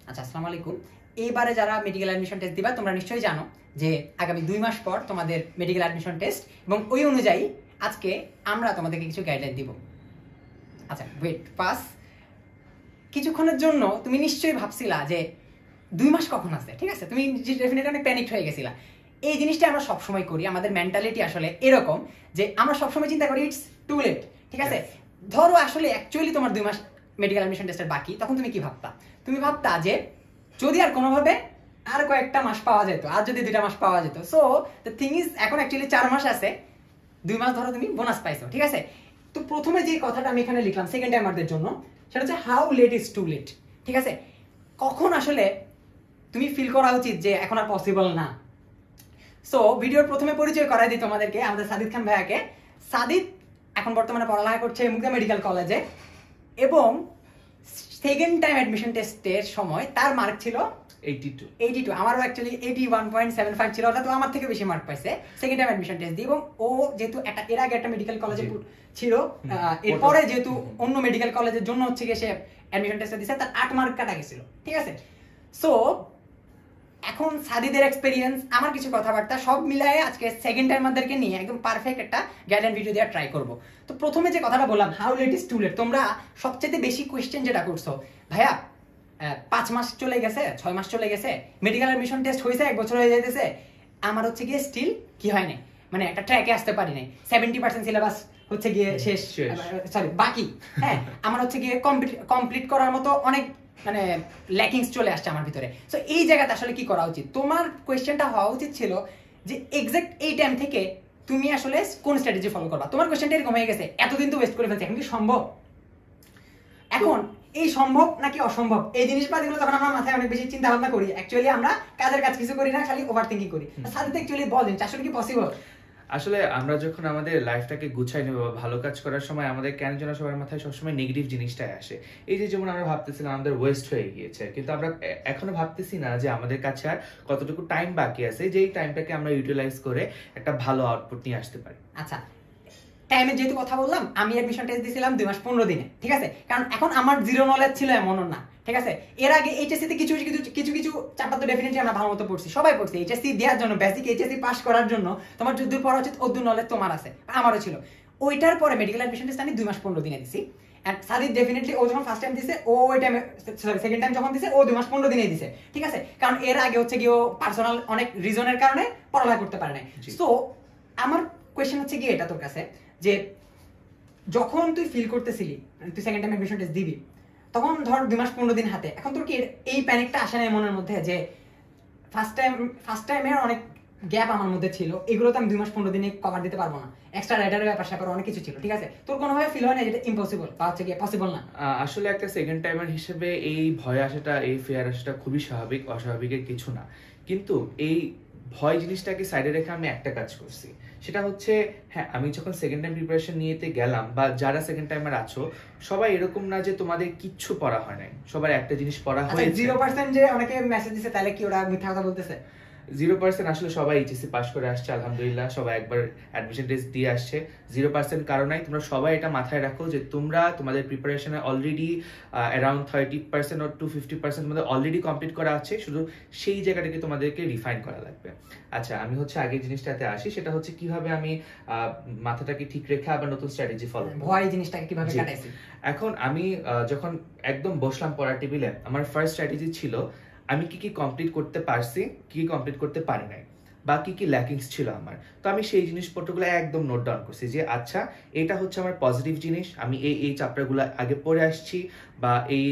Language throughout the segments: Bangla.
আচ্ছা, আসসালামু আলাইকুম। এইবারে যারা মেডিকেল অ্যাডমিশন টেস্ট দিবা তোমরা নিশ্চয়ই জানো যে আগামী 2 মাস পর তোমাদের মেডিকেল অ্যাডমিশন টেস্ট, এবং ওই অনুযায়ী আজকে আমরা তোমাদেরকে কিছু গাইডলাইন দিব। আচ্ছা ওয়েট পাস, কিছুক্ষণের জন্য তুমি নিশ্চয়ই ভাবছিলা যে 2 মাস কখন আছে, ঠিক আছে? তুমি ডেফিনেটলি অনেক প্যানিক হয়ে গেছিলা। এই জিনিসটা আমরা সবসময় করি, আমাদের মেন্টালিটি আসলে এরকম যে আমরা সবসময় চিন্তা করি ইটস টু লেট, ঠিক আছে? ধরো আসলে অ্যাকচুয়ালি তোমার 2 মাস মেডিকেল অ্যাডমিশন টেস্টের বাকি, তখন তুমি কি ভাবতা? তুমি ভাবতা যে যদি আর কোনোভাবে আর কয়েকটা মাস পাওয়া যেত, আর যদি 2টা মাস পাওয়া যেত। সো দ্য থিং ইজ এখন অ্যাকচুয়ালি 4 মাস আছে, 2 মাস ধরো তুমি বোনাস পাইছো, ঠিক আছে? তো প্রথমে যে কথাটা আমি এখানে লিখলাম সেকেন্ড টাইমারদের জন্য, সেটা হচ্ছে how late is too late, ঠিক আছে? কখন আসলে তুমি ফিল করা উচিত যে এখন আর পসিবল না। সো ভিডিওর প্রথমে পরিচয় করাই দিই তোমাদেরকে আমাদের সাদিদ খান ভাইয়াকে। সাদিদ এখন বর্তমানে পড়ালেখা করছে মুগদা মেডিকেল কলেজে, এবং সেকেন্ড টাইম অ্যাডমিশন টেস্টের সময় তার মার্ক ছিল 82। আমারও অ্যাকচুয়ালি 81.75 ছিল, অর্থাৎ আমার থেকে বেশি মার্ক পাইছে সেকেন্ড টাইম অ্যাডমিশন টেস্ট দিয়ে। এবং ও যেহেতু এর আগে একটা মেডিকেল কলেজে ছিল, এরপরে যেহেতু অন্য মেডিকেল কলেজের জন্য হচ্ছে গিয়ে সে অ্যাডমিশন টেস্টে দিছে, তার 8 মার্ক কাটা গেছিল, ঠিক আছে? সো এখন সাদিদের এক্সপেরিয়েন্স, আমার কিছু কথাবার্তা সব মিলায়ে আজকে সেকেন্ড টাইমারদেরকে নিয়ে একদম পারফেক্ট একটা গাইডলাইন ভিডিও দেওয়ার ট্রাই করব। তো প্রথমে যে কথাটা বললাম how late is too late, তোমরা সবচেয়ে বেশি কোয়েশ্চেন যেটা করছো, ভাইয়া 5 মাস চলে গেছে, 6 মাস চলে গেছে, মেডিকেল অ্যাডমিশন টেস্ট হয়েছে 1 বছর হয়ে যাইতেছে, আমার হচ্ছে গিয়ে স্টিল কি হয় নাই, মানে একটা ট্র্যাকে আসতে পারি নাই, 70% সিলেবাস হচ্ছে গিয়ে শেষ, সরি বাকি, হ্যাঁ আমার হচ্ছে গিয়ে কমপ্লিট করার মতো অনেক মানে ল্যাকিংস চলে আসছে আমার ভিতরে। সো এই জায়গাতে আসলে কি করা উচিত? তোমার কোয়েশ্চেনটা হওয়া উচিত ছিল যে এক্সাক্ট এই টাইম থেকে তুমি আসলে কোন স্ট্র্যাটেজি ফলো করবা। তোমার কোয়েশ্চেনটা এরকম হয়ে গেছে, এতদিন তো ওয়েস্ট করে ফেলছে, এখন কি সম্ভব? এখন এই সম্ভব নাকি অসম্ভব, এই জিনিসপাতিগুলো যখন আমরা মাথায় অনেক বেশি চিন্তা ভাবনা করি, অ্যাকচুয়ালি আমরা কাজের কাজ কিছু করি না, খালি ওভার থিঙ্কিং করি। সাথে অ্যাকচুয়ালি বলেন আসলে কি পসিবল? আসলে আমরা যখন আমাদের লাইফটাকে গুছাই নেব বা ভালো কাজ করার সময় আমাদের কেন যেন সবার মাথায় সবসময় নেগেটিভ জিনিসটাই আসে। এই যে যেমন আমরা ভাবতেছিলাম আমাদের ওয়েস্ট হয়ে গিয়েছে, কিন্তু আমরা এখনো ভাবতেছি না যে আমাদের কাছে আর কতটুকু টাইম বাকি আছে, যেই টাইমটাকে আমরা ইউটিলাইজ করে একটা ভালো আউটপুট নিয়ে আসতে পারি। আচ্ছা, টাইমের যেহেতু কথা বললাম, আমি অ্যাডমিশন টেস্ট দিয়েছিলাম 2 মাস 15 দিনে, ঠিক আছে? কারণ এখন আমার জিরো নলেজ ছিল এমনও না, ঠিক আছে? এর আগে এইচএসসি তে কিছু চাপা তো ডেফিনেটলি আমরা ভালো মতো পড়ছি, সবাই পড়ছি। এইচএসসি দেওয়ার জন্য, বেসিক এইচএসসি পাস করার জন্য তোমার যদ্দূর পড়া উচিত অদ্দূর নলেজ তোমার আছে, আমারও ছিল। ওইটার পরে মেডিকেল অ্যাডমিশন টেস্ট আমি 2 মাস 15 দিনে দিছি। এন্ড সাদিদ ডেফিনেটলি ও যখন ফার্স্ট টাইম দিছে, ও ওই টাইমে সরি সেকেন্ড টাইম যখন দিছে ও 2 মাস 15 দিনে দিছে, ঠিক আছে? কারণ এর আগে হচ্ছে কি ও পার্সোনাল অনেক রিজনের কারণে পড়ালেখা করতে পারে না। সো আমার কোয়েশ্চেন হচ্ছে কি এটা তোর কাছে, যে যখন তুই ফিল করতেছিলি তুই সেকেন্ড টাইম অ্যাডমিশন টেস্ট দিবি, তখন ধর 2 মাস 15 দিন হাতে, এখন তোর কি এই প্যানিকটা আসে না মনের মধ্যে যে ফার্স্ট টাইমের অনেক গ্যাপ আমার মধ্যে ছিল, এগুলো তো আমি 2 মাস 15 দিনে কভার দিতে পারবো না, এক্সট্রা রাইটারের ব্যাপার স্যাপার অনেক কিছু ছিল, ঠিক আছে? তোর কোনোভাবে ফিল হয় না যেটা ইম্পসিবল বা হচ্ছে কি পসিবল না? আসলে একটা সেকেন্ড টাইমার হিসেবে এই ভয় আসাটা, এই ফিয়ার আসাটা খুবই স্বাভাবিক, অস্বাভাবিকের কিছু না। কিন্তু এই ভয় জিনিসটাকে সাইডে রেখে আমি একটা কাজ করছি, সেটা হচ্ছে হ্যাঁ আমি যখন সেকেন্ড টাইম প্রিপারেশন নিয়েতে গেলাম, বা যারা সেকেন্ড টাইমার আছো সবাই এরকম না যে তোমাদের কিচ্ছু পড়া হয় নাই, সবার একটা জিনিস পড়া হয়েছে। 0% যে অনেকে মেসেজ দিছে, তাহলে কি ওরা মিথ্যা কথা বলতেছে? 0% আসলে সবাই এইচএসসি পাস করে আসছে আলহামদুলিল্লাহ, সবাই একবার অ্যাডমিশন টেস্ট দিয়ে আসছে। 0% কারণ নাই, তোমরা সবাই এটা মাথায় রাখো যে তোমরা তোমাদের প্রিপারেশনে অলরেডি অ্যারাউন্ড 30% or to 50% মধ্যে অলরেডি কমপ্লিট করা আছে, শুধু সেই জায়গাটাকে তোমাদেরকে রিফাইন করা লাগবে। আচ্ছা আমি হচ্ছে আগের জিনিসটাতে আসি, সেটা হচ্ছে কিভাবে আমি মাথাটাকে ঠিক রেখে আবার নতুন স্ট্র্যাটেজি ফলো করব, ভয় জিনিসটাকে কিভাবে কাটাইছি। এখন আমি যখন একদম বসলাম পড়ার টেবিলে, আমার ফার্স্ট স্ট্র্যাটেজি ছিল আমি কি কি কমপ্লিট করতে পারছি, কি কমপ্লিট করতে পারি নাই, বা কি কি ল্যাকিংস ছিল আমার। তো আমি সেই জিনিসপত্রগুলো একদম নোট ডাউন করছি যে আচ্ছা এটা হচ্ছে আমার পজিটিভ জিনিস, আমি এই চ্যাপ্টারগুলো আগে পড়ে আসছি, বা এই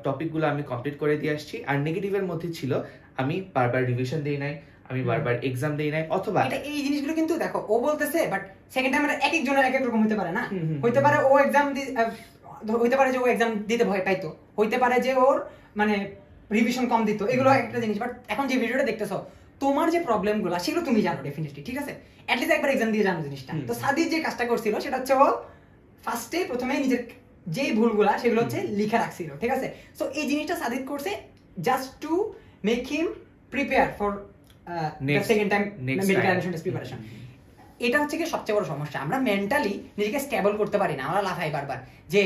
টপিকগুলো আমি কমপ্লিট করে দিয়ে আসছি। আর নেগেটিভের মধ্যে ছিল আমি বারবার রিভিশন দেই নাই, আমি বারবার এক্সাম দেই নাই, অথবা এটা এই জিনিসগুলো কিন্তু দেখো ও বলতেছে, বাট সেকেন্ড টাইম এক এক জনের এক এক রকম হতে পারে না। হইতে পারে ও এক্সাম হইতে পারে যে ও এক্সাম দিতে ভয় পাইতো, হইতে পারে যে ওর মানে রিভিশন কম দিত, এগুলো একটা জিনিস। বাট এখন যে ভিডিওটা দেখতেছো, তোমার যে প্রবলেমগুলো সেগুলো তুমি জানো ডেফিনেটলি, ঠিক আছে? অ্যাটলিস্ট একবার এক্সাম দিয়ে জানো জিনিসটা। তো সাদিদ যে কাজটা করছিল সেটা হচ্ছে ও প্রথমে নিজের যে ভুলগুলা সেগুলো হচ্ছে লিখে রাখছিল, ঠিক আছে? সো এই জিনিসটা সাদিদ করছে just to make him prepare for second time medical admission test preparation. এটা হচ্ছে কি সবচেয়ে বড় সমস্যা, আমরা মেন্টালি নিজেকে স্টেবল করতে পারি না, আমরা লাফাই বারবার যে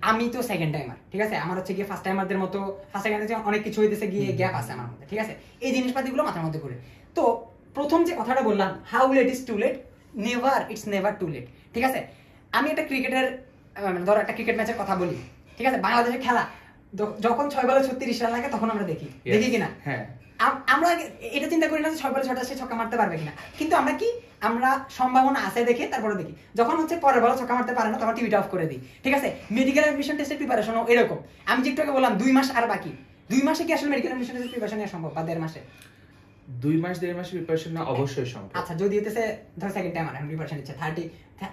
আমি তো সেকেন্ড টাইমার, ঠিক আছে, আমার হচ্ছে গিয়ে ফার্স্ট টাইমারদের মতো ফার্স্ট টাইমার অনেক কিছু হইতেছে গিয়ে গ্যাপ আছে আমার মধ্যে, ঠিক আছে, এই জিনিসপাতিগুলো মাথার মধ্যে করে। তো প্রথম যে কথাটা বললাম, how late is too late, never, it's never too late, ঠিক আছে। আমি একটা ক্রিকেটের ধরো একটা ক্রিকেট ম্যাচের কথা বলি, ঠিক আছে, বাংলাদেশের খেলা যখন 6 বলে 36 রান লাগে তখন আমরা দেখি কিনা, হ্যাঁ, আমরা এটা চিন্তা করি না যে 6 বলে 6টা সে ছক্কা মারতে পারবে কিনা, কিন্তু আমরা কি, আমরা সম্ভাবনা আছে দেখে তারপরে দেখি। যখন হচ্ছে পরের বলে ছক্কা মারতে পারে না তখন টিভিটা অফ করে দিই, ঠিক আছে। মেডিকেল অ্যাডমিশন টেস্টের প্রিপারেশনও এরকম। আমি যে একটু আগে বললাম 2 মাস আর বাকি, 2 মাসে কি আসলে মেডিকেল অ্যাডমিশন টেস্টের প্রিপারেশন নেওয়া সম্ভব, বা 1.5 মাসে? 2 মাস 1.5 মাসের প্রিপারেশন না অবশ্যই সম্ভব। আচ্ছা, যদি হইতেছে ধর সেকেন্ড টাইম আমি প্রিপারেশন নিচ্ছে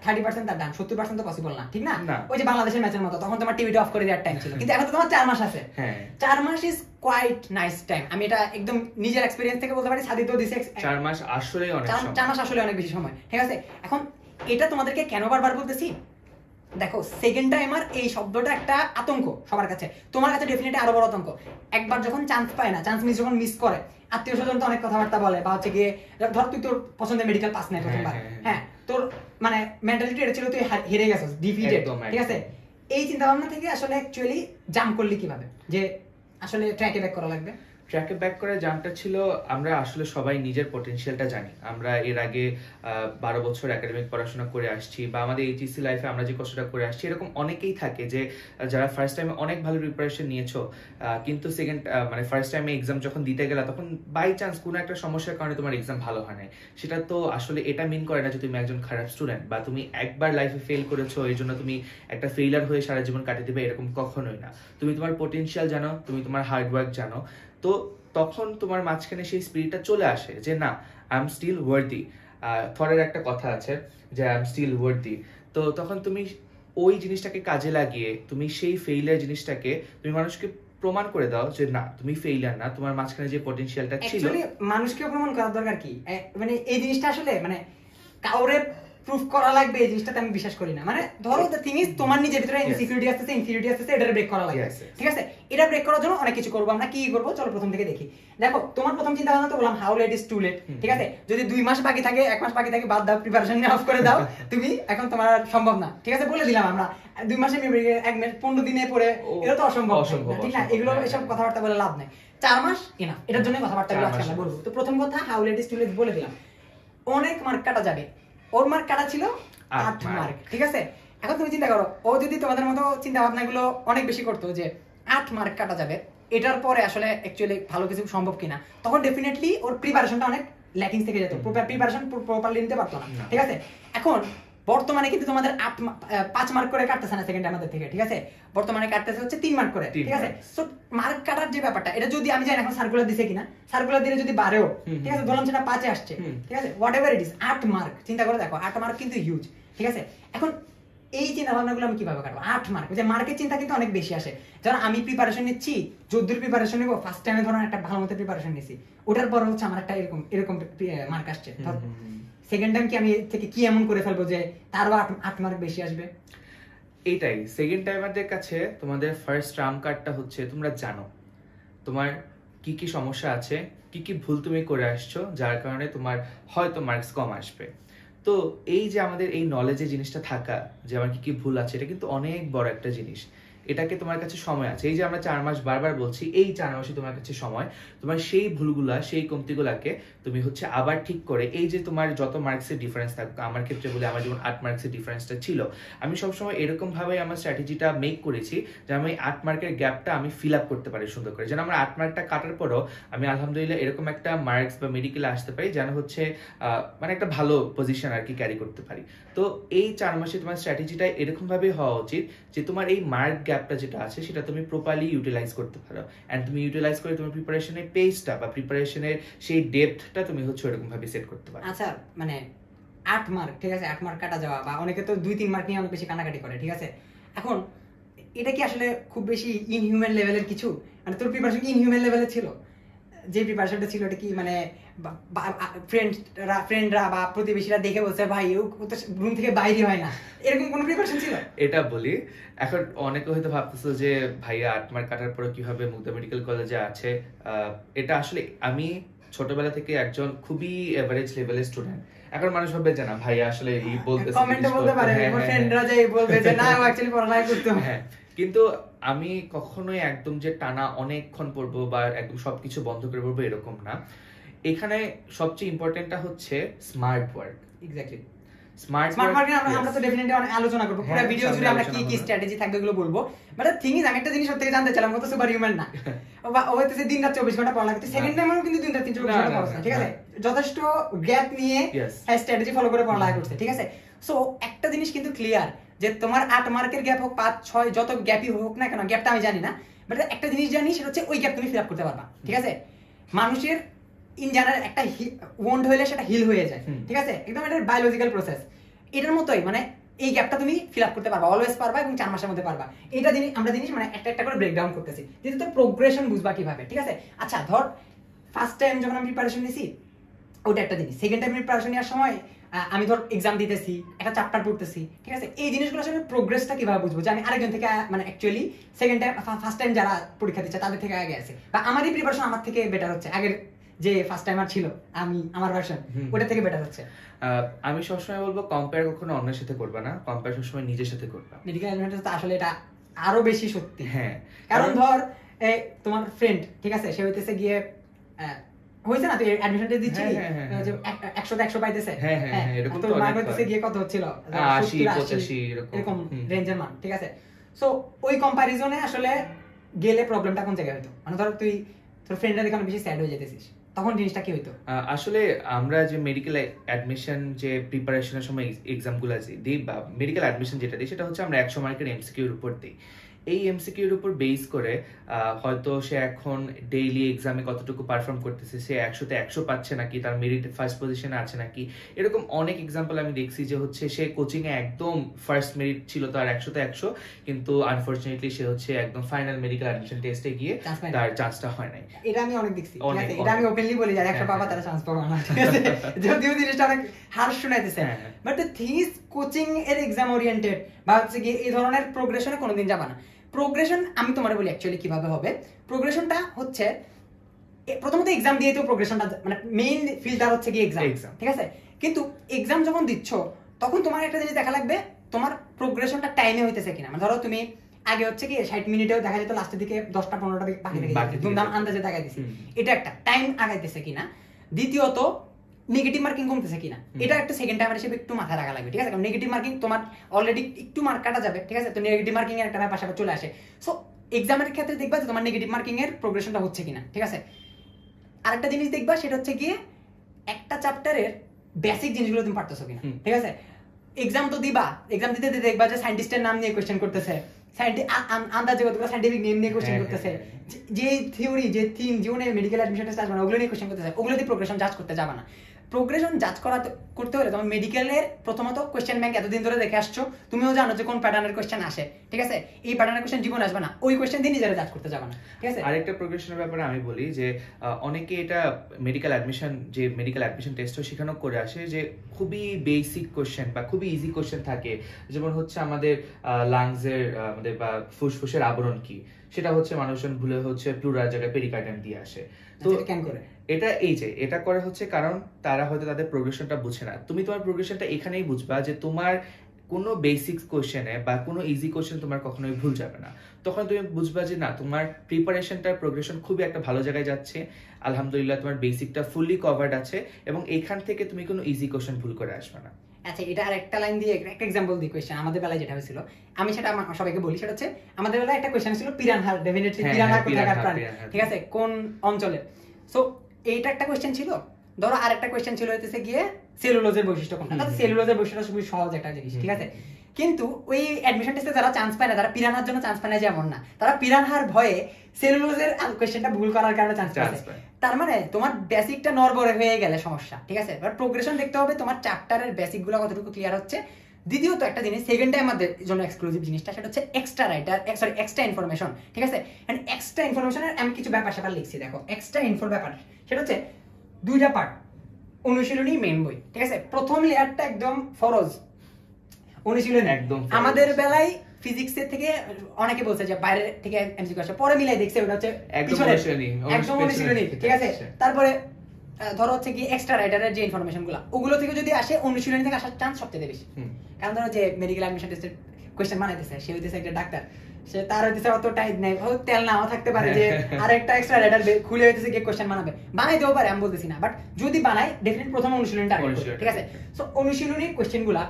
30% তার ডান, 70% তো পসিবল না, ঠিক না? ওই যে বাংলাদেশের ম্যাচের মতো, তখন তোমার টিভিটা অফ করে দেওয়ার টাইম ছিল, কিন্তু এখন তো তোমার 4 মাস আছে। হ্যাঁ, 4 much is quite nice time. আমি এটা একদম নিজের এক্সপেরিয়েন্স থেকে বলতে পারি, সাদিত দিছে 4 মাস আসলে অনেক সময়, 4 মাস আসলে অনেক বেশি সময়, ঠিক আছে। এখন এটা তোমাদেরকে কেন বারবার বলতেছি, দেখো সেকেন্ড টাইমার এই শব্দটা একটা আতঙ্ক সবার কাছে, তোমার কাছে ডেফিনেটলি আরো বড় আতঙ্ক। একবার যখন চান্স পায় না, চান্স যখন মিস করে, আত্মীয় স্বজন তো অনেক কথাবার্তা বলে, বা হচ্ছে গিয়ে ধর তুই তোর পছন্দের মেডিকেল পাস নাই প্রথমবার, হ্যাঁ, তোর মানে মেন্টালিটি এটা ছিল তুই হেরে গেছিস, ডিফিটেড, ঠিক আছে। এই চিন্তা ভাবনা থেকে আসলে অ্যাকচুয়ালি জাম্প করলি কিভাবে, যে আসলে ট্র্যাকে ব্যাক করা লাগবে? ট্র্যাকে ব্যাক করার জাম্পটা ছিল, আমরা আসলে সবাই নিজের পটেনশিয়ালটা জানি। আমরা এর আগে 12 বছর একাডেমিক পড়াশোনা করে আসছি, বা আমাদের এইচএসসি লাইফে আমরা যে কষ্টটা করে আসছি, এরকম অনেকেই থাকে যে যারা ফার্স্ট টাইমে অনেক ভালো প্রিপারেশন নিয়েছো, কিন্তু সেকেন্ড মানে ফার্স্ট টাইমে এক্সাম যখন দিতে গেলা তখন বাই চান্স কোনো একটা সমস্যার কারণে তোমার এক্সাম ভালো হয় নাই। সেটা তো আসলে এটা মিন করে না যে তুমি একজন খারাপ স্টুডেন্ট, বা তুমি একবার লাইফে ফেল করেছো এই জন্য তুমি একটা ফেইলার হয়ে সারা জীবন কাটিয়ে দেবে, এরকম কখনোই না। তুমি তোমার পটেনশিয়াল জানো, তুমি তোমার হার্ডওয়ার্ক জানো, তো তখন তোমার মাঝখানে সেই স্পিরিটটা চলে আসে যে না, আই এম স্টিল ওয়ার্দি। থরের একটা কথা আছে যে আই এম স্টিল ওয়ার্দি। তো তখন তুমি ওই জিনিসটাকে কাজে লাগিয়ে তুমি সেই ফেইলিয়ার জিনিসটাকে তুমি মানুষকে প্রমাণ করে দাও যে না, তুমি ফেইলিয়ার না, তোমার মাঝখানে যে পটেনশিয়ালটা ছিল। অ্যাকচুয়ালি মানুষকে প্রমাণ করার দরকার কি, মানে এই জিনিসটা আসলে মানে কাউরে প্রুফ করা লাগবে এই জিনিসটাতে আমি বিশ্বাস করি না। মানে ধরো দ্য থিং ইজ, তোমার নিজের ভিতরে ইনসিকিউরিটি আসছে, ইনফিরিটি আসছে, এটা ব্রেক করা লাগবে, ঠিক আছে। এটা ব্রেক করার জন্য অনেক কিছু করব আমরা। কি করব, চলো প্রথম থেকে দেখি। দেখো তোমার প্রথম চিন্তা ভাবনা তো বললাম how late is too late, ঠিক আছে। যদি 2 মাস বাকি থাকে, 1 মাস বাকি থাকে, বাদ দাও, প্রিপারেশন নিয়ে অফ করে দাও, তুমি এখন তোমার সম্ভব না, ঠিক আছে, বলে দিলাম আমরা। 2 মাসে 1 মাস 15 দিনে পরে, এটা তো অসম্ভব, ঠিক না? এগুলো এসব কথাবার্তা বলে লাভ নাই। 4 মাস এনাফ, এটার জন্য কথাবার্তাগুলো আজকে আমরা বলবো। তো প্রথম কথা how late is too late বলে দিলাম। অনেক মার্ক কাটা যাবে, ওর মার্ক কাটা ছিল 8 মার্ক, ঠিক আছে। এখন তুমি চিন্তা করো, ও যদি তোমাদের মতো চিন্তা ভাবনাগুলো অনেক বেশি করতো যে 8 মার্ক কাটা যাবে, এটার পরে আসলে অ্যাকচুয়ালি ভালো কিছু সম্ভব কিনা, তখন ডেফিনেটলি ওর প্রিপারেশনটা অনেক ল্যাকিংস থেকে যেত, প্রিপারেশন প্রপারলি নিতে পারতো না, ঠিক আছে। এখন বর্তমানে কিন্তু তোমাদের 5 মার্ক করে কাটতেছে না সেকেন্ড আমাদের থেকে, ঠিক আছে। বর্তমানে কাটতেছে হচ্ছে 3 মার্ক করে, ঠিক আছে। সো মার্ক কাটার যে ব্যাপারটা, এটা যদি আমি জানি এখন সার্কুলার দিছে কিনা, সার্কুলার দিলে যদি বাড়েও, ঠিক আছে, ধরলাম সেটা 5 এ আসছে, ঠিক আছে, what ever it is, 8 mark, চিন্তা করে দেখো 8 মার্ক কিন্তু হিউজ, ঠিক আছে। এখন এই চিন্তা ভাবনাগুলো আমি কিভাবে কাটবো? 8 মার্ক, যে মার্কের চিন্তা কিন্তু অনেক বেশি আসে। যেমন আমি প্রিপারেশন নিচ্ছি, যদ্দূর প্রিপারেশন নিবো, ফার্স্ট টাইমে ধরুন একটা ভালো মতো প্রিপারেশন নিছি, ওটার পর হচ্ছে আমার একটা এরকম এরকম মার্ক আসছে, সেকেন্ড টাইম কি আমি থেকে কি এমন করে ফেলবো যে তারও 8 মার্ক বেশি আসবে? এইটাই সেকেন্ড টাইমারদের কাছে তোমাদের ফার্স্ট ট্রাম্প কার্ডটা হচ্ছে, তোমরা জানো তোমার কি কি সমস্যা আছে, কি কি ভুল তুমি করে আসছো, যার কারণে তোমার হয়তো মার্কস কম আসবে। তো এই যে আমাদের এই নলেজে জিনিসটা থাকা যে আমার কি কি ভুল আছে, এটা কিন্তু অনেক বড় একটা জিনিস। এটাকে তোমার কাছে সময় আছে, এই যে আমরা 4 মাস বারবার বলছি, এই 4 মাসে তোমার কাছে সময়, তোমার সেই ভুলগুলা, সেই কমতিগুলাকে তুমি হচ্ছে আবার ঠিক করে, এই যে তোমার যত মার্কসের ডিফারেন্স থাকবে, আমার ক্ষেত্রে বলে আমার যেমন 8 মার্কসের ডিফারেন্সটা ছিল, আমি সবসময় এরকম ভাবে আমার স্ট্র্যাটেজিটা মেক করেছি যে আমি 8 মার্কের গ্যাপটা আমি ফিল আপ করতে পারি সুন্দর করে, যেন আমার 8 মার্কটা কাটার পরও আমি আলহামদুলিল্লাহ এরকম একটা মার্কস বা মেডিকেলে আসতে পারি, যেন হচ্ছে মানে একটা ভালো পজিশন আর কি ক্যারি করতে পারি। তো এই 4 মাসে তোমার স্ট্র্যাটেজিটা এরকম ভাবে হওয়া উচিত যে তোমার এই মার্ক গ্যাপটা যেটা আছে সেটা তুমি প্রপারলি ইউটিলাইজ করতে পারো, এন্ড তুমি ইউটিলাইজ করে তোমার প্রিপারেশনের পেজটা বা প্রিপারেশনের সেই ডেপথটা তুমি হচ্ছে এরকম ভাবে সেট করতে পারো। আচ্ছা, মানে 8 মার্ক, ঠিক আছে, 8 মার্ক কাটা যাওয়া, বা অনেকে তো 2-3 মার্ক নিয়ে অনেক বেশি কানাকাটি করে, ঠিক আছে। এখন এটা কি আসলে খুব বেশি ইনহিউম্যান লেভেলের কিছু? মানে তোর প্রিপারেশন কি ইনহিউম্যান লেভেলের ছিল? যে প্রিপারেশনটা ছিল এটা কি মানে ফ্রেন্ডরা বা প্রতিবেশীরা দেখে বলছে ভাই ও তো রুম থেকে বাইরে হয় না, এরকম কোনো প্রিপারেশন ছিল? এটা বলি, এখন অনেকে হয়তো ভাবতেছো যে ভাইয়া 8 মার্ক কাটার পরে কিভাবে মুগদা মেডিকেল কলেজে আছে। এটা আসলে আমি ছোটবেলা থেকে একজন খুবই এভারেজ লেভেলের স্টুডেন্ট, এখন মানুষ ভাবে যে না ভাই আসলে এই বলতেছে কমেন্টে বলতে পারে আমার ফ্রেন্ডরা যে বলবে যে না ও অ্যাকচুয়ালি পড়ালেখা করতে হবে। হ্যাঁ, কিন্তু আমি কখনোই একদম যে টানা অনেকক্ষণ পড়বো বা একদম সবকিছু বন্ধ করে পড়বো এরকম না। এখানে সবচেয়ে ইম্পর্টেন্টটা হচ্ছে smart work. Exactly, smart smart work আমরা তো ডেফিনেটলি অনেক আলোচনা করব, পুরো হ্যাঁ, ভিডিও সামনে জুড়ে আমরা আলোচনা কি কি করবো। স্ট্র্যাটেজি থাকবে এগুলো বলবো। বাট দ্য থিং ইজ আমি একটা জিনিস সত্যি জানতে চাইলাম, ও তো সুপার হিউম্যান না, ও হইতেছে দিন রাত 24 ঘন্টা পড়ালেখা করতে, সেকেন্ড টাইমেও কিন্তু দিন রাত 24 ঘন্টা পড়াশোনা, ঠিক আছে, যথেষ্ট গ্যাপ নিয়ে স্ট্র্যাটেজি ফলো করে পড়ালেখা করছে, ঠিক আছে। সো একটা জিনিস কিন্তু ক্লিয়ার যে তোমার 8 মার্কের গ্যাপ হোক 5 6 যত গ্যাপই হোক না কেন, গ্যাপটা আমি জানি না, বাট একটা জিনিস জানি সেটা হচ্ছে ওই গ্যাপ তুমি ফিল আপ করতে পারবা, ঠিক আছে। মানুষের ইন জেনারেল একটা ওন্ড হইলে সেটা হিল হয়ে যায়, ঠিক আছে, একদম এটা বায়োলজিক্যাল প্রসেস। এটার মতোই মানে এই গ্যাপটা তুমি ফিল আপ করতে পারবা, অলওয়েজ পারবা, এবং 4 মাসের মধ্যে পারবা। এটা জিনিস মানে একটা একটা করে ব্রেকডাউন করতেছি, যেহেতু তো প্রোগ্রেশন বুঝবা কিভাবে, ঠিক আছে। আচ্ছা ধর ফার্স্ট টাইম যখন আমি প্রিপারেশন নিছি ওটা একটা জিনিস, সেকেন্ড টাইম প্রিপারেশন নেওয়ার সময় আমি ধর এক্সাম দিতেছি, একটা চ্যাপ্টার পড়তেছি, ঠিক আছে, এই জিনিসগুলো আসলে প্রোগ্রেসটা কিভাবে বুঝবো, যে আমি আরেকজন থেকে মানে actually second time first time যারা পরীক্ষা দিচ্ছে তাদের থেকে আগে আছে, বা আমারই প্রিপারেশন আমার থেকে বেটার হচ্ছে, আগের যে ফার্স্ট টাইমার ছিল আমি আমার ভার্সন ওটা থেকে বেটার হচ্ছে। আমি সবসময় বলবো কম্পেয়ার কখনো অন্যের সাথে করবে না, কম্পেয়ার সবসময় নিজের সাথে করবে। মেডিকেল অ্যাডমিশন তো আসলে এটা আরো বেশি সত্যি, হ্যাঁ, কারণ ধর তোমার ফ্রেন্ড, ঠিক আছে, সে হইতেছে গিয়ে হইছে না, তুই অ্যাডমিশন টেস্ট দিচ্ছিলি, 100 100 পাইতেছে, এরকম তো মার্ক হইতেছে গিয়ে কত হচ্ছিল 80 85 এরকম রেঞ্জের মান, ঠিক আছে। সো ওই কম্পারিজনে আসলে গেলে প্রবলেমটা কোন জায়গায় হইতো, মানে ধর তুই তোর ফ্রেন্ডরা দেখে অনেক বেশি স্যাড হয়ে যেতেছিস, তখন জিনিসটা কি হইতো? আসলে আমরা যে মেডিকেল অ্যাডমিশন যে প্রিপারেশনের সময় এক্সামগুলো দিই বা মেডিকেল অ্যাডমিশন যেটা দিই সেটা হচ্ছে আমরা 100 মার্কের এমসিকিউর উপর দিই। এই এমসিকিউর উপর বেস করে হয়তো সে এখন ডেইলি এক্সামে কতটুকু পারফর্ম করতেছে, সে 100তে 100 পাচ্ছে নাকি, তার মেরিট ফার্স্ট পজিশনে আছে নাকি, এরকম অনেক এক্সাম্পল আমি দেখছি যে হচ্ছে সে কোচিং এ একদম ফার্স্ট মেরিট ছিল তার 100তে 100, কিন্তু আনফরচুনেটলি সে হচ্ছে একদম ফাইনাল মেডিকেল অ্যাডমিশন টেস্টে গিয়ে তার চান্সটা হয় নাই। এটা আমি অনেক দেখছি, ঠিক আছে, এটা আমি ওপেনলি বলি যারা 100 পাবা তারা চান্স পাবে না, ঠিক আছে, যদিও জিনিসটা অনেক হার্শ শোনাইতেছে, but the thing is coaching এর এক্সাম ওরিয়েন্টেড বা হচ্ছে কি এই ধরনের প্রোগ্রেশনে কোনোদিন যাবা না। প্রোগ্রেশন আমি তোমার বলি অ্যাকচুয়ালি কিভাবে হবে। প্রোগ্রেশনটা হচ্ছে প্রথমত এক্সাম দিয়ে তো প্রোগ্রেশনটা মানে মেইন ফিল্টার হচ্ছে কি এক্সাম, ঠিক আছে, কিন্তু এক্সাম যখন দিচ্ছ তখন তোমার একটা জিনিস দেখা লাগবে তোমার প্রোগ্রেশনটা টাইমে হইতেছে কিনা। মানে ধরো তুমি আগে হচ্ছে কি 60 মিনিটেও দেখা যেত লাস্টের দিকে 10টা 15টা বাকি থেকে ধুমধাম আন্দাজে দেখাই দিছি, এটা একটা টাইম আগাইতেছে কিনা। দ্বিতীয়ত নেগেটিভ মার্কিং কমতেছে কিনা, এটা একটা সেকেন্ড টাইমার হিসেবে একটু মাথায় রাখা লাগবে, ঠিক আছে, কারণ নেগেটিভ মার্কিং তোমার অলরেডি একটু মার্ক কাটা যাবে, ঠিক আছে, তো নেগেটিভ মার্কিং এর একটা ব্যাপার স্যাপার চলে আসে। সো এক্সামের ক্ষেত্রে দেখবা যে তোমার নেগেটিভ মার্কিং এর প্রোগ্রেশনটা হচ্ছে কিনা, ঠিক আছে। আরেকটা জিনিস দেখবা সেটা হচ্ছে গিয়ে একটা চ্যাপ্টারের বেসিক জিনিসগুলো তুমি পারতেছো কিনা, ঠিক আছে। এক্সাম তো দিবা, এক্সাম দিতে দিতে দেখবা যে সায়েন্টিস্টের নাম নিয়ে কোশ্চেন করতেছে, আন্দাজে কতগুলো সায়েন্টিফিক নেম নিয়ে কোশ্চেন করতেছে, যে থিওরি যে থিম জীবনে মেডিকেল অ্যাডমিশন টেস্ট আসবে না ওগুলো নিয়ে কোশ্চেন করতেছে, ওগুলো দিয়ে প্রোগ্রেশন জাজ করতে যাবা না। প্রোগ্রেশন জাজ করতে হলে তোমার মেডিকেলের প্রথমত কোশ্চেন ব্যাংক এতদিন ধরে দেখে আসছো, তুমিও জানো যে কোন প্যাটার্নের কোশ্চেন আসে, ঠিক আছে, এই প্যাটার্নের কোশ্চেন জীবন আসবে না, ওই কোশ্চেন দিয়ে নিজেরা জাজ করতে যাবে না, ঠিক আছে। আরেকটা প্রোগ্রেশনের ব্যাপারে আমি বলি যে অনেকে এটা মেডিকেল অ্যাডমিশন টেস্টও সেখানেও করে আসে যে খুবই বেসিক কোশ্চেন বা খুবই ইজি কোশ্চেন থাকে, যেমন হচ্ছে আমাদের লাংসের আমাদের বা ফুসফুসের আবরণ কি, সেটা হচ্ছে মানুষজন ভুলে হচ্ছে প্লুরাল জায়গায় পেরিকার্ডিয়াম দিয়ে আসে। তো কেন করে এটা করে হচ্ছে কারণ তারা হয়তো তাদের প্রোগ্রেশনটা বুঝে না। তুমি তোমার প্রোগ্রেশনটা এখানেই বুঝবা যে তোমার কোনো বেসিক কোশ্চেনে বা কোনো ইজি কোশ্চেন তোমার কখনোই ভুল যাবে না। তখন তুমি বুঝবা যে না তোমার প্রিপারেশনটার প্রোগ্রেশন খুবই একটা ভালো জায়গায় যাচ্ছে, আলহামদুলিল্লাহ তোমার বেসিকটা ফুললি কভার্ড আছে, এবং এখান থেকে তুমি কোনো ইজি কোশ্চেন ভুল করে আসবে না। আচ্ছা এটা আর একটা লাইন দিয়ে একটা এক্সাম্পল দিই কোশ্চেন আমাদের বেলায় যেটা হয়েছিল, আমি সেটা সবাইকে বলি, সেটা হচ্ছে আমাদের বেলায় একটা কোশ্চেন ছিল পিরানহা, ডেফিনেটলি পিরানহা কোথাকার প্রাণী, ঠিক আছে, কোন অঞ্চলে। সো এইটা একটা কোশ্চেন ছিল। ধরো আরেকটা কোশ্চেন ছিল হইতেছে গিয়ে সেলুলোজের বৈশিষ্ট্য কোনটা, তাহলে সেলুলোজের বৈশিষ্ট্য খুবই সহজ একটা জিনিস, ঠিক আছে, কিন্তু ওই অ্যাডমিশন টেস্টে যারা চান্স পায় না তারা পিরানহার জন্য চান্স পায় না যেমন না, তারা পিরানহার ভয়ে সেলুলোজের কোশ্চেনটা ভুল করার কারণে চান্স পায়। তার মানে তোমার বেসিকটা নড়বড়ে হয়ে গেলে সমস্যা, ঠিক আছে, বাট প্রোগ্রেশন দেখতে হবে তোমার চ্যাপ্টারের বেসিকগুলো কতটুকু ক্লিয়ার হচ্ছে। দ্বিতীয়ত একটা জিনিস সেকেন্ড টাইম আমাদের জন্য এক্সক্লুসিভ জিনিসটা সেটা হচ্ছে এক্সট্রা ইনফরমেশন, ঠিক আছে, এন্ড এক্সট্রা ইনফরমেশনের আমি কিছু ব্যাপার স্যাপার লিখছি, দেখো এক্সট্রা ইনফোর ব্যাপার সেটা হচ্ছে দুইটা পার্ট, অনুশীলনী মেইন বই, ঠিক আছে, প্রথম লেয়ারটা একদম ফরজ অনুশীলনী একদম। আমাদের বেলায় ফিজিক্সের থেকে অনেকে বলছে যে বাইরে থেকে এমসিকিউ আসে, পরে মিলাই দেখছে ওটা হচ্ছে একদম অনুশীলনী, ঠিক আছে। তারপরে ধরো হচ্ছে কি এক্সট্রা রাইটারের যে ইনফরমেশন গুলো ওগুলো থেকে যদি আসে অনুশীলনী থেকে আসার চান্স সবচেয়ে বেশি। কারণ ধরো যে মেডিকেল অ্যাডমিশন টেস্টের কোয়েশ্চেন বানাইতেছে, সে হইতেছে একটা ডাক্তার, সে তার হইতেছে অত টাইট নাই, তেল নাও থাকতে পারে যে আরেকটা এক্সট্রা রাইটার খুলে হইতেছে কি কোয়েশ্চেন বানাবে, বানাইতেও পারে, আমি বলতেছি না, বাট যদি বানায় ডেফিনেট প্রথম অনুশীলনীটা ঠিক আছে। সো অনুশীলনীর কোয়েশ্চেন গুলা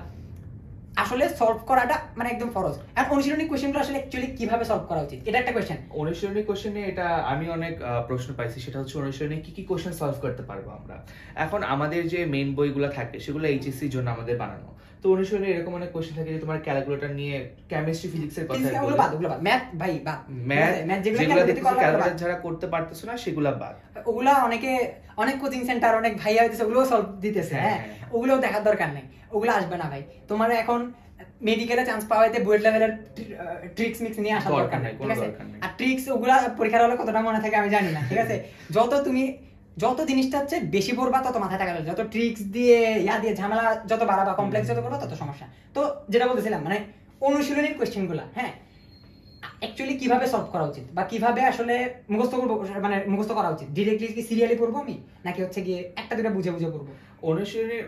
আসলে সলভ করাটা মানে একদম ফরজ। আর অনুশীলনী কোশ্চেনগুলো আসলে অ্যাকচুয়ালি কিভাবে সলভ করা উচিত, এটা একটা কোশ্চেন। অনুশীলনী কোশ্চেনে এটা আমি অনেক প্রশ্ন পাইছি, সেটা হচ্ছে অনুশীলনী কি কি কোশ্চেন সলভ করতে পারবো আমরা। এখন আমাদের যে মেইন বইগুলো থাকে সেগুলো এইচএসসি জন্য আমাদের বানানো, তো অনুশীলনে এরকম অনেক কোশ্চেন থাকে যে তোমার ক্যালকুলেটর নিয়ে কেমিস্ট্রি ফিজিক্সের কথা বলে, ওগুলো বাদ, ওগুলো বাদ, ম্যাথ ভাই বাদ, ম্যাথ যেগুলো ক্যালকুলেটর যারা করতে পারতেছ না সেগুলো বাদ। ওগুলা অনেক কোচিং সেন্টার অনেক ভাইয়া হইতেছে ওগুলো সলভ দিতেছে, হ্যাঁ ওগুলো দেখার দরকার নেই, ওগুলো আসবে না ভাই। তোমার এখন মেডিকেলে চান্স পাওয়াইতে বুয়েট লেভেলের ট্রিক্স মিক্স নিয়ে আসার দরকার নেই, ঠিক আছে। আর ট্রিক্স ওগুলা পরীক্ষার হলে কতটা মনে থাকে আমি জানি না, ঠিক আছে। যত জিনিসটা হচ্ছে বেশি পড়বা তত মাথায় টাকা, যত ট্রিক্স দিয়ে দিয়ে ঝামেলা যত বাড়াবা, কমপ্লেক্স যত করবা তত সমস্যা। তো যেটা বলতেছিলাম মানে অনুশীলনীর কোয়েশ্চেন গুলা, হ্যাঁ অ্যাকচুয়ালি কিভাবে সলভ করা উচিত বা কিভাবে আসলে মুখস্থ করবো, মানে মুখস্থ করা উচিত, ডিরেক্টলি কি সিরিয়ালি পড়বো আমি, নাকি হচ্ছে গিয়ে একটা দুটা বুঝে বুঝে পড়বো?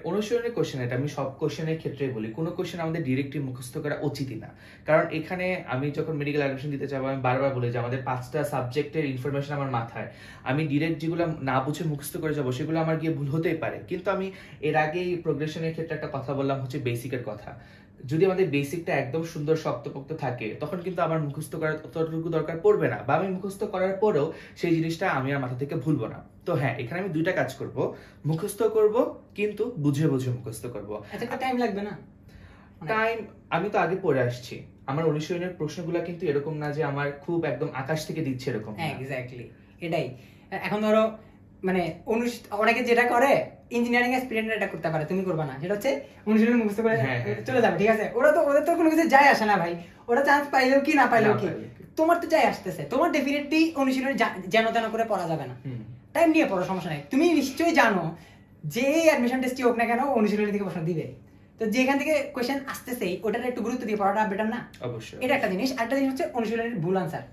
অনুশীলনের কোশ্চেন, এটা আমি সব কোশ্চেনের ক্ষেত্রে বলি, কোনো কোশ্চেন আমাদের ডিরেক্টলি মুখস্থ করা উচিতই না। কারণ এখানে আমি যখন মেডিকেল অ্যাডমিশন দিতে যাবো আমি বারবার বলি যে আমাদের 5টা সাবজেক্টের ইনফরমেশন আমার মাথায়, আমি ডিরেক্ট যেগুলো না বুঝে মুখস্থ করে যাবো সেগুলো আমার গিয়ে ভুল হতেই পারে। কিন্তু আমি এর আগেই প্রোগ্রেশনের ক্ষেত্রে একটা কথা বললাম হচ্ছে বেসিকের কথা, যদি আমাদের বেসিকটা একদম সুন্দর শক্তপোক্ত থাকে তখন কিন্তু আমার মুখস্থ করার ততটুকু দরকার পড়বে না, বা আমি মুখস্থ করার পরেও সেই জিনিসটা আমি আর মাথা থেকে ভুলবো না। তো হ্যাঁ, এখানে আমি দুইটা কাজ করব, মুখস্থ করব কিন্তু বুঝে বুঝে মুখস্থ করব। আচ্ছা, টাইম লাগবে না? টাইম আমি তো আগে পড়ে আসছি, আমার অনুশীলনের প্রশ্নগুলো কিন্তু এরকম না যে আমার খুব একদম আকাশ থেকে দিচ্ছে এরকম। এক্স্যাক্টলি এটাই। এখন ধরো মানে অনেকে যেটা করে ইঞ্জিনিয়ারিং স্টুডেন্টরা এটা করতে পারে, তুমি করবে না, সেটা হচ্ছে অনুশীলন মুখস্থ করে চলে যাবে, ঠিক আছে। ওদের তো কোনো কিছু যায় আসে না ভাই, ওরা চান্স পাইলেও কি না পাইলেও কি, তোমার তো যায় আসতেছে, তোমার ডেফিনেটলি অনুশীলন যেন তেন করে পড়া যাবে না, টাইম নিয়ে পড়ার সমস্যা নাই। তুমি নিশ্চয়ই জানো যে অ্যাডমিশন টেস্টই হোক না কেন অনুশীলনী থেকে প্রশ্ন দিবে, তো যেখান থেকে কোয়েশ্চেন আসতেছে ওটার একটু গুরুত্ব দিয়ে পড়াটা বেটার না? অবশ্যই, এটা একটা জিনিস। আরেকটা জিনিস হচ্ছে অনুশীলনের ভুল আনসার,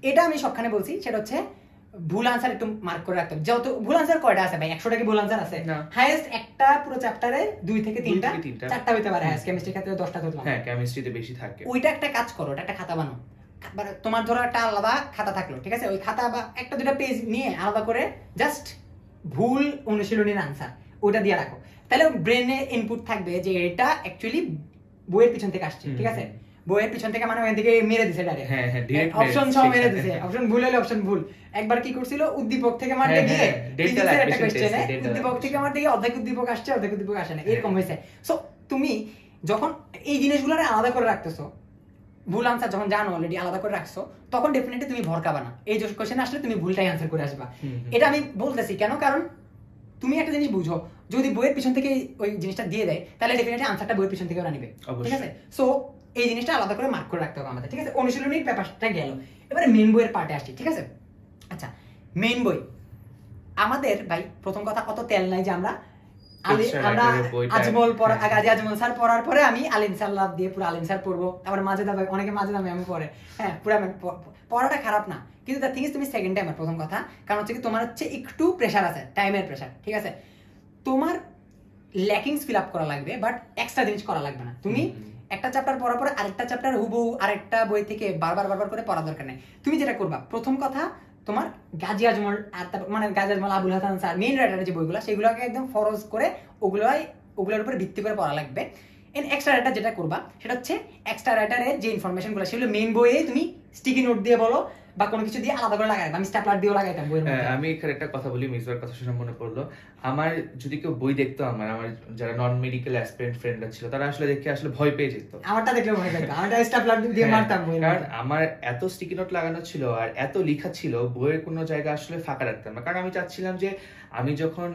এটা আমি সবখানে বলছি, সেটা হচ্ছে ভুল আনসার একটু মার্ক করে রাখতে হবে। যত ভুল আনসার কয়টা আছে ভাই? 100টা কি ভুল আনসার আছে? হাইয়েস্ট একটা পুরো চ্যাপ্টারে 2 থেকে 3টা 4টা হইতে পারে, হাইয়েস্ট কেমিস্ট্রির ক্ষেত্রে 10টা ধরলাম, হ্যাঁ কেমিস্ট্রিতে বেশি থাকে। ওইটা একটা কাজ করো, এটা একটা খাতা বানাও, তোমার ধরো একটা আলাদা খাতা থাকলো, ঠিক আছে, ওই খাতা বা একটা দুটা পেজ নিয়ে আলাদা করে জাস্ট ভুল অনুশীলনীর আনসার ওইটা দিয়ে রাখো, তাহলে ব্রেনে ইনপুট থাকবে যে এটা অ্যাকচুয়ালি বইয়ের পিছন থেকে আসছে, ঠিক আছে। বইয়ের পিছন থেকে মানে ওখান থেকে মেরে দিছে ডাইরেক্ট, অপশন সহ মেরে দিছে, অপশন ভুল হলে অপশন ভুল। একবার কি করছিল, উদ্দীপক থেকে মারতে গিয়ে একটা কোশ্চেনে উদ্দীপক থেকে মারতে গিয়ে অর্ধেক উদ্দীপক আসছে অর্ধেক উদ্দীপক আসে না, এরকম হয়েছে। সো তুমি যখন এই জিনিসগুলো আলাদা করে রাখতেছো, ভুল আনসার যখন জানো অলরেডি আলাদা করে রাখছো, তখন ডেফিনেটলি তুমি ভরকাবা না, এই যে কোশ্চেন আসলে তুমি ভুলটাই আনসার করে আসবা। এটা আমি বলতেছি কেন, কারণ তুমি একটা জিনিস বুঝো, যদি বইয়ের পিছন থেকে ওই জিনিসটা দিয়ে দেয় তাহলে ডেফিনেটলি আনসারটা বইয়ের পিছন থেকে ওরা নিবে, ঠিক আছে। সো এই জিনিসটা আলাদা করে মার্ক করে রাখতে হবে আমাদের, ঠিক আছে। অনুশীলনীর ব্যাপারটা গেল, এবারে মেইন বইয়ের পার্টে আসছি, ঠিক আছে। আচ্ছা, মেইন বই আমাদের ভাই প্রথম কথা অত তেল নাই যে আমরা আজমল গাজী আজমল স্যার পড়ার পরে আমি আলিম সাল্লাহ দিয়ে পুরো আলিম স্যার পড়বো, তারপরে মাজেদা ভাই, অনেকে মাজেদা ম্যাম পড়ে, হ্যাঁ পুরো পড়াটা খারাপ না, কিন্তু দ্য থিং ইজ তুমি সেকেন্ড টাইমের প্রথম কথা, কারণ হচ্ছে কি তোমার হচ্ছে একটু প্রেশার আছে, টাইমের প্রেশার, ঠিক আছে। তোমার ল্যাকিংস ফিল আপ করা লাগবে, বাট এক্সট্রা জিনিস করা লাগবে না। তুমি একটা চ্যাপ্টার পড়ার পরে আরেকটা চ্যাপ্টার হুবহু আরেকটা বই থেকে বারবার করে পড়া দরকার নেই। তুমি যেটা করবা, প্রথম কথা তোমার গাজী আজমল আর মানে গাজী আজমল, আবুল হাসান স্যার মেইন রাইটারের যে বইগুলো সেগুলোকে একদম ফরজ করে ওগুলোর উপরে ভিত্তি করে পড়া লাগবে। এক্সট্রা রাইটার যেটা করবা সেটা হচ্ছে এক্সট্রা রাইটারের যে ইনফরমেশনগুলো সেগুলো মেইন বইয়ে তুমি স্টিকি নোট দিয়ে বলো বা কোনো কিছু দিয়ে আলাদা করে লাগাই, আমি স্ট্যাপলার দিয়েও লাগাইতাম বইয়ের মধ্যে। আমি এখানে একটা কথা বলি, মিসবার কথা শুনে মনে পড়লো, আমার যদি কেউ বই দেখতো, আমার যারা নন মেডিকেল অ্যাসপিরেন্ট ফ্রেন্ডরা ছিল তারা আসলে দেখে আসলে ভয় পেয়ে যেত, আমারটা দেখলে ভয় পেত, আমারটা স্ট্যাপলার দিয়ে মারতাম বই, কারণ আমার এত স্টিকি নোট লাগানো ছিল আর এত লেখা ছিল, বইয়ের কোনো জায়গা আসলে ফাঁকা রাখতাম না। কারণ আমি চাচ্ছিলাম যে আমি যখন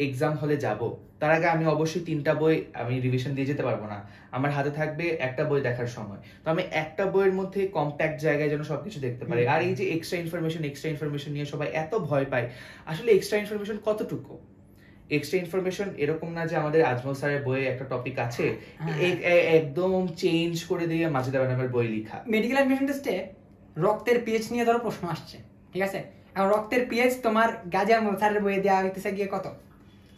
এক্সাম হলে যাব তার আগে আমি অবশ্যই 3টা বই আমি রিভিশন দিয়ে যেতে পারবো না, আমার হাতে থাকবে একটা বই দেখার সময়, তো আমি একটা বইয়ের মধ্যে কম্প্যাক্ট জায়গায় যেন সবকিছু দেখতে পারি। আর এই যে এক্সট্রা ইনফরমেশন নিয়ে সবাই এত ভয় পায়, আসলে এক্সট্রা ইনফরমেশন কতটুকু? এক্সট্রা ইনফরমেশন এরকম না যে আমাদের আজমল স্যারের বইয়ে একটা টপিক আছে একদম চেঞ্জ করে দিয়ে মাজেদা ম্যাডামের বই লেখা। মেডিকেল অ্যাডমিশন টেস্টে রক্তের পিএইচ নিয়ে ধরো প্রশ্ন আসছে, ঠিক আছে, এখন রক্তের পিএইচ তোমার গাজী আলম স্যারের বইয়ে দেওয়া হইতেছে গিয়ে কত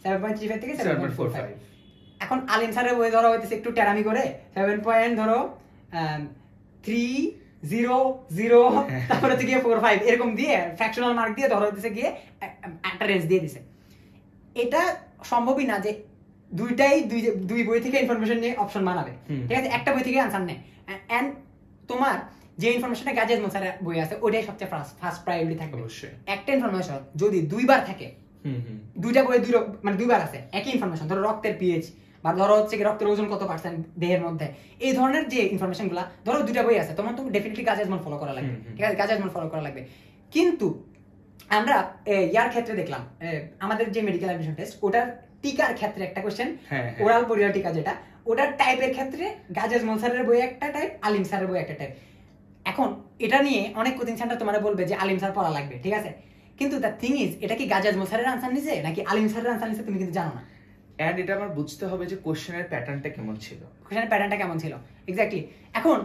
7.35 থেকে 7.45। এখন আলিম স্যারের বইয়ে ধরা হইতেছে একটু টেরামি করে 7 ধরো 3.00 তারপরে হচ্ছে গিয়ে 4.5 এরকম দিয়ে ফ্র্যাকশনাল মার্ক দিয়ে ধরা হইতেছে গিয়ে একটা রেঞ্জ দিয়ে দিছে। এটা সম্ভবই না যে দুইটাই দুই বই থেকে ইনফরমেশন নিয়ে অপশন বানাবে, ঠিক আছে, একটা বই থেকে আনসার নেয়। এন্ড তোমার যে ইনফরমেশনটা গাজী আজমল স্যারের বই আছে ওটাই সবচেয়ে ফার্স্ট প্রায়োরিটি থাকবে। একটা ইনফরমেশন যদি দুইবার থাকে, দুইটা বই মানে দুইবার আছে একই ইনফরমেশন, ধরো রক্তের পিএইচ বা ধরো হচ্ছে কি রক্তের ওজন কত পার্সেন্ট দেহের মধ্যে, এই ধরনের যে ইনফরমেশন গুলা ধরো দুইটা বই আছে, তোমার তো ডেফিনেটলি গাজী আজমল ফলো করা লাগবে, ঠিক আছে, গাজী আজমল ফলো করা লাগবে। কিন্তু আমরা ইয়ার ক্ষেত্রে দেখলাম আমাদের যে মেডিকেল অ্যাডমিশন টেস্ট ওটার টিকার ক্ষেত্রে একটা কোশ্চেন, ওরাল পরিবার টিকা যেটা, ওটার টাইপের ক্ষেত্রে গাজী আজমল স্যারের বই একটা টাইপ, আলিম স্যারের বই একটা টাইপ। এখন এটা নিয়ে অনেক কোচিং সেন্টার তোমার বলবে যে আলিম স্যার পড়া লাগবে, ঠিক আছে, কিন্তু দ্য থিং ইজ এটা কি গাজী আজমল স্যারের আনসার নিছে নাকি আলিম স্যারের আনসার নিছে তুমি কিন্তু জানো না। এন্ড এটা আমার বুঝতে হবে যে কোশ্চেনের প্যাটার্নটা কেমন ছিল, এক্স্যাক্টলি। এখন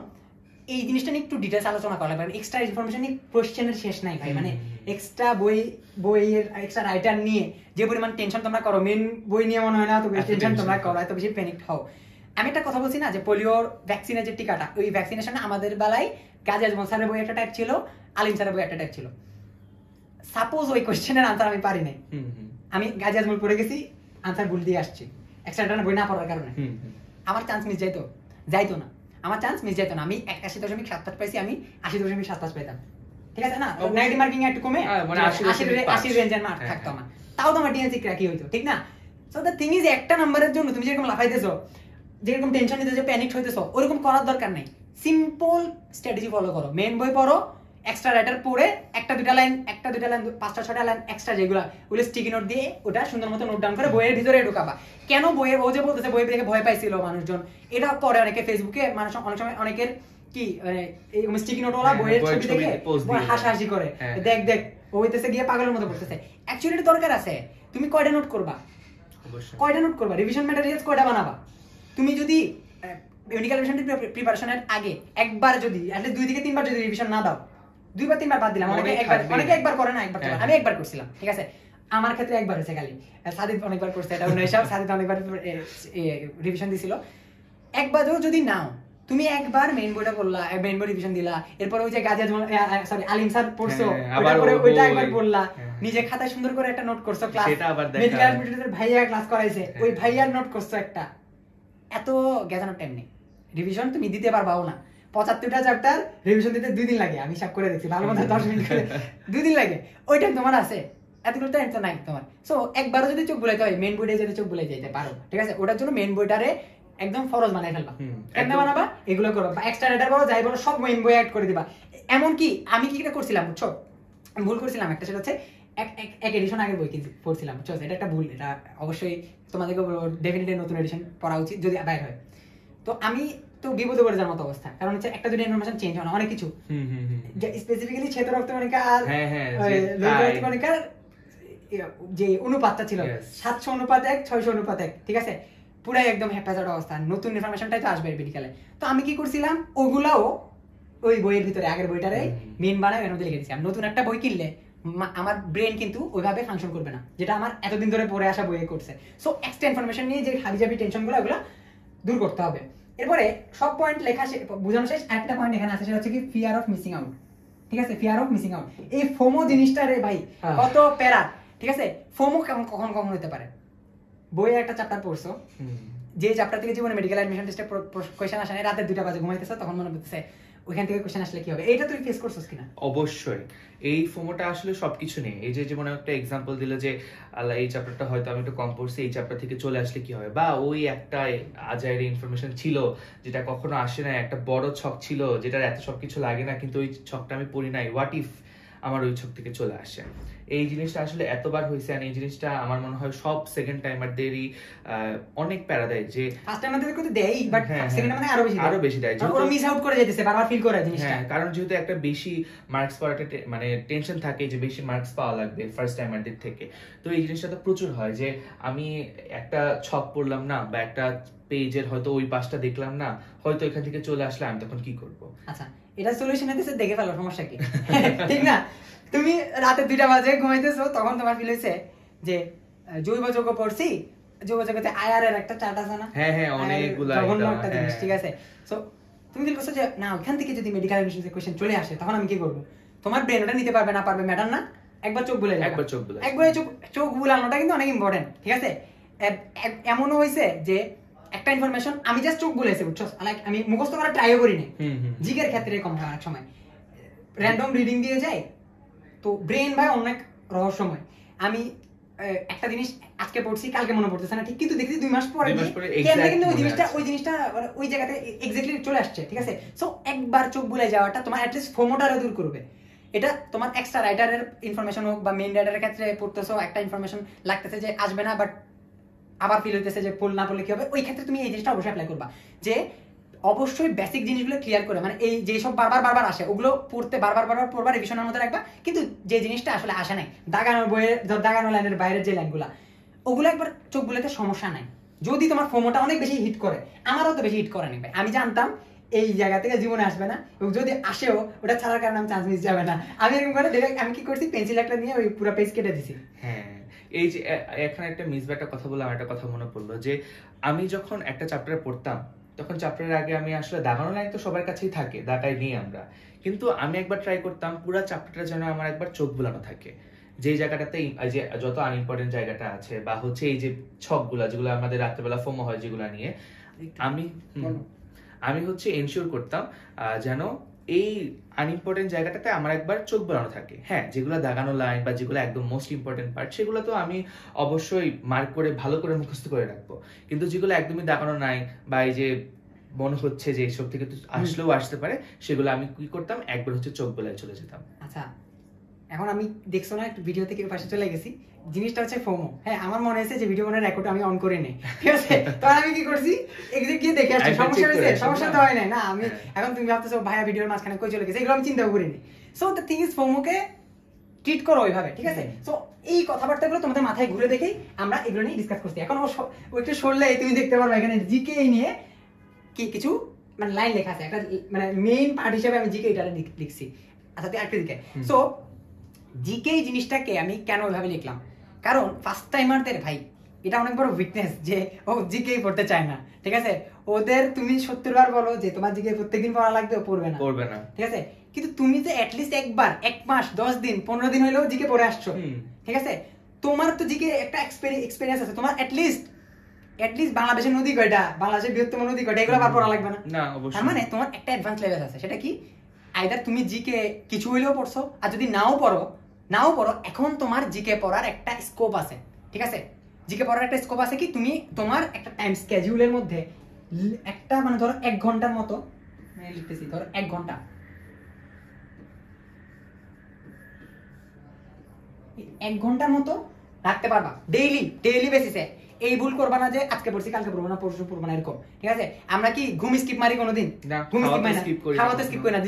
এই জিনিসটা নিয়ে একটু ডিটেইলস আলোচনা করা লাগবে, এক্সট্রা ইনফরমেশন নিয়ে কোশ্চেনের শেষ নাই ভাই, মানে এক্সট্রা বইয়ের এক্সট্রা রাইটার নিয়ে যে পরিমাণ টেনশন তোমরা করো, মেন বই নিয়ে মনে হয় না তো বেশি টেনশন তোমরা করো, এত বেশি প্যানিক হও। আমি একটা কথা বলছি না যে পোলিওর ভ্যাকসিনের যে টিকাটা, ওই ভ্যাকসিনেশন আমাদের বেলায় গাজী আজমল স্যারের বই একটা টাইপ ছিল, আলিম স্যারের বই একটা টাইপ ছিল। সাপোজ ওই কোশ্চেনের আনসার আমি পারি নাই, আমি গাজী আজমল পড়ে গেছি, আনসার ভুল দিয়ে আসছি এক্সট্রা বই না পড়ার কারণে, আমার চান্স মিস যাইতো না, আমার চান্স মিস যাইতো না। আমি 81.7 পাইছি, আমি 80.7 পাইতাম, ঠিক আছে না, নেগেটিভ মার্কিং একটু কমে 80 রেঞ্জের মার্ক থাকতো আমার, তাও তো আমার ডিএনসি ক্র্যাকই হইতো, ঠিক না। সো দ্য থিং ইজ একটা নাম্বারের জন্য তুমি যেরকম লাফাইতেছো, যেরকম টেনশন নিতেছো, প্যানিক হইতেছো, ওরকম করার দরকার নাই। সিম্পল স্ট্র্যাটেজি ফলো করো, মেইন বই পড়ো, এক্সট্রা রাইটার পড়ে একটা দুইটা লাইন 5-6টা লাইন এক্সট্রা যেগুলো ওগুলো স্টিকি নোট দিয়ে ওটা সুন্দর মতো নোট ডাউন করে বইয়ের ভিতরে ঢোকাবা। কেন বইয়ের, ও যে বলতেছে বই দেখে ভয় পাইছিল মানুষজন, এটা করে অনেকে ফেসবুকে, মানুষ অনেক সময় অনেকের কি এই স্টিকি নোট ওলা বইয়ের ছবি দেখে হাসাহাসি করে, দেখ ও হইতেছে গিয়ে পাগলের মতো পড়তেছে। অ্যাকচুয়ালি এটা দরকার আছে, তুমি কয়টা নোট করবা, রিভিশন ম্যাটেরিয়ালস কয়টা বানাবা। তুমি যদি মেডিকেল প্রিপারেশনের আগে একবার যদি অ্যাটলিস্ট 2 থেকে 3 বার যদি রিভিশন না দাও, 2 বা 3 বার বাদ দিলাম, অনেকে একবার করে না, একবার করে, আমি একবার করছিলাম, ঠিক আছে, আমার ক্ষেত্রে একবার হয়েছে খালি, সাদিদ অনেকবার করছে, এটা সাদিদ অনেকবার রিভিশন দিছিল। একবারও যদি নাও, তুমি একবার মেইন বইটা পড়লা, মেইন বই রিভিশন দিলা, এরপর ওই যে গাজী আজমল সরি আলিম স্যার পড়ছো, ওইটা একবার পড়লা, নিজে খাতায় সুন্দর করে একটা নোট করছো, ক্লাস মেডিকেল অ্যাডমিশনের ভাইয়া ক্লাস করাইছে, ওই ভাইয়ার নোট করছো একটা, এত গেজানোর টাইম নেই, রিভিশন তুমি দিতে পারবাও না। 75টা চ্যাপ্টার রিভিশন দিতে 2 দিন লাগে, আমি হিসাব করে দেখছি, ভালো মতো 10 মিনিট করে 2 দিন লাগে, ওই টাইম তোমার আছে, এতগুলো টাইম তো নাই তোমার। সো একবারও যদি চোখ বুলাইতে হয়, মেইন বইটা যদি চোখ বুলাই যেতে পারো, ঠিক আছে, ওটার জন্য মেইন বইটারে একদম ফরজ বানাই ফেলবা, কেমনে বানাবা এগুলো করবা, বা এক্সট্রা রাইটার বলো যাই বলো সব মেইন বই অ্যাড করে দিবা। এমন কি আমি কি করছিলাম বুঝছো, আমি ভুল করছিলাম একটা, সেটা হচ্ছে এক এডিশন আগের বই কিনতে পড়ছিলাম, বুঝছো, এটা একটা ভুল, এটা অবশ্যই তোমাদেরকে ডেফিনেটলি নতুন এডিশন পড়া উচিত যদি বাইর হয়। তো আমি তো বিপদে পড়ে যাওয়ার মতো অবস্থা, কারণ হচ্ছে একটা দুটো ইনফরমেশন চেঞ্জ হয় না, অনেক কিছু, স্পেসিফিক্যালি শ্বেত রক্তকণিকা আর লোহিত রক্তকণিকার যে অনুপাতটা ছিল 700:1 600:1, ঠিক আছে, পুরাই একদম হ্যাপাজার্ড অবস্থা, নতুন ইনফরমেশনটাই তো আসবে মেডিকেলে। তো আমি কি করছিলাম, ওগুলাও ওই বইয়ের ভিতরে আগের বইটারে মেইন বানায় এর মধ্যে লিখে দিয়েছি। আমি নতুন একটা বই কিনলে আমার ব্রেন কিন্তু ওইভাবে ফাংশন করবে না, যেটা আমার এতদিন ধরে পড়ে আসা বইয়ে করছে। সো এক্সট্রা ইনফরমেশন নিয়ে যে হাবিজাবি টেনশনগুলো ওগুলো দূর করতে হবে। এরপরে সব পয়েন্ট লেখা বোঝানো শেষ, একটা পয়েন্ট এখানে আছে, সেটা হচ্ছে কি ফিয়ার অফ মিসিং আউট, ঠিক আছে, ফিয়ার অফ মিসিং আউট। এই ফোমো জিনিসটা রে ভাই কত প্যারা, ঠিক আছে, ফোমো কখন হতে পারে, বইয়ে একটা চ্যাপ্টার পড়ছো, যে চ্যাপ্টার থেকে জীবনে মেডিকেল অ্যাডমিশন টেস্টে কোশ্চেন আসে না, রাতে 2টা বাজে ঘুমাইতেছে, তখন মনে করতেছে ওইখান থেকে কোশ্চেন আসলে কি হবে, এইটা তুই ফেস করছিস কিনা? অবশ্যই এই ফোমোটা আসলে সবকিছু নেই, এই যে যেমন একটা এক্সাম্পল দিল যে আল্লাহ এই চ্যাপ্টারটা হয়তো আমি একটু কম পড়ছি, এই চ্যাপ্টার থেকে চলে আসলে কি হবে, বা ওই একটা আজাইর ইনফরমেশন ছিল যেটা কখনো আসে না, একটা বড় ছক ছিল যেটার এত সবকিছু লাগে না, কিন্তু ওই ছকটা আমি পড়ি নাই, হোয়াট ইফ আমার ওই ছক থেকে চলে আসে। এই জিনিসটা আসলে এতবার হয়েছে, আর এই জিনিসটা আমার মনে হয় সব সেকেন্ড টাইমারদেরই অনেক প্যারা দেয়, যে ফার্স্ট টাইমারদের কিন্তু দেয়, বাট সেকেন্ড মানে আরো বেশি দেয়, ওরা মিস আউট করে যেতেছে, বারবার ফিল করে জিনিসটা, কারণ যেহেতু একটা বেশি মার্কস পাওয়ার একটা মানে টেনশন থাকে যে বেশি মার্কস পাওয়া লাগবে ফার্স্ট টাইমারদের থেকে। তো এই জিনিসটা তো প্রচুর হয় যে আমি একটা ছক পড়লাম না, বা একটা পেজের হয়তো ওই পাশটা দেখলাম না, হয়তো এখান থেকে চলে আসলে আমি তখন কি করব? আচ্ছা, এটা সলিউশন হতেছে দেখে ফেলো, সমস্যা কি, ঠিক না? তুমি রাতে 2টা বাজে ঘুমাইতেছো, তখন তোমার ফিল হয়েছে যে জৈব যৌগ পড়ছি, জৈব যৌগতে আয়ার এর একটা চার্ট আছে না? হ্যাঁ হ্যাঁ, অনেকগুলো জঘন্য একদম, একটা জিনিস, হ্যাঁ। ঠিক আছে? সো তুমি ফিল করছো যে না, ওখান থেকে যদি মেডিকেল অ্যাডমিশনের কোশ্চেন চলে আসে তখন আমি কি করবো? তোমার ব্রেন ওটা নিতে পারবে না পারবে ম্যাটার না, একবার চোখ বুলে যাবে। একবার চোখ বুলে যাবে। একবার চোখ বুলানোটা কিন্তু অনেক ইম্পর্টেন্ট, ঠিক আছে? এমনও হয়েছে যে একটা ইনফরমেশন আমি জাস্ট চোখ বুলেছি, বুঝছো, লাইক আমি মুখস্থ করা ট্রাইও করি না। জিকের ক্ষেত্রে কম হয় অনেক সময়, র্যান্ডম রিডিং দিয়ে যায়, তো ব্রেন ভাই অনেক রহস্যময়। আমি একটা জিনিস আজকে পড়ছি, কালকে মনে পড়তেছে না ঠিক, কিন্তু দেখছি 2 মাস পরে কিন্তু ওই জিনিসটা ওই জায়গাতে এক্স্যাক্টলি চলে আসছে, ঠিক আছে? সো একবার চোখ বুলে যাওয়াটা তোমার অ্যাটলিস্ট ফোমোটারে দূর করবে। এটা তোমার এক্সট্রা রাইটারের ইনফরমেশন হোক বা মেইন রাইটারের ক্ষেত্রে পড়তেছো, একটা ইনফরমেশন লাগতেছে যে আসবে না, বাট আবার ফিল হইতেছে যে পড় না পড়লে কি হবে, ওই ক্ষেত্রে তুমি এই জিনিসটা অবশ্যই অ্যাপ্লাই করবা যে অবশ্যই বেসিক জিনিসগুলো ক্লিয়ার করে, মানে এই যে সব বারবার আসে ওগুলো পড়তে বারবার পড়বা, রিভিশনের মধ্যে রাখবা, কিন্তু যে জিনিসটা আসলে আসে নাই, দাগানো লাইনের বাইরের যে লাইনগুলা, ওগুলো একবার চোখ বুলাতে সমস্যা নাই। যদি তোমার ফোমোটা অনেক বেশি হিট করে, আমারও তো বেশি হিট করে নি ভাই, আমি জানতাম এই জায়গা থেকে জীবনে আসবে না, এবং যদি আসেও ওটা ছাড়ার কারণে আমি চান্স মিস যাবে না, আমি এরকম করে আমি কি করছি, পেন্সিল একটা নিয়ে ওই পুরো পেজ কেটে দিছি। হ্যাঁ, এই যে এখানে একটা মিসব্যাটার কথা বলে আমার একটা কথা মনে পড়লো যে আমি যখন একটা চ্যাপ্টার পড়তাম তখন চ্যাপ্টারের আগে আমি আসলে দাগানো লাইন তো সবার কাছেই থাকে, দাগাই নিই আমরা, কিন্তু আমি একবার ট্রাই করতাম পুরো চ্যাপ্টারটা যেন আমার একবার চোখ বুলানো থাকে, যে জায়গাটাতে যে যত আনইম্পর্টেন্ট জায়গাটা আছে বা হচ্ছে এই যে ছকগুলা যেগুলো আমাদের রাত্রেবেলা ফোমো হয় যেগুলো নিয়ে, আমি হচ্ছে এনশিওর করতাম যেন এই আনইম্পর্টেন্ট জায়গাটাতে আমার একবার চোখ বোলানো থাকে। হ্যাঁ, যেগুলো দাগানো লাইন বা যেগুলো একদম মোস্ট ইম্পর্টেন্ট পার্ট সেগুলো তো আমি অবশ্যই মার্ক করে ভালো করে মুখস্থ করে রাখবো, কিন্তু যেগুলো একদমই দাগানো নাই বা এই যে মনে হচ্ছে যে এসব থেকে তো আসলেও আসতে পারে, সেগুলো আমি কি করতাম, একবার হচ্ছে চোখ বোলায় চলে যেতাম। আচ্ছা, এখন আমি দেখছো না একটু ভিডিও থেকে পাশে চলে গেছি, জিনিসটা হচ্ছে ফোমো। হ্যাঁ, আমার মনে হয়েছে যে ভিডিও মনে রেকর্ড আমি অন করে নেই, ঠিক আছে? তখন আমি কি করছি, এক্সাক্ট গিয়ে দেখে আসছি, সমস্যা হয়েছে, সমস্যা তো হয় না আমি এখন তুমি ভাবতেছো ভাইয়া ভিডিওর মাঝখানে কই চলে গেছে, এগুলো আমি চিন্তাও করিনি। সো দ্য থিং ইজ ফোমোকে ট্রিট করো ওইভাবে, ঠিক আছে? সো এই কথাবার্তাগুলো তোমাদের মাথায় ঘুরে দেখেই আমরা এগুলো নিয়ে ডিসকাস করছি। এখন ও একটু সরলে তুমি দেখতে পারবে এখানে জিকে নিয়ে কি কিছু মানে লাইন লেখা আছে, একটা মানে মেইন পার্ট হিসেবে আমি জিকে এটা লিখছি। আচ্ছা, তুই একটা দিকে। সো জিকে এই জিনিসটাকে আমি কেন ওইভাবে লিখলাম, কারণ ফার্স্ট টাইমারদের ভাই এটা অনেক বড় উইকনেস যে ও জিকেই পড়তে চায় না, ঠিক আছে? ওদের তুমি 70 বার বলো যে তোমার জিকে প্রত্যেকদিন পড়া লাগবে, ও পড়বে না, ঠিক আছে? কিন্তু তুমি যে অ্যাটলিস্ট একবার 1 মাস 10 দিন 15 দিন হইলেও জিকে পড়ে আসছো, ঠিক আছে? তোমার তো জিকে একটা এক্সপেরিয়েন্স আছে, তোমার অ্যাটলিস্ট বাংলাদেশের নদী কয়টা, বাংলাদেশের বৃহত্তম নদী কয়টা, এগুলো আবার পড়া লাগবে না। তার মানে তোমার একটা অ্যাডভান্স লেভেল আছে, সেটা কি আইদার তুমি জিকে কিছু হইলেও পড়ছো, আর যদি নাও পড়ো এখন তোমার জিকে পড়ার একটা স্কোপ আছে, ঠিক আছে? জিকে পড়ার একটা স্কোপ আছে কি, তুমি তোমার একটা টাইম স্কেডিউলের মধ্যে একটা মানে ধরো 1 ঘন্টার মতো লিখতেছি, ধরো 1 ঘন্টা, 1 ঘন্টার মতো রাখতে পারবা ডেইলি বেসিসে। এই ভুল করবা না যে আজকে পড়ছি কালকে পড়বো না, পরশু পড়বো না, এরকম, ঠিক আছে? আমরা কি ঘুম স্কিপ মারি কোনোদিন? ঘুম স্কিপ মারি না, খাওয়াতে স্কিপ করি না।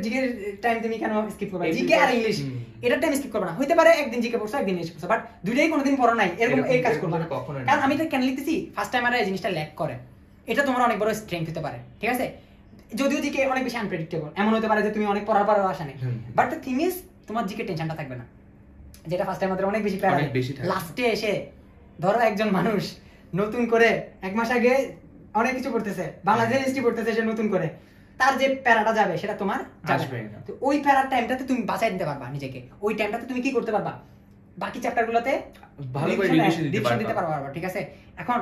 জিকে টাইম তুমি কেন স্কিপ করবা? জিকে আর ইংলিশ এটা টাইম স্কিপ করবা না। হইতে পারে একদিন জিকে পড়ছো, একদিন ইংলিশ পড়ছো, বাট দুইটাই কোনোদিন পড়ো নাই, এরকম এই কাজ করবা না। কারণ আমি এটা কেন লিখতেছি, ফার্স্ট টাইমাররা এই জিনিসটা ল্যাক করে, এটা তোমার অনেক বড় স্ট্রেংথ হতে পারে, ঠিক আছে? যদিও জিকে অনেক বেশি আনপ্রেডিক্টেবল, এমন হতে পারে যে তুমি অনেক পড়ার পরেও আসা নেই, বাট দ্য থিং ইজ তোমার জিকে টেনশনটা থাকবে না, যেটা ফার্স্ট টাইম আমাদের অনেক বেশি প্যারা। লাস্টে এসে ধরো একজন মানুষ নতুন করে 1 মাস আগে অনেক কিছু পড়তেছে, বাংলাদেশের হিস্ট্রি পড়তেছে, সে নতুন করে, তার যে প্যারাটা যাবে সেটা তোমার যাবে না। তো ওই প্যারার টাইমটাতে তুমি বাঁচাই দিতে পারবা নিজেকে, ওই টাইমটাতে তুমি কি করতে পারবা, বাকি চ্যাপ্টারগুলোতে ভালো করে রিভিশন দিতে পারবা, ঠিক আছে? এখন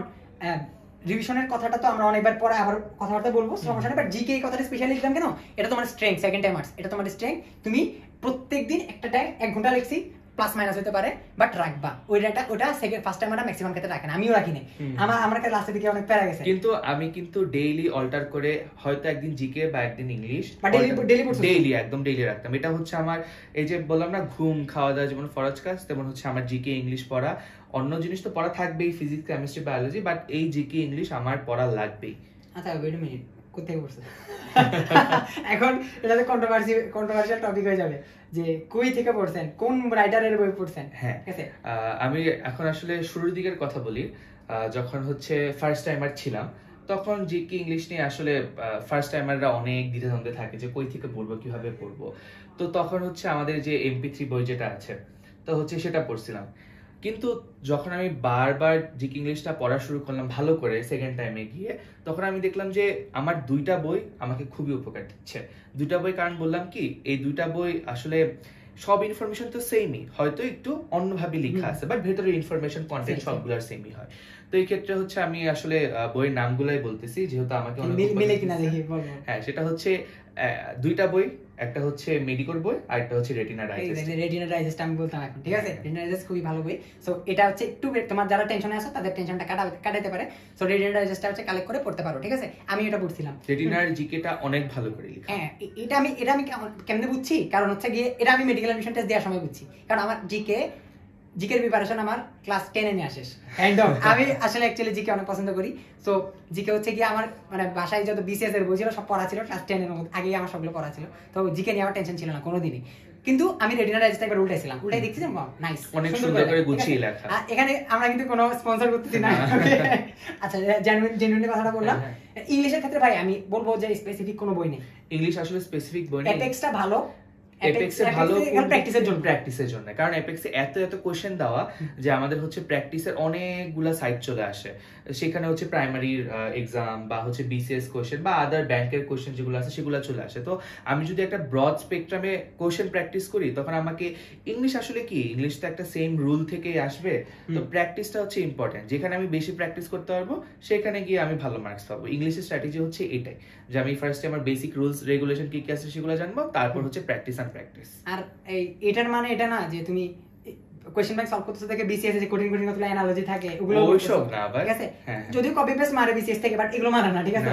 রিভিশনের কথাটা তো আমরা অনেকবার পরে আবার কথাবার্তা বলবো, সমস্যা নেই, বাট জিকে এই কথাটা স্পেশালি লিখলাম কেন, এটা তোমার স্ট্রেংথ, সেকেন্ড টাইমার্স, এটা তোমার স্ট্রেংথ। তুমি প্রত্যেকদিন একটা টাইম 1 ঘন্টা লিখছি, প্লাস মাইনাস হতে পারে, বাট রাখবা ওটা সেকেন্ড ফার্স্ট টাইম আমরা ম্যাক্সিমাম ক্ষেত্রে রাখেন, আমিও রাখি না, আমার কাছে লাস্টের দিকে অনেক প্যারা গেছে। কিন্তু আমি কিন্তু ডেইলি অল্টার করে হয়তো একদিন জিকে বা একদিন ইংলিশ, বা ডেইলি একদম ডেইলি রাখতাম। এটা হচ্ছে আমার এই যে বললাম না, ঘুম খাওয়া দাওয়া যেমন ফরজ কাজ, তেমন হচ্ছে আমার জিকে ইংলিশ পড়া। অন্য জিনিস তো পড়া থাকবেই, ফিজিক্স কেমিস্ট্রি বায়োলজি, বাট এই জিকে ইংলিশ আমার পড়া লাগবেই। আচ্ছা, ওয়েট আ মিনিট, কোথায় পড়ছো? এখন এটাতে কন্ট্রোভার্সিয়াল টপিক হয়ে যাবে যে কই থেকে পড়ছেন, কোন রাইটারের বই পড়ছেন। হ্যাঁ, আমি এখন আসলে শুরুর দিকের কথা বলি, যখন হচ্ছে ফার্স্ট টাইমার ছিলাম, তখন জিকে ইংলিশ নিয়ে আসলে ফার্স্ট টাইমাররা অনেক দ্বিধাদ্বন্দ্বে থাকে যে কই থেকে পড়বো, কিভাবে পড়বো। তো তখন হচ্ছে আমাদের যে MP3 বই যেটা আছে, তো হচ্ছে সেটা পড়ছিলাম। কিন্তু যখন আমি বারবার জিকে ইংলিশটা পড়া শুরু করলাম ভালো করে সেকেন্ড টাইমে গিয়ে, তখন আমি দেখলাম যে আমার দুইটা বই আমাকে খুবই উপকার দিচ্ছে। দুইটা বই কারণ বললাম কি, এই দুইটা বই আসলে সব ইনফরমেশন তো সেমই, হয়তো একটু অন্যভাবে লেখা আছে, বাট ভেতরের ইনফরমেশন কন্টেন্ট সবগুলোর সেমই হয়। তো এই ক্ষেত্রে হচ্ছে আমি আসলে বইয়ের নামগুলাই বলতেছি, যেহেতু আমাকে মিলে কিনা দেখি বলবো। হ্যাঁ, সেটা হচ্ছে দুইটা বই, একটা হচ্ছে মেডিকোর বই আর একটা হচ্ছে রেটিনা ডাইজেস্ট। রেটিনা ডাইজেস্ট আমি বলতাম এখন, ঠিক আছে? রেটিনা ডাইজেস্ট খুবই ভালো বই। সো এটা হচ্ছে একটু তোমার যারা টেনশনে আছো তাদের টেনশনটা কাটাতে পারে। সো রেটিনা ডাইজেস্টটা হচ্ছে কালেক্ট করে পড়তে পারো, ঠিক আছে? আমি এটা পড়ছিলাম। রেটিনার জিকেটা অনেক ভালো করে লেখা। হ্যাঁ, এটা আমি কেমনে বুঝছি, কারণ হচ্ছে গিয়ে এটা আমি মেডিকেল অ্যাডমিশন টেস্ট দেওয়ার সময় বুঝছি। কারণ আমার জিকের প্রিপারেশন আমার ক্লাস 10 এ নিয়ে আসে। আমি আসলে অ্যাকচুয়ালি জিকে অনেক পছন্দ করি। সো জিকে হচ্ছে গিয়ে আমার মানে বাসায় যত বিসিএস এর বই ছিল সব পড়া ছিল, ক্লাস 10 এর মধ্যে আগেই আমার সবগুলো পড়া ছিল। তো জিকে নিয়ে আমার টেনশন ছিল না কোনোদিনই। কিন্তু আমি রেটিনা ডাইজেস্ট একবার উল্টাইছিলাম, উল্টাই দেখছি যে নাইস, অনেক সুন্দর করে গুছিয়ে লেখা। এখানে আমরা কিন্তু কোনো স্পন্সর করতেছি না। আচ্ছা, জেনুইনলি কথাটা বললাম। ইংলিশের ক্ষেত্রে ভাই আমি বলবো যে স্পেসিফিক কোনো বই নেই। ইংলিশ আসলে স্পেসিফিক বই নেই। এপেক্সটা ভালো, এপেক্সে ভালো প্র্যাকটিসের জন্য, কারণ এপেক্সে এত কোশ্চেন দেওয়া যে আমাদের হচ্ছে প্র্যাকটিসের অনেকগুলা সাইট চলে আসে। সেখানে হচ্ছে প্রাইমারির এক্সাম বা হচ্ছে বিসিএস কোশ্চেন বা আদার ব্যাংকের কোশ্চেন যেগুলো আছে সেগুলো চলে আসে। তো আমি যদি একটা ব্রড স্পেকট্রামে কোশ্চেন প্র্যাকটিস করি, তখন আমাকে ইংলিশ আসলে কি, ইংলিশ তো একটা সেম রুল থেকেই আসবে। তো প্র্যাকটিসটা হচ্ছে ইম্পর্টেন্ট। যেখানে আমি বেশি প্র্যাকটিস করতে পারবো সেখানে গিয়ে আমি ভালো মার্কস পাবো। ইংলিশের স্ট্র্যাটেজি হচ্ছে এটাই, যে আমি ফার্স্টে আমার বেসিক রুলস রেগুলেশন কি কি আছে সেগুলো জানবো, তারপর হচ্ছে প্র্যাকটিস। আর এটার মানে এটা না যে তুমি কোশ্চেন ব্যাংক সলভ করতেছো থেকে বিসিএস এ কঠিন কতগুলো অ্যানালজি থাকে ওগুলো ওইসব না, ঠিক আছে? যদিও কপি পেস্ট মারে বিসিএস থেকে, বাট এগুলো মানে না, ঠিক আছে?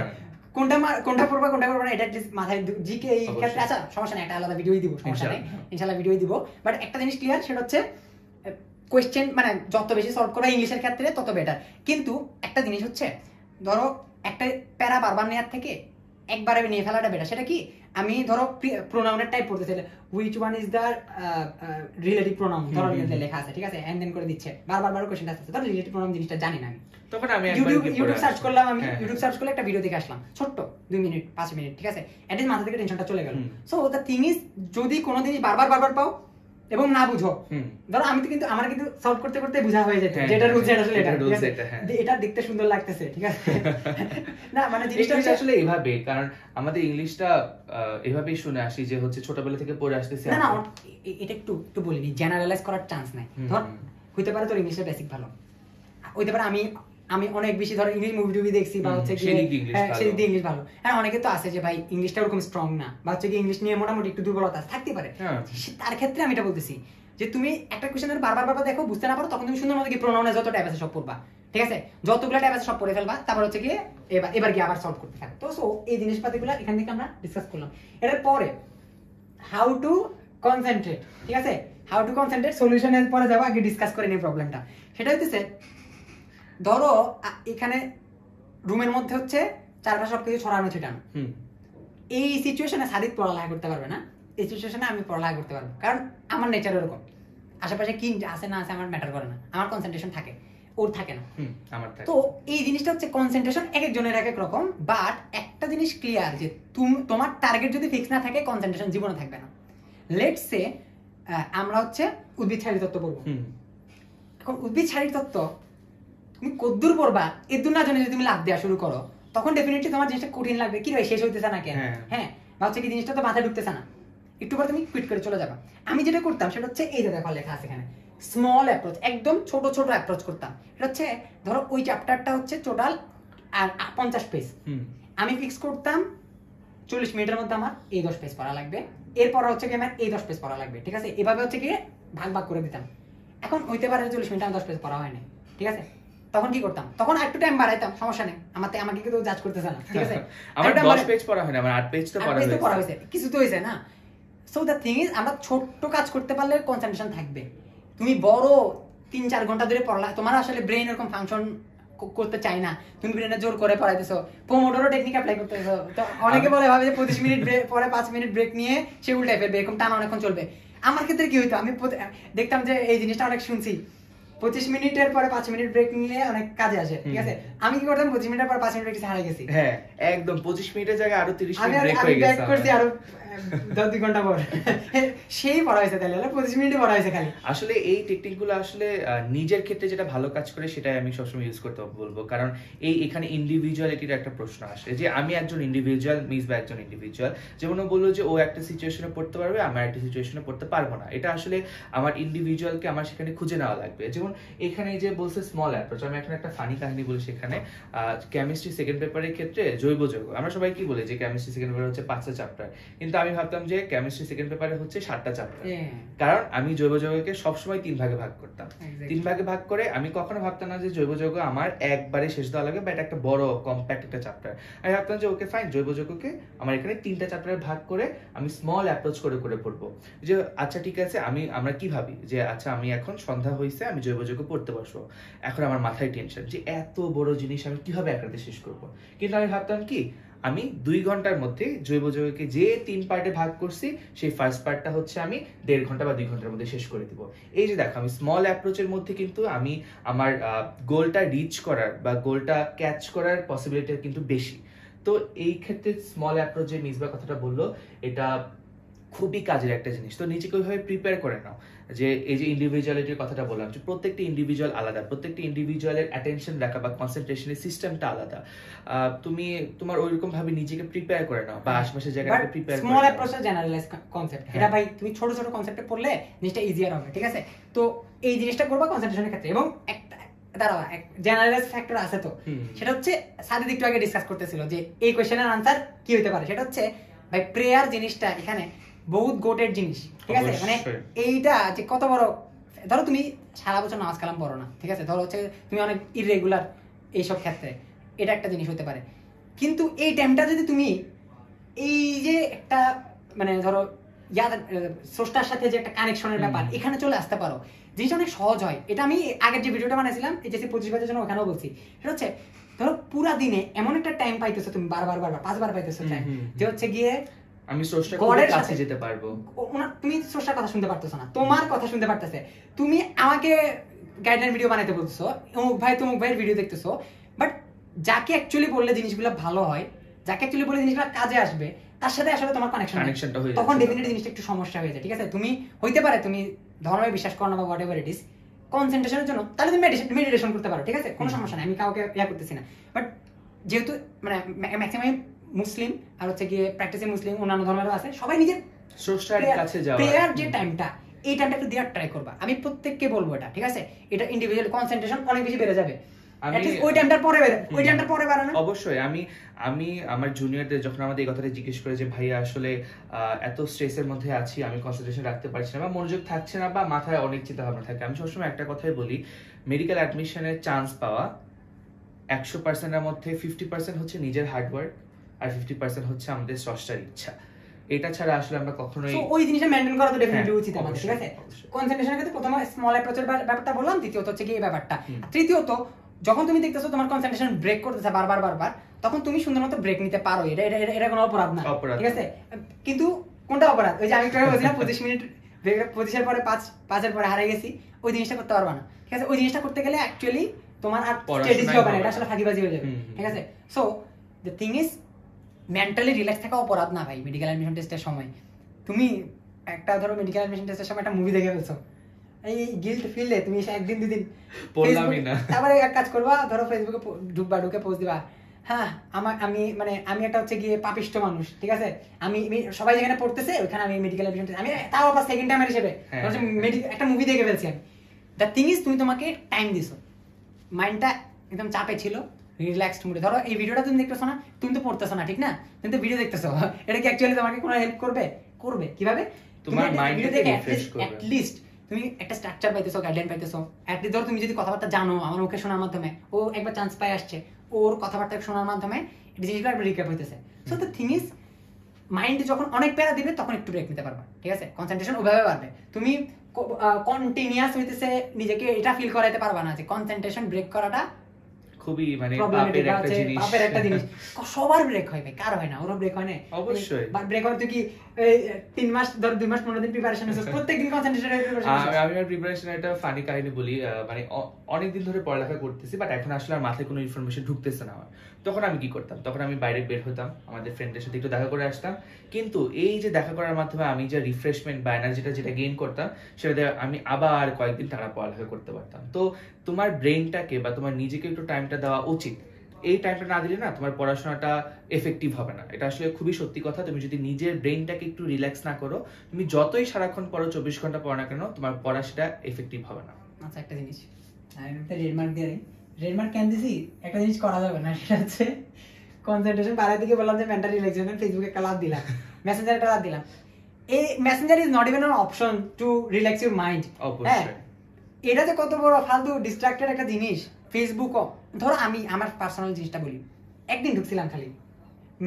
কোনটা পড়বা না এটা মাথায় জিকে এই ক্ষেত্রে। আচ্ছা, সমস্যা নেই, একটা আলাদা ভিডিওই দিব, সমস্যা নেই, ইনশাআল্লাহ ভিডিওই দিব। বাট একটা জিনিস ক্লিয়ার, সেটা হচ্ছে কোশ্চেন মানে যত বেশি সলভ করা ইংলিশের ক্ষেত্রে তত বেটার। কিন্তু একটা জিনিস হচ্ছে, ধরো একটা প্যারা বারবার নেওয়ার থেকে একবারে নিয়ে ফেলাটা বেটার। সেটা কি, আমি ধরো প্রোনাউনের টাইপ পড়তে চাইলে which one is the relative pronoun ধরো লেখা আছে, ঠিক আছে? এন্ড দেন করে দিচ্ছে বারবার কোশ্চেনটা আসছে, ধরো রিলেটিভ প্রোনাউন জিনিসটা জানি না আমি, তখন আমি ইউটিউব সার্চ করলাম, আমি ইউটিউব সার্চ করলে একটা ভিডিও দেখে আসলাম, ছোট্ট 2 মিনিট 5 মিনিট, ঠিক আছে? এট লিস্ট মাথা থেকে টেনশনটা চলে গেল। সো দ্য থিং ইজ, যদি কোনো জিনিস বারবার পাও এবং না বুঝো, ধরো আমি তো কিন্তু আমার কিন্তু সলভ করতে করতে বোঝা হয়ে যেত যেটা রুলস এটা আসলে এটা দেখতে সুন্দর লাগতেছে, ঠিক আছে? না মানে জিনিসটা আসলে এইভাবে, কারণ আমাদের ইংলিশটা এইভাবেই শুনে আসি যে হচ্ছে ছোটবেলা থেকে পড়ে আসতেছি। না এটা একটু বলিনি, জেনারেলাইজ করার চান্স নাই। ধর হইতে পারে তোর ইংলিশের বেসিক ভালো, হইতে পারে আমি অনেক বেশি ধর ইংলিশ মুভি টুভি দেখছি বা হচ্ছে সেই ইংলিশ ভালো। হ্যাঁ, অনেকে তো আছে যে ভাই ইংলিশটা ওরকম স্ট্রং না, বা হচ্ছে কি ইংলিশ নিয়ে মোটামুটি একটু দুর্বলতা থাকতে পারে। তার ক্ষেত্রে আমি এটা বলতেছি যে তুমি একটা কোশ্চেন বারবার দেখো, বুঝতে না পারো, তখন তুমি সুন্দর মতো কি প্রোনাউনে যত টাইপ আছে সব পড়বা, ঠিক আছে? যতগুলো টাইপ আছে সব পড়ে ফেলবা, তারপর হচ্ছে কি এবার কি আবার সলভ করতে থাকো। তো সো এই জিনিসপাতিগুলো এখান থেকে আমরা ডিসকাস করলাম। এর পরে হাউ টু কনসেন্ট্রেট, ঠিক আছে? হাউ টু কনসেন্ট্রেট সলিউশনের পরে যাবো, আগে ডিসকাস করে নিই প্রবলেমটা। সেটা হচ্ছে, ধরো এখানে রুমের মধ্যে হচ্ছে চারপাশে সবকিছু ছড়ানো ছিটানো। এই সিচুয়েশনে সাদিক পড়ালেখা করতে পারবে না, এই সিচুয়েশনে আমি পড়ালেখা করতে পারবো, কারণ আমার নেচার এরকম। আশেপাশে কি আছে না আছে আমার ম্যাটার করে না, আমার কনসেন্ট্রেশন থাকে, ওর থাকে না। তো এই জিনিসটা হচ্ছে কনসেন্ট্রেশন এক একজনের এক এক রকম। বাট একটা জিনিস ক্লিয়ার, যে তোমার টার্গেট যদি ফিক্স না থাকে, কনসেন্ট্রেশন জীবনে থাকবে না। লেটস সে আমরা হচ্ছে উদ্ভিদ শারীর তত্ত্ব পড়বো। এখন উদ্ভিদ শারীর তত্ত্ব তুমি কদ্দূর পড়বা এদূর না জানে যদি তুমি লাভ দেওয়া শুরু করো, তখন ডেফিনেটলি তোমার জিনিসটা কঠিন লাগবে। কি ভাই শেষ হইতেছে না কেন? হ্যাঁ, বা হচ্ছে কি জিনিসটা তো মাথায় ঢুকতেছে না, একটু পর তুমি কুইট করে চলে যাবা। আমি যেটা করতাম সেটা হচ্ছে, এই যে দেখো লেখা আছে এখানে, স্মল অ্যাপ্রোচ, একদম ছোট অ্যাপ্রোচ করতাম। এটা হচ্ছে ধরো ওই চ্যাপ্টারটা হচ্ছে টোটাল 50 পেজ, আমি ফিক্স করতাম 40 মিনিটের মধ্যে আমার এই 10 পেজ পড়া লাগবে, এরপর হচ্ছে কি আমার এই 10 পেজ পড়া লাগবে, ঠিক আছে? এভাবে হচ্ছে কি ভাগ করে দিতাম। এখন হইতে পারে 40 মিনিট আমার 10 পেজ পড়া হয় না, ঠিক আছে? তখন কি করতাম, তখন একটু টাইম বাড়াইতাম, সমস্যা নেই, আমাকে কেউ জাজ করতেছে না, ঠিক আছে? আমার 10 পেজ পড়া হয় না, আমার 8 পেজ তো পড়া হয়েছে, কিছু তো হয়েছে না। সো দ্য থিং ইজ, আমরা ছোট্ট কাজ করতে পারলে কনসেন্ট্রেশন থাকবে। তুমি বড় 3-4 ঘন্টা ধরে পড়লা, তোমার আসলে ব্রেন এরকম ফাংশন করতে চাই না, তুমি ব্রেনে জোর করে পড়াইতেছো, পোমোডোরো টেকনিক অ্যাপ্লাই করতেছো। তো অনেকে বলে ভাবে যে 25 মিনিট পরে 5 মিনিট ব্রেক নিয়ে সে উল্টাই ফেলবে, এরকম টানা অনেকক্ষণ চলবে। আমার ক্ষেত্রে কি হইতো, আমি দেখতাম যে এই জিনিসটা অনেক শুনছি, 25 মিনিটের পরে 5 মিনিট ব্রেক নিলে অনেক কাজে আসে, ঠিক আছে? আমি কি করতাম 25 মিনিটের পর 5 মিনিট প্র্যাকটিস হারিয়ে গেছি। হ্যাঁ একদম 25 মিনিটের জায়গায় আরো 30 আমি মিনিট ব্রেক আমি হয়ে ব্যাক গেছে করছি আরো 2 ঘন্টা পর। সেই পড়া হয়েছে তাহলে 25 মিনিটে পড়া হয়েছে খালি। আসলে এই টেকনিকগুলো আসলে নিজের ক্ষেত্রে যেটা ভালো কাজ করে সেটাই আমি সবসময় ইউজ করতে বলবো, কারণ এখানে ইন্ডিভিজুয়ালিটির একটা প্রশ্ন আসে যে আমি একজন ইন্ডিভিজুয়াল, মিসবা একজন ইন্ডিভিজুয়াল। যেমন ও বললো যে ও একটা সিচুয়েশনে পড়তে পারবে, আমার একটা সিচুয়েশনে পড়তে পারবো না। এটা আসলে আমার ইন্ডিভিজুয়ালকে আমার সেখানে খুঁজে নেওয়া লাগবে। যেমন এখানে যে বলছে স্মল অ্যাপ্রোচ, আমি এখন একটা ফানি কাহিনী বলি। সেখানে কেমিস্ট্রি সেকেন্ড পেপারের ক্ষেত্রে জৈব যৌগ, আমরা সবাই কি বলি যে কেমিস্ট্রি সেকেন্ড পেপার হচ্ছে 5টা চ্যাপ্টার, কিন্তু আমি ভাবতাম যে কেমিস্ট্রি সেকেন্ড পেপারে হচ্ছে 7টা চ্যাপ্টার। কারণ আমি জৈব যৌগকে সবসময় 3 ভাগে ভাগ করতাম। 3 ভাগে ভাগ করে আমি কখনো ভাবতাম না যে জৈব যৌগ আমার একবারে শেষ দেওয়া লাগে বা এটা একটা বড় কম্প্যাক্ট একটা চ্যাপ্টার। আমি ভাবতাম যে ওকে ফাইন, জৈব যৌগকে আমার এখানে 3টা চ্যাপ্টারে ভাগ করে আমি স্মল অ্যাপ্রোচ করে করে পড়বো। যে আচ্ছা ঠিক আছে, আমরা কি ভাবি যে আচ্ছা আমি এখন সন্ধ্যা হয়েছে, আমি জৈব যৌগ পড়তে বসবো। এখন আমার মাথায় টেনশন যে এত বড় জিনিস আমি কিভাবে এক রাতে শেষ করবো। কিন্তু আমি ভাবতাম কি, আমি 2 ঘন্টার মধ্যে জৈব যৌগকে যে 3 পার্টে ভাগ করছি সেই ফার্স্ট পার্টটা হচ্ছে আমি 1.5 ঘন্টা বা 2 ঘন্টার মধ্যে শেষ করে দিব। এই যে দেখো, আমি স্মল অ্যাপ্রোচের মধ্যে কিন্তু আমি আমার গোলটা রিচ করার বা গোলটা ক্যাচ করার পসিবিলিটি কিন্তু বেশি। তো এই ক্ষেত্রে স্মল অ্যাপ্রোচ যে মিসবা কথাটা বললো, এটা খুবই কাজের একটা জিনিস। তো নিজেকে ওইভাবে প্রিপেয়ার করে নাও যে এই যে ইন্ডিভিজুয়ালিটির কথাটা বললাম, যে প্রত্যেকটা ইন্ডিভিজুয়াল আলাদা, প্রত্যেকটা ইন্ডিভিজুয়ালের অ্যাটেনশন রাখা বা কনসেন্ট্রেশনের সিস্টেমটা আলাদা। তুমি তোমার ওইরকম ভাবে নিজেকে প্রিপেয়ার করে নাও বা আশেপাশের জায়গাটাকে প্রিপেয়ার করে নাও। স্মল অ্যাপ্রোচটা জেনারেলাইজ কনসেপ্ট, এটা ভাই তুমি ছোট ছোট কনসেপ্টে পড়লে জিনিসটা ইজিয়ার হবে, ঠিক আছে? তো এই জিনিসটা করবা কনসেন্ট্রেশনের ক্ষেত্রে। এবং একটা দাঁড়াও, জেনারেলাইজ ফ্যাক্টর আছে তো, সেটা হচ্ছে সাদিদ একটু আগে ডিসকাস করতেছিল যে এই কোশ্চেনের আনসার কি হতে পারে। সেটা হচ্ছে ভাই প্রেয়ার জিনিসটা এখানে বহুত গোটেড জিনিস, ঠিক আছে? মানে এইটা যে কত বড়, ধরো তুমি সারা বছর নামাজ কালাম পড়ো না, ঠিক আছে? ধরো হচ্ছে তুমি অনেক ইররেগুলার এইসব ক্ষেত্রে, এটা একটা জিনিস হতে পারে। কিন্তু এই টাইমটা যদি তুমি এই যে একটা মানে ধরো স্রষ্টার সাথে যে একটা কানেকশনের ব্যাপার, এখানে চলে আসতে পারো, জিনিসটা অনেক সহজ হয়। এটা আমি আগের যে ভিডিওটা বানাইছিলাম এইচএসসি 25 ব্যাচের জন্য, ওখানেও বলছি। সেটা হচ্ছে ধরো পুরা দিনে এমন একটা টাইম পাইতেছো তুমি, বারবার 5বার পাইতেছো টাইম, যে হচ্ছে গিয়ে আমি স্রষ্টার কাছে যেতে পারবো। তুমি স্রষ্টার কথা শুনতে পারতেছো না, তোমার কথা শুনতে পারতেছে। তুমি আমাকে গাইডলাইন ভিডিও বানাইতে বলতেছো, অমুক ভাই তমুক ভাইয়ের ভিডিও দেখতেছো, বাট যাকে অ্যাকচুয়ালি বললে জিনিসগুলো ভালো হয়, যাকে অ্যাকচুয়ালি বললে জিনিসগুলো কাজে আসবে, তার সাথে আসলে তোমার কানেকশনটা হয়ে যায়। তখন ডেফিনেটলি জিনিসটা একটু সমস্যা হয়ে যায়, ঠিক আছে? তুমি হইতে পারে তুমি ধর্মে বিশ্বাস করো না বা হোয়াট এভার ইট ইজ, কনসেন্ট্রেশনের জন্য তাহলে তুমি মেডিটেশন করতে পারো, ঠিক আছে? কোনো সমস্যা নেই, আমি কাউকে ইয়া করতেছি না। বাট যেহেতু মানে ম্যাক্সিমাম মুসলিম আর হচ্ছে গিয়ে প্র্যাকটিসিং মুসলিম, অন্যান্য ধর্মেরও আছে, সবাই নিজের স্রষ্টার কাছে যাওয়া, প্রেয়ার যে টাইমটা, এই টাইমটা একটু দেওয়ার ট্রাই করবা। আমি প্রত্যেককে বলবো এটা, ঠিক আছে? এটা ইন্ডিভিজুয়াল কনসেন্ট্রেশন অনেক বেশি বেড়ে যাবে। অবশ্যই আমি আমার জুনিয়রদের যখন আমাদের এই কথাটা জিজ্ঞেস করে যে ভাইয়া আসলে এত স্ট্রেসের মধ্যে আছি, আমি কনসেন্ট্রেশন রাখতে পারছি না বা মনোযোগ থাকছে না বা মাথায় অনেক চিন্তা ভাবনা থাকে, আমি সবসময় একটা কথাই বলি, মেডিকেল অ্যাডমিশনের চান্স পাওয়া 100%-এর মধ্যে 50% হচ্ছে নিজের হার্ডওয়ার্ক আর 50% হচ্ছে আমাদের স্রষ্টার ইচ্ছা। এটা ছাড়া আসলে আমরা কখনোই ওই জিনিসটা মেইনটেইন করা তো ডেফিনেটলি উচিত আমাদের, ঠিক আছে? কনসেন্ট্রেশনের ক্ষেত্রে প্রথমে স্মল অ্যাপ্রোচের ব্যাপারটা বললাম, দ্বিতীয়ত হচ্ছে কি এই ব্যাপারটা, তৃতীয়ত যখন তুমি দেখতেছো তোমার কনসেন্ট্রেশন ব্রেক করতেছে বারবার, তখন তুমি সুন্দর মতো ব্রেক নিতে পারো। এটা কোনো অপরাধ না, ঠিক আছে? কিন্তু কোনটা অপরাধ? ওই যে আমি একটু বলছিলাম 25 মিনিট 25-এর পরে 5-এর পরে হারিয়ে গেছি, ওই জিনিসটা করতে পারবা না, ঠিক আছে? ওই জিনিসটা করতে গেলে অ্যাকচুয়ালি তোমার আর স্ট্র্যাটেজি হবে না, এটা আসলে ফাঁকিবাজি হয়ে যাবে, ঠিক আছে? So the thing is, mentally relax থাকা অপরাধ না ভাই। মেডিকেল অ্যাডমিশন টেস্টের সময় তুমি একটা ধরো মেডিকেল অ্যাডমিশন টেস্টের সময় একটা মুভি দেখে ফেলছো, এই গিল্ট ফিলে তুমি একদিন দুদিন পড়লামই না, তারপরে এক কাজ করবা, ধরো ফেসবুকে ঢুকে পোস্ট দিবা, হ্যাঁ আমি একটা হচ্ছে গিয়ে পাপিষ্ট মানুষ, ঠিক আছে? আমি সবাই যেখানে পড়তেছে ওখানে আমি মেডিকেল অ্যাডমিশন টেস্ট, আমি তাও আবার সেকেন্ড টাইমের হিসেবে একটা মুভি দেখে ফেলছি আমি। দ্য থিং ইজ, তুমি তোমাকে টাইম দিছো, মাইন্ডটা একদম চাপে ছিল, রিল্যাক্সড মুডে। ধরো এই ভিডিওটা তুমি দেখতেছো না, তুমি তো পড়তেছো না, ঠিক না? তুমি তো ভিডিও দেখতেছো, এটা কি অ্যাকচুয়ালি তোমাকে কোনো হেল্প করবে কিভাবে? তোমার মাইন্ডটাকে রিফ্রেশ করবে। অ্যাট লিস্ট তুমি একটা স্ট্রাকচার পাইতেছো, গাইডলাইন পাইতেছো। অ্যাট লিস্ট ধরো তুমি যদি কথাবার্তা জানো, আমার মুখে শোনার মাধ্যমে, ও একবার চান্স পাই আসছে, ওর কথাবার্তা শোনার মাধ্যমে এই জিনিসগুলো একবার রিক্যাপ হইতেছে। So the thing is, mind যখন অনেক প্যারা দিবে তখন একটু ব্রেক নিতে পারবা, ঠিক আছে? কনসেন্ট্রেশন ওইভাবে বাড়বে। তুমি কন্টিনিউয়াস হইতেছে নিজেকে এটা ফিল করাইতে পারবা না যে কনসেন্ট্রেশন ব্রেক করাটা খুবই মানে Problematic পাপের একটা আছে, জিনিস। পাপের একটা জিনিস। সবার ব্রেক হয় ভাই, কার হয় না? ওরও ব্রেক হয় না? অবশ্যই। ব্রেক হয় তুই কি 3 মাস ধর 2 মাস 15 দিন প্রিপারেশন আছে, প্রত্যেকদিন কনসেন্ট্রেশন আমি আমার প্রিপারেশন একটা ফানি কাহিনী বলি। মানে অনেকদিন ধরে পড়ালেখা করতেছি, বাট এখন আসলে আর মাথায় কোনো ইনফরমেশন ঢুকতেছে না আমার। তখন আমি কি করতাম, তখন আমি বাইরে বের হতাম, আমাদের ফ্রেন্ডদের সাথে একটু দেখা করে আসতাম। কিন্তু এই যে দেখা করার মাধ্যমে আমি যে রিফ্রেশমেন্ট বা এনার্জিটা যেটা গেইন করতাম, সেটাতে আমি আবার কয়েকদিন টানা পড়ালেখা করতে পারতাম। তো তোমার ব্রেনটাকে বা তোমার নিজেকে একটু টাইমটা দেওয়া উচিত। এই টাইমটা না দিলে না তোমার পড়াশোনাটা এফেক্টিভ হবে না। এটা আসলে খুবই সত্যি কথা। তুমি যদি নিজের ব্রেনটাকে একটু রিল্যাক্স না করো, তুমি যতই সারাক্ষণ পড়ো, 24 ঘন্টা পড়ো না কেন, তোমার পড়া সেটা এফেক্টিভ হবে না। আচ্ছা, একটা জিনিস আমি একটা রেড মার্ক দিয়ে রেড মার্ক কেন দিছি, একটা জিনিস করা যাবে না, সেটা হচ্ছে কনসেন্ট্রেশন বাড়াই দিকে বললাম যে মেন্টাল রিল্যাক্সেশন, ফেসবুকে একটা লাভ দিলাম, মেসেঞ্জারে একটা লাভ দিলাম। এই Messenger is not even an option to relax your mind. অবশ্যই। এটা যে কত বড় ফালতু ডিস্ট্রাক্টেড একটা জিনিস। ফেসবুকও ধরো, আমি আমার পার্সোনাল জিনিসটা বলি, একদিন ঢুকছিলাম খালি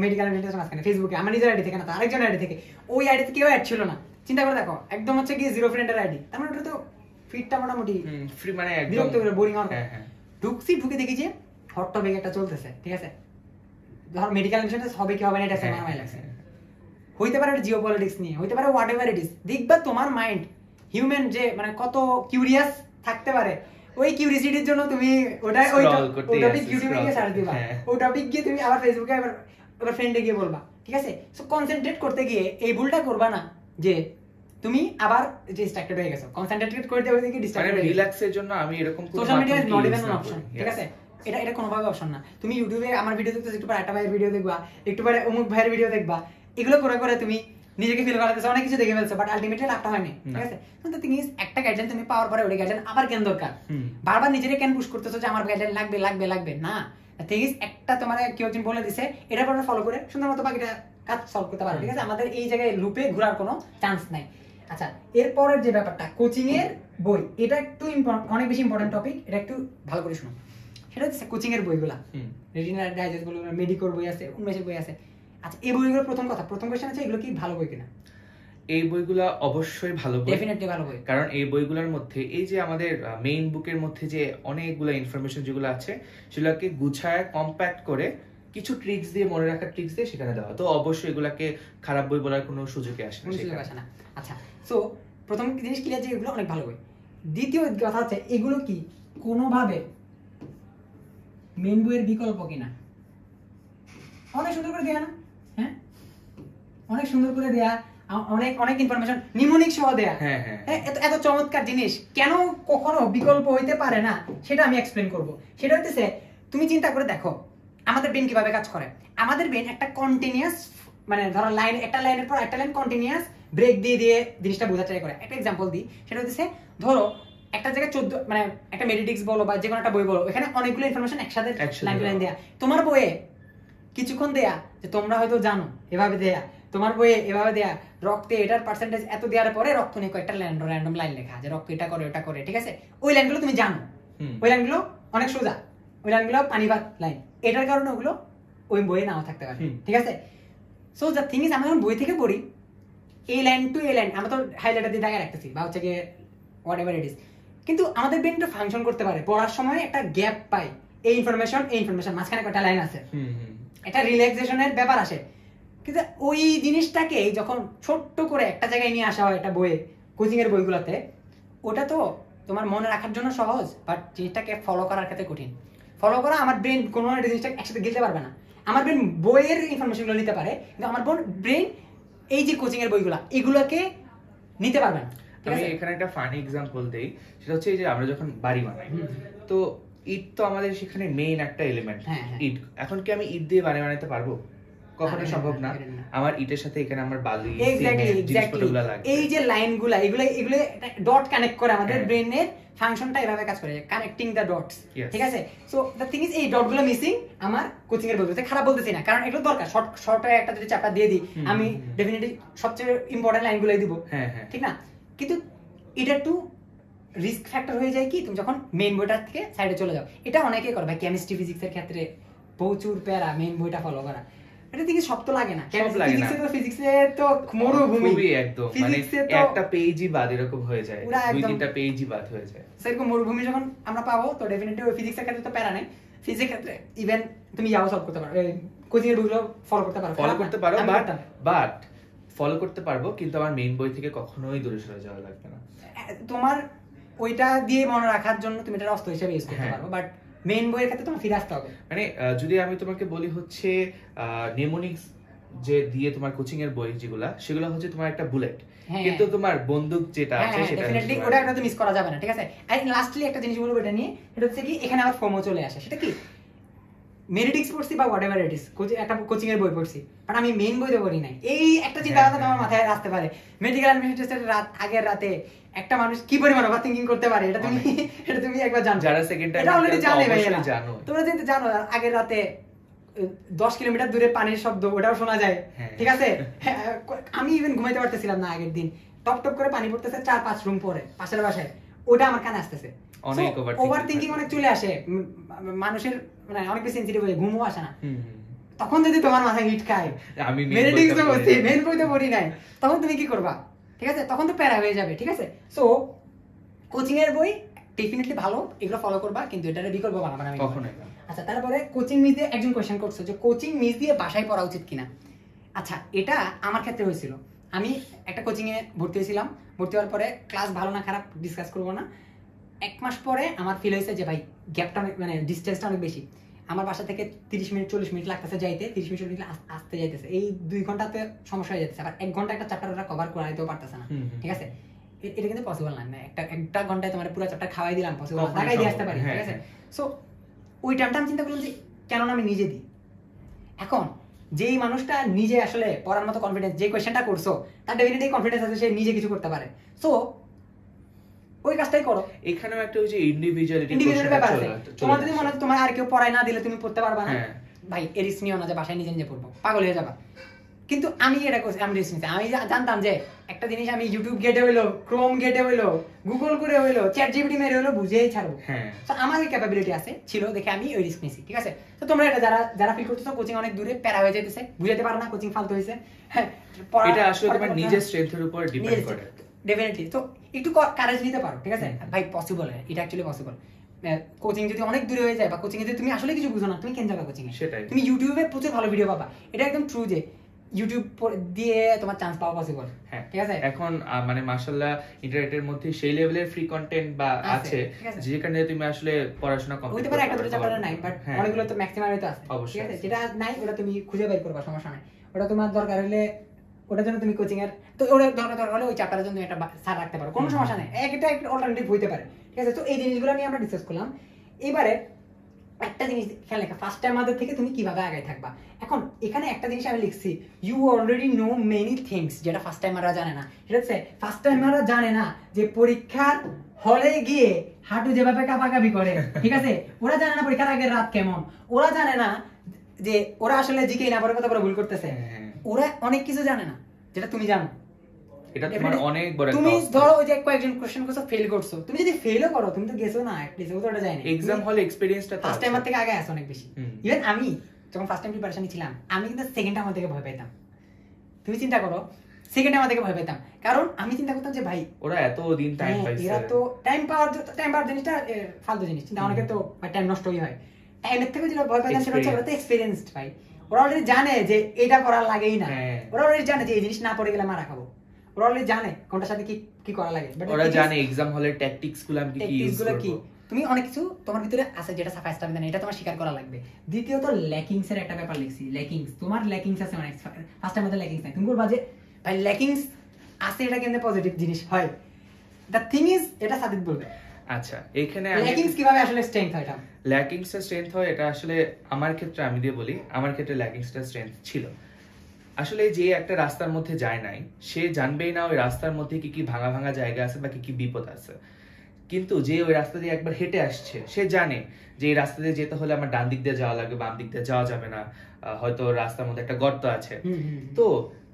মেডিকেল ইন্টারেস্টের মাঝখানে ফেসবুকে, আমার নিজের আইডি থেকে না, আরেকজন আইডি থেকে। ওই আইডিতে কেউ অ্যাড ছিল না। চিন্তা করে দেখো, একদম হচ্ছে কি জিরো ফ্রেন্ডের আইডি, তার মানে ওটা তো ফিটটা মোটামুটি ফ্রি, মানে একদম বিরক্ত করে বোরিং হবে। হ্যাঁ হ্যাঁ। ঢুকে দেখি যে হট টপিক একটা চলতেছে, ঠিক আছে, ধর মেডিকেল ইন্স্যুরেন্স হবে কি হবে না, এটা আমার মাইন্ড লাগছে। হইতে পারে জিও পলিটিক্স নিয়ে, হইতে পারে হোয়াট এভার ইট ইজ। দেখবা তোমার মাইন্ড, হিউম্যান যে মানে কত কিউরিয়াস থাকতে পারে, ওই কিউরিয়াসিটির জন্য তুমি ওটা ওই টপিক ইউটিউবে গিয়ে সার্চ দিবা, ওই টপিক গিয়ে তুমি আবার ফেসবুকে আবার ফ্রেন্ডে গিয়ে বলবা, ঠিক আছে। সো কনসেন্ট্রেট করতে গিয়ে এই ভুলটা করবা না যে তুমি আবার যে ডিস্ট্রাক্টেড হয়ে গেছো, কনসেন্ট্রেট করতে হয়ে গিয়ে ডিস্ট্রাক্টেড হয়ে গেছো। রিল্যাক্সের জন্য আমি এরকম কোনো social media is not even an option, ঠিক আছে। এটা কোনোভাবে অপশন না। তুমি ইউটিউবে আমার ভিডিও দেখতেছো, একটু পরে একটা ভাইয়ের ভিডিও দেখবা, একটু পরে অমুক ভাইয়ের ভিডিও দেখবা, এগুলো করে করে তুমি নিজেকে ফিল করাতেছো, অনেক কিছু দেখে ফেলছো, বাট আলটিমেটলি লাভটা হয়নি, ঠিক আছে। তো থিং ইজ, একটা গাইডলাইন তুমি পাওয়ার পরে ওই গাইডলাইন আবার কেন দরকার, বারবার নিজেকে কেন পুশ করতেছো যে আমার গাইডলাইন লাগবে লাগবে লাগবে না। থিং ইজ, একটা তোমার কেউ একজন বলে দিছে, এটা পরে ফলো করে সুন্দর মতো বাকিটা কাজ সলভ করতে পারো, ঠিক আছে। আমাদের এই জায়গায় লুপে ঘোরার কোনো চান্স নাই। আচ্ছা, এরপরের যে ব্যাপারটা, কোচিং এর বই, এটা একটু অনেক বেশি ইম্পর্টেন্ট টপিক, এটা একটু ভালো করে শুনো। সেটা হচ্ছে কোচিং এর বইগুলা, রেটিনাল ডাইজেস্ট গুলো, মেডিকোর বই আছে, উন্মেষের বই আছে। আচ্ছা, এই বইগুলো প্রথম কোয়েশ্চেন আছে, এগুলো কি ভালো বই কিনা? এই বইগুলা অবশ্যই ভালো বই, ডেফিনেটলি ভালো বই। কারণ এই বইগুলোর মধ্যে এই যে আমাদের মেইন বুকের মধ্যে যে অনেকগুলো ইনফরমেশন যেগুলো আছে, সেগুলোকে গুছায় কম্প্যাক্ট করে কিছু ট্রিক্স দিয়ে, মনে রাখার ট্রিক্স দিয়ে সেখানে দেওয়া। তো অবশ্যই এগুলাকে খারাপ বই বলার কোনো সুযোগই আসে না। আচ্ছা, সো প্রথম জিনিস ক্লিয়ার যে এগুলো অনেক ভালো বই। দ্বিতীয় কথা হচ্ছে, এগুলো কি কোনোভাবে মেইন বইয়ের বিকল্প কিনা? অনেক সুন্দর করে দেয়া না? হ্যাঁ, অনেক সুন্দর করে দেয়া, অনেক অনেক ইনফরমেশন নিমোনিক সহ দেয়া। হ্যাঁ হ্যাঁ, এত চমৎকার জিনিস কেন কখনো বিকল্প হইতে পারে না, সেটা আমি এক্সপ্লেন করব। সেটা হচ্ছে, তুমি চিন্তা করে দেখো আমাদের ব্রেন কিভাবে কাজ করে। আমাদের ব্রেন একটা কন্টিনিউয়াস, মানে ধরো লাইন, একটা লাইনের পর একটা লাইন কন্টিনিউয়াস ব্রেক দিয়ে দিয়ে জিনিসটা বোঝার ট্রাই করে। একটা এক্সাম্পল দিই, সেটা হচ্ছে ধরো একটা জায়গায় 14, মানে একটা মেডিটিক্স বলো বা যে কোনো একটা বই বলো, এখানে অনেকগুলো ইনফরমেশন একসাথে লাইন টু লাইন দেয়া। তোমার বইয়ে কিছুক্ষণ দেয়া যে তোমরা হয়তো জানো, এভাবে দেয়া। তোমার বইয়ে এভাবে দেয়া, রক্তে এটার পার্সেন্টেজ এত দেওয়ার পরে রক্ত নিয়ে কয়েকটা র্যান্ডম লাইন লেখা, যে রক্ত এটা করে ওটা করে, ঠিক আছে। ওই লাইনগুলো তুমি জানো, ওই লাইনগুলো অনেক সোজা, ওই লাইনগুলো পানিবাদ লাইন। এটার কারণে ওগুলো ওই বইয়ে নাও থাকতে পারে, ঠিক আছে। সো দ্য থিং ইজ, আমরা যখন বই থেকে পড়ি, এই লাইন টু এই লাইন আমরা তো হাইলাইটার দিয়ে দাগে রাখতেছি, বা হচ্ছে গিয়ে হোয়াট এভার ইট ইজ, কিন্তু আমাদের ব্রেনটা ফাংশন করতে পারে। পড়ার সময় একটা গ্যাপ পাই, এই ইনফরমেশন মাঝখানে কয়েকটা লাইন আছে, এটা রিল্যাক্সেশনের ব্যাপার আসে। কিন্তু ওই জিনিসটাকে যখন ছোট্ট করে একটা জায়গায় নিয়ে আসা হয় একটা বইয়ে, কোচিং এর বইগুলোতে, ওটা তো তোমার মনে রাখার জন্য সহজ, বাট জিনিসটাকে ফলো করার ক্ষেত্রে কঠিন। ফলো করা, আমার ব্রেন কোনো একটা জিনিসটাকে একসাথে গিলতে পারবে না। আমার ব্রেন বইয়ের ইনফরমেশনগুলো নিতে পারে, কিন্তু আমার ব্রেন এই যে কোচিং এর বইগুলা, এগুলোকে নিতে পারবে না। আমি এখানে একটা ফানি এক্সাম্পল দেই, সেটা হচ্ছে এই যে আমরা যখন বাড়ি বানাই, তো ইট তো আমাদের সেখানে মেইন একটা এলিমেন্ট। ইট, এখন কি আমি ইট দিয়ে বাড়ি বানাতে পারবো? কখনো সম্ভব না। আমার ইটের সাথে এখানে আমার বালি, জিনিসপত্রগুলো লাগে। এই যে লাইনগুলা, এগুলো ডট কানেক্ট করে, আমাদের ব্রেনের ফাংশনটা এভাবে কাজ করে, কানেক্টিং দ্য ডটস, ঠিক আছে। সো দ্য থিং ইজ, এই ডটগুলো মিসিং আমার কোচিং এর বইতে। খারাপ বলতেছি না, কারণ এগুলো দরকার। শর্ট একটা যদি চ্যাপ্টার দিয়ে দিই, আমি ডেফিনেটলি সবচেয়ে ইম্পর্টেন্ট লাইনগুলোই দিব, ঠিক না। কিন্তু এটা একটু রিস্ক ফ্যাক্টর হয়ে যায় কি, তুমি যখন মেইন বইটার থেকে সাইডে চলে যাও। এটা অনেকেই করে ভাই, কেমিস্ট্রি ফিজিক্সের ক্ষেত্রে প্রচুর প্যারা মেইন বইটা ফলো করা। এটা থেকে সব তো লাগে না, ফিজিক্সে তো ফিজিক্সে তো মরুভূমি, একদম মানে একটা পেজই বাদ এরকম হয়ে যায়, দুই তিনটা পেজই বাদ হয়ে যায়। সেরকম মরুভূমি যখন আমরা পাবো, তো ডেফিনেটলি ওই ফিজিক্সের ক্ষেত্রে তো প্যারা নেই। ফিজিক্সের ক্ষেত্রে ইভেন তুমি ইয়াও সলভ করতে পারো, কোচিং এর বইগুলো ফলো করতে পারো, বাট ফলো করতে পারবো, কিন্তু আমার মেইন বই থেকে কখনোই দূরে সরে যাওয়া লাগবে না। তোমার ওইটা দিয়ে মনে রাখার জন্য তুমি এটা অস্ত্র হিসেবে ইউজ করতে পারো, বাট মেইন বইয়ের ক্ষেত্রে তোমার ফিরে আসতে হবে। মানে যদি আমি তোমাকে বলি হচ্ছে নেমোনিক্স যে দিয়ে তোমার কোচিং এর বই যেগুলা, সেগুলো হচ্ছে তোমার একটা বুলেট, কিন্তু তোমার বন্দুক যেটা আছে সেটা ডেফিনেটলি ওটা একটা মিস করা যাবে না, ঠিক আছে। আর লাস্টলি একটা জিনিস বলবো এটা নিয়ে, এটা হচ্ছে কি এখানে আবার ফোমো চলে আসে। সেটা কি মেরিডিক্স পড়ছি বা হোয়াটএভার ইট ইজ, একটা কোচিং এর বই পড়ছি, বাট আমি মেইন বইতে পড়ি নাই। এই একটা চিন্তা ভাবনা তোমার মাথায় আসতে পারে, মেডিকেল অ্যাডমিশন টেস্টের আগের রাতে একটা মানুষ কি পরিমাণ ওভার থিংকিং করতে পারে, এটা তুমি একবার জানো, যারা সেকেন্ড টাইম এটা অলরেডি জানে ভাই, জানো তোমরা যেহেতু জানো আগের রাতে 10 কিলোমিটার দূরে পানির শব্দ ওটাও শোনা যায়, ঠিক আছে। আমি ইভেন ঘুমাইতে পারতেছিলাম না আগের দিন, টপ টপ করে পানি পড়তেছে 4-5 রুম পরে পাশের বাসায়, ওটা আমার কানে আসতেছে। অনেক ওভার থিংকিং অনেক চলে আসে মানুষের, মানে অনেক বেশি সেনসিটিভ হয়ে ঘুমও আসে না। তখন যদি তোমার মাথায় হিট খায় আমি মেডিটেক্স তো বলছি মেন বইতে পড়ি নাই, তখন তুমি কি করবা, ঠিক আছে, তখন তো প্যারা হয়ে যাবে, ঠিক আছে। সো কোচিং এর বই ডেফিনেটলি ভালো, এগুলো ফলো করবা, কিন্তু এটার বিকল্প বানাবা না কখনোই। আচ্ছা, তারপরে কোচিং মিস দিয়ে একজন কোশ্চেন করছে যে কোচিং মিস দিয়ে বাসায় পড়া উচিত কিনা। আচ্ছা, এটা আমার ক্ষেত্রে হয়েছিল। আমি একটা কোচিং এ ভর্তি হয়েছিলাম, ভর্তি হওয়ার পরে ক্লাস ভালো না খারাপ ডিসকাস করবো না, 1 মাস পরে আমার ফিল হয়েছে যে ভাই গ্যাপটা অনেক, মানে ডিস্টেন্সটা অনেক বেশি। আমার বাসা থেকে 30 মিনিট 40 মিনিট লাগতেছে যাইতে, 30 মিনিট আসতে যাইতেছে, এই 2 ঘন্টাতে সমস্যা হয়ে যাচ্ছে। আবার 1 ঘন্টা একটা চ্যাপ্টার ওরা কভার করাইতেও পারতেছে না, ঠিক আছে। এটা কিন্তু পসিবল না, একটা ঘন্টায় তোমার পুরো চ্যাপ্টার খাওয়াই দিলাম, পসিবল না, লাগাই দিয়ে আসতে পারি, ঠিক আছে। সো ওই টাইমটা আমি চিন্তা করলাম যে কেন না আমি নিজে দিই। এখন যেই মানুষটা নিজে আসলে পড়ার মতো কনফিডেন্স, যে কোয়েশ্চেনটা করছো তার ডেফিনেটলি কনফিডেন্স আছে, সে নিজে কিছু করতে পারে, সো ওই কাজটাই করো। এখানেও একটা ওই যে ইন্ডিভিজুয়াল ব্যাপার আছে। তোমার যদি মনে হয় তোমার আর কেউ পড়ায় না দিলে তুমি পড়তে পারবা না, ভাই এর রিস্ক নিও না যে বাসায় নিজে নিজে পড়বো, পাগল হয়ে যাবা। কিন্তু আমি এটা করছি, আমি রিস্ক নিতে, আমি জানতাম যে একটা জিনিস আমি ইউটিউব ঘেটে হইলো, ক্রোম ঘেটে হইলো, গুগল করে হইলো, চ্যাট জিপিটি মেরে হইলো বুঝেই ছাড়বো। তো আমার ওই ক্যাপাবিলিটি আছে ছিল দেখে আমি ওই রিস্ক নিয়েছি, ঠিক আছে। তো তোমরা এটা যারা ফিল করতেছো কোচিং অনেক দূরে প্যারা হয়ে যেতেছে, বুঝাতে পারো না, কোচিং ফালতু হয়েছে, এটা আসলে তোমার নিজের স্ট্রেংথের উপর ডিপেন্ড করে ডেফিনেটলি। তো একটু কারেজ নিতে পারো, ঠিক আছে ভাই, পসিবল, এটা অ্যাকচুয়ালি পসিবল। কোচিং যদি অনেক দূরে হয়ে যায় বা কোচিং এ যদি তুমি আসলে কিছু বুঝো না, তুমি কেন যাবে কোচিং এ? তুমি ইউটিউবে প্রচুর ভালো ভিডিও পাবা, এটা একদম ট্রু যে ইউটিউব দিয়ে তোমার চান্স পাওয়া পসিবল, ঠিক আছে। এখন মানে মাশাআল্লাহ ইন্টারনেটের মধ্যে সেই লেভেলের ফ্রি কন্টেন্ট বা আছে যেখানে তুমি আসলে পড়াশোনা কমপ্লিট করতে পারো। একটা দুটো চ্যাপ্টারে নাই, বাট অনেকগুলো তো ম্যাক্সিমামই তো আছে, ঠিক আছে। যেটা নাই ওটা তুমি খুঁজে বের করবা, সমস্যা নাই। ওটা তোমার দরকার হলে ওটার জন্য তুমি কোচিং এর তো ওটা দরকার হলে ওই চ্যাপ্টারের জন্য তুমি একটা স্যার রাখতে পারো, কোনো সমস্যা নেই, এটা একটা অল্টারনেটিভ হইতে পারে, ঠিক আছে। তো এই জিনিসগুলো নিয়ে আমরা ডিসকাস করলাম। এবারে একটা জিনিস খেয়াল রেখা, ফার্স্ট টাইমারদের থেকে তুমি কিভাবে আগায় থাকবা। এখন এখানে একটা জিনিস আমি লিখছি, you already know many things, যেটা ফার্স্ট টাইমাররা জানে না। ঠিক আছে, ফার্স্ট টাইমাররা জানে না যে পরীক্ষার হলে গিয়ে হাঁটু যেভাবে কাঁপাকাঁপি করে, ঠিক আছে, ওরা জানে না পরীক্ষার আগের রাত কেমন, ওরা জানে না যে ওরা আসলে জিকে না পড়ে কত বড় ভুল করতেছে, ওরা অনেক কিছু জানে না যেটা তুমি জানো। এটা তোমার অনেক বড়, তুমি ধরো ওই যে কয়েকজন কোশ্চেন করছো, ফেল করছো, তুমি যদি ফেলও করো তুমি তো গেছো না, অ্যাটলিস্ট ও তো ওটা যায়নি, এক্সাম হলে এক্সপেরিয়েন্সটা ফার্স্ট টাইমার থেকে আগে আসো অনেক বেশি। ইভেন আমি যখন ফার্স্ট টাইম প্রিপারেশন নিছিলাম, আমি কিন্তু সেকেন্ড টাইম থেকে ভয় পেতাম। তুমি চিন্তা করো, সেকেন্ড টাইম থেকে ভয় পেতাম, কারণ আমি চিন্তা করতাম যে ভাই ওরা এত দিন টাইম পাইছে, এরা তো টাইম পাওয়ার জিনিসটা ফালতু জিনিস, চিন্তা অনেকে তো টাইম নষ্টই হয়। টাইমের থেকে যেটা ভয় পেতাম সেটা হচ্ছে ওরা তো এক্সপেরিয়েন্সড ভাই, ওরা অলরেডি জানে যে এটা করার লাগেই না, ওরা অলরেডি জানে যে এই জিনিস না পড়ে গেলে মারা খাবো, ওরা অলরেডি জানে কোনটার সাথে কি কি করা লাগে, ওরা জানে এক্সাম হলে ট্যাকটিক্স গুলো আমি কি ইউজ করব। তুমি অনেক কিছু তোমার ভিতরে আছে যেটা সাফাইস টাইম দেন, এটা তোমার স্বীকার করা লাগবে। দ্বিতীয়ত ল্যাকিংস এর একটা ব্যাপার লিখছি, ল্যাকিংস, তোমার ল্যাকিংস আছে মানে ফার্স্ট টাইম মধ্যে ল্যাকিংস নাই, তুমি বলবা যে ভাই ল্যাকিংস আছে, এটা কিন্তু পজিটিভ জিনিস হয়। দ্য থিং ইজ, এটা সাদিক বলবে। আচ্ছা, এখানে ল্যাকিংস কিভাবে আসলে স্ট্রেংথ হয়, এটা ল্যাকিংসটা স্ট্রেংথ হয়, এটা আসলে আমার ক্ষেত্রে আমি দিয়ে বলি, আমার ক্ষেত্রে ল্যাকিংসটা স্ট্রেংথ ছিল। আসলে যে একটা রাস্তার মধ্যে যায় নাই, সে জানবেই না ওই রাস্তার মধ্যে কি কি ভাঙা ভাঙা জায়গা আছে বা কি কি বিপদ আছে। কিন্তু যে ওই রাস্তা দিয়ে একবার হেঁটে আসছে, সে জানে যে এই রাস্তা দিয়ে যেতে হলে আমার ডান দিক দিয়ে যাওয়া লাগবে, বাম দিক দিয়ে যাওয়া যাবে না, হয়তো রাস্তার মধ্যে একটা গর্ত আছে। তো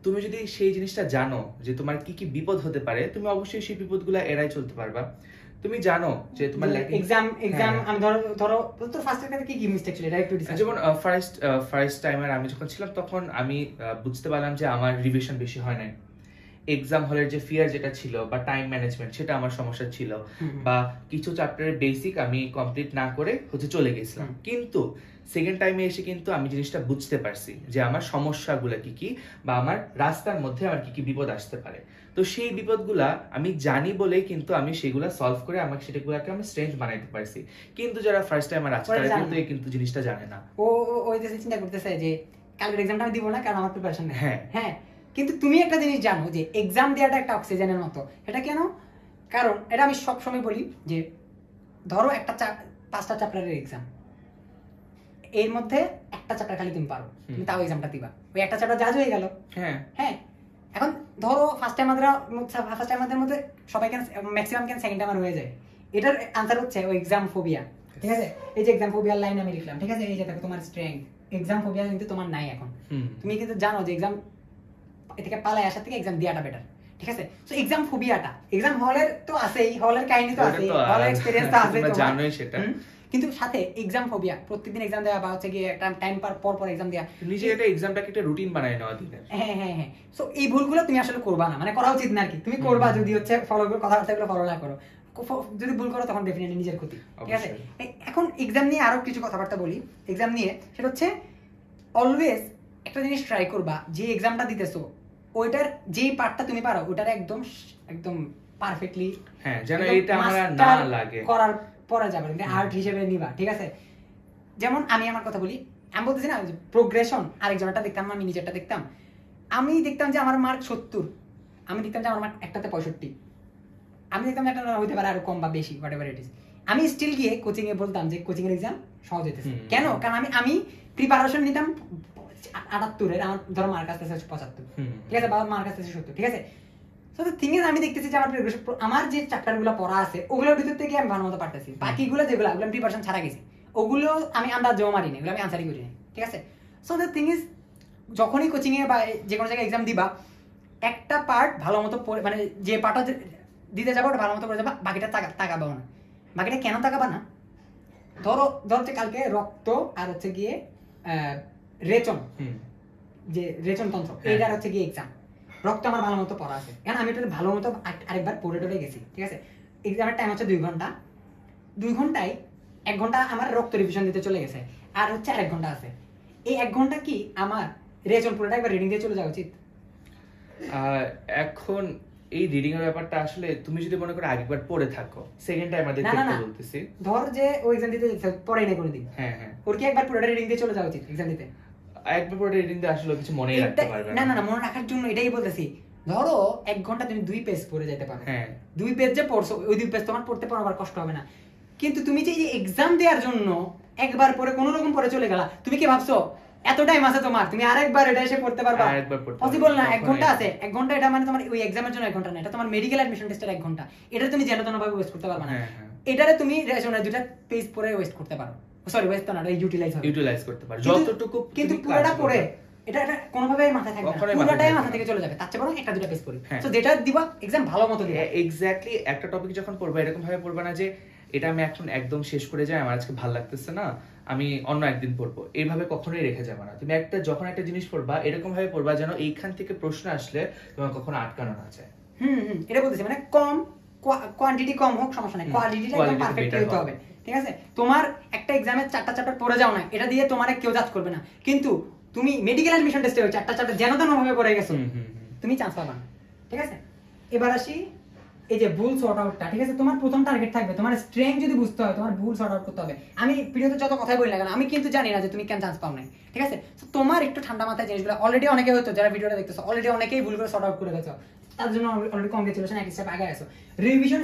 তুমি যদি সেই জিনিসটা জানো যে তোমার কি কি বিপদ হতে পারে, তুমি অবশ্যই সেই বিপদগুলো এড়াই চলতে পারবা। তুমি জানো যে তোমার এক্সাম আমি ধরো তোর ফার্স্ট টাইমে কি কি মিস্টেক ছিল, এটা একটু ডিসকাস। যেমন ফার্স্ট টাইমার আমি যখন ছিলাম, তখন আমি বুঝতে পারলাম যে আমার রিভিশন বেশি হয় নাই, এক্সাম হলের যে ফিয়ার যেটা ছিল বা টাইম ম্যানেজমেন্ট সেটা আমার সমস্যা ছিল, বা কিছু চ্যাপ্টারের বেসিক আমি কমপ্লিট না করে চলে গেছিলাম। কিন্তু সেকেন্ড টাইমে এসে কিন্তু আমি জিনিসটা বুঝতে পারছি যে আমার সমস্যাগুলো কি কি, বা আমার রাস্তার মধ্যে আমার কি কি বিপদ আসতে পারে। তো সেই বিপদগুলা আমি জানি বলেই কিন্তু আমি সেগুলা সলভ করে আমাকে সেটাগুলোকে আমি স্ট্রেংথ বানাইতে পারছি। কিন্তু যারা ফার্স্ট টাইমার আছে তারা কিন্তু কিন্তু জিনিসটা জানে না। ওই দেশে চিন্তা করতেছে যে কালকের এক্সামটা আমি দিব না, কারণ আমার প্রিপারেশন নেই। হ্যাঁ হ্যাঁ, কিন্তু তুমি একটা জিনিস জানো যে এক্সাম দেওয়াটা একটা অক্সিজেনের মতো। এটা কেন? কারণ এটা আমি সব সময় বলি যে ধরো একটা 5টা চ্যাপ্টারের এক্সাম, এর মধ্যে একটা চ্যাপ্টার খালি তুমি পারো, তুমি তাও এক্সামটা দিবা, ওই একটা চ্যাপ্টার জাজ হয়ে গেল। হ্যাঁ হ্যাঁ, এখন ধরো ফার্স্ট টাইমারদের মধ্যে সবাই কেন ম্যাক্সিমাম কেন সেকেন্ড টাইমার হয়ে যায়? এটার আনসার হচ্ছে ওই এক্সাম ফোবিয়া। ঠিক আছে, এই যে এক্সাম ফোবিয়ার লাইন আমি লিখলাম, ঠিক আছে, এই যে দেখো তোমার স্ট্রেংথ। এক্সাম ফোবিয়া কিন্তু তোমার নাই এখন, তুমি কিন্তু জানো যে এক্সাম থেকে পালায় আসার থেকে এক্সাম দেওয়াটা বেটার। ঠিক আছে, তো এক্সাম ফোবিয়াটা এক্সাম হলের তো আছেই, হলের কাহিনী তো আছেই, হলের এক্সপেরিয়েন্স তো আছে, তোমরা জানোই সেটা। কিন্তু সাথে এক্সাম ফোবিয়া, প্রত্যেকদিন এক্সাম দেওয়া বা হচ্ছে গিয়ে একটা টাইম পর এক্সাম দেওয়া, নিজে এটা এক্সামটাকে একটা রুটিন বানায় নেওয়া দিনের। হ্যাঁ হ্যাঁ হ্যাঁ, সো এই ভুলগুলো তুমি আসলে করবা না, মানে করা উচিত না আর কি। তুমি করবা যদি হচ্ছে ফলো কথাবার্তাগুলো ফলো না করো, যদি ভুল করো তখন ডেফিনেটলি নিজের ক্ষতি। ঠিক আছে, এখন এক্সাম নিয়ে আরো কিছু কথাবার্তা বলি। এক্সাম নিয়ে সেটা হচ্ছে অলওয়েজ একটা জিনিস ট্রাই করবা, যে এক্সামটা দিতেছো ওইটার যেই পার্টটা তুমি পারো ওটার একদম একদম পারফেক্টলি, হ্যাঁ, যেন এটা আমার না লাগে করার পরে যাবে, আর্ট হিসেবে নিবা। ঠিক আছে, যেমন আমি আমার কথা বলি, আমি বলতেছি না প্রোগ্রেশন, আরেকজনটা দেখতাম, আমি নিজেরটা দেখতাম, আমি দেখতাম যে আমার মার্ক 70, আমি দেখতাম যে আমার মার্ক একটাতে 65, আমি দেখতাম একটা হইতে পারে আরো কম বা বেশি, হোয়াটএভার ইট ইজ। আমি স্টিল গিয়ে কোচিং এ বলতাম যে কোচিং এর এক্সাম সহজ হইতেছে। কেন? কারণ আমি প্রিপারেশন নিতাম 78-এর, আমার ধরো মার্ক আসতেছে 75, ঠিক আছে, বা মার্ক আসতেছে 70। ঠিক আছে, সো দ্য থিং ইজ আমি দেখতেছি যে আমার যে চ্যাপ্টারগুলো পড়া আছে ওগুলোর ভিতর থেকে আমি ভালো মতো পারতেছি। বাকিগুলো যেগুলো আমি প্রিপারেশন ছাড়া গেছি ওগুলো আমি আন্দাজ জমা মারিনি, ওগুলো আমি আনসারই করিনি। ঠিক আছে, সো দ্য থিং ইজ যখনই কোচিং এ বা যে কোনো জায়গায় এক্সাম দিবা, একটা পার্ট ভালো মতো মানে যে পার্টটা দিতে যাবো ওটা ভালো মতো পড়ে যাবা, বাকিটা তাকাবো না। বাকিটা কেন তাকাবা না? ধরো হচ্ছে কালকে রক্ত আর হচ্ছে গিয়ে রেচন, যে রেচন তন্ত্র, এইটার হচ্ছে গিয়ে এক্সাম। রক্ত আমার ভালো মতো পড়া আছে, কারণ আমি এটা ভালো মতো আরেকবার পড়ে গেছি। ঠিক আছে, এক্সামের টাইম হচ্ছে 2 ঘন্টা, 2 ঘন্টায় 1 ঘন্টা আমার রক্ত রিভিশন দিতে চলে গেছে, আর হচ্ছে আর 1 ঘন্টা আছে। এই 1 ঘন্টা কি আমার রেচন পুরোটা একবার রিডিং দিয়ে চলে যাওয়া উচিত? এখন এই রিডিং এর ব্যাপারটা আসলে তুমি যদি মনে করো আরেকবার পড়ে থাকো, সেকেন্ড টাইম আমাদের দেখতে বলতেছি, ধর যে ওই এক্সাম দিতে পড়াই না কোনোদিন, হ্যাঁ হ্যাঁ, ওর কি একবার পুরোটা রিডিং দিয়ে চলে যাওয়া উচিত এক্সাম দিতে? একবার পড়ে রিডিং দিয়ে আসলে কিছু মনেই রাখতে পারবে না। না মনে রাখার জন্য এটাই বলতেছি, ধরো 1 ঘন্টা তুমি 2 পেজ পড়ে যেতে পারো, হ্যাঁ 2 পেজ যে পড়ছো ওই 2 পেজ তোমার পড়তে আবার কষ্ট হবে না। কিন্তু তুমি যে এক্সাম দেওয়ার জন্য একবার পরে কোনো রকম পরে চলে গেলা, তুমি কি ভাবছো এত টাইম আছে তোমার, তুমি আরেকবার এটা এসে পড়তে পারবা? পসিবল না। 1 ঘন্টা আছে, 1 ঘন্টা এটা মানে তোমার ওই এক্সামের জন্য 1 ঘন্টা না, এটা তোমার মেডিকেল অ্যাডমিশন টেস্টের 1 ঘন্টা। এটা তুমি যেন তেন ভাবে ওয়েস্ট করতে পারবা না। এটারে তুমি রেশনে 2টা পেজ পড়ে ওয়েস্ট করতে পারো, সরি ওয়েস্ট না, এটা ইউটিলাইজ করতে পারো যতটুকু, কিন্তু পুরোটা পড়ে এটা কোনোভাবেই মাথায় থাকবে না, পুরোটাই মাথা থেকে চলে যাবে। তার চেয়ে বরং 1-2টা পেজ পড়ি, সো যেটা দিবা এক্সাম ভালো মতো দিবা। এক্স্যাক্টলি, একটা টপিক যখন পড়বা এরকম ভাবে পড়বা না যে এটা আমি এখন একদম শেষ করে যাই, আমার আজকে ভালো লাগতেছে না, আমি অন্য একদিন পড়বো, এইভাবে কখনোই রেখে যাবে না। তুমি যখন একটা জিনিস পড়বা এরকম ভাবে পড়বা যেন এইখান থেকে প্রশ্ন আসলে তোমার কখনো আটকানো না যায়। এটা বলতেছি, মানে কম কোয়ান্টিটি কম হোক সমস্যা নাই, কোয়ালিটিটা একদম পারফেক্ট হতে হবে। ঠিক আছে, তোমার একটা এক্সামে 4টা চ্যাপ্টার পড়ে যাও না, এটা দিয়ে তোমারে কেউ জাজ করবে না। কিন্তু তুমি মেডিকেল অ্যাডমিশন টেস্টে 4টা চ্যাপ্টার যেন তেন ভাবে পড়ে গেছো, তুমি চান্স পাবা না। ঠিক আছে, এবার আসি এই যে ভুল সর্ট আউটটা। ঠিক আছে, তোমার প্রথম টার্গেট থাকবে তোমার স্ট্রেংথ যদি বুঝতে হয়, তোমার ভুল সর্ট আউট করতে হবে। আমি ভিডিওতে যত কথাই বলি না কেন, আমি কিন্তু জানি না যে তুমি কেন চান্স পাও নাই। ঠিক আছে, তো তোমার একটু ঠান্ডা মাথায় জিনিসগুলো অলরেডি অনেকে হয়তো যারা ভিডিওটা দেখতেছো অলরেডি অনেকেই ভুল করে সর্ট আউট করে গেছো, তার জন্য অলরেডি কংগ্রেচুলেশন, এক স্টেপ আগে আছো। রিভিশন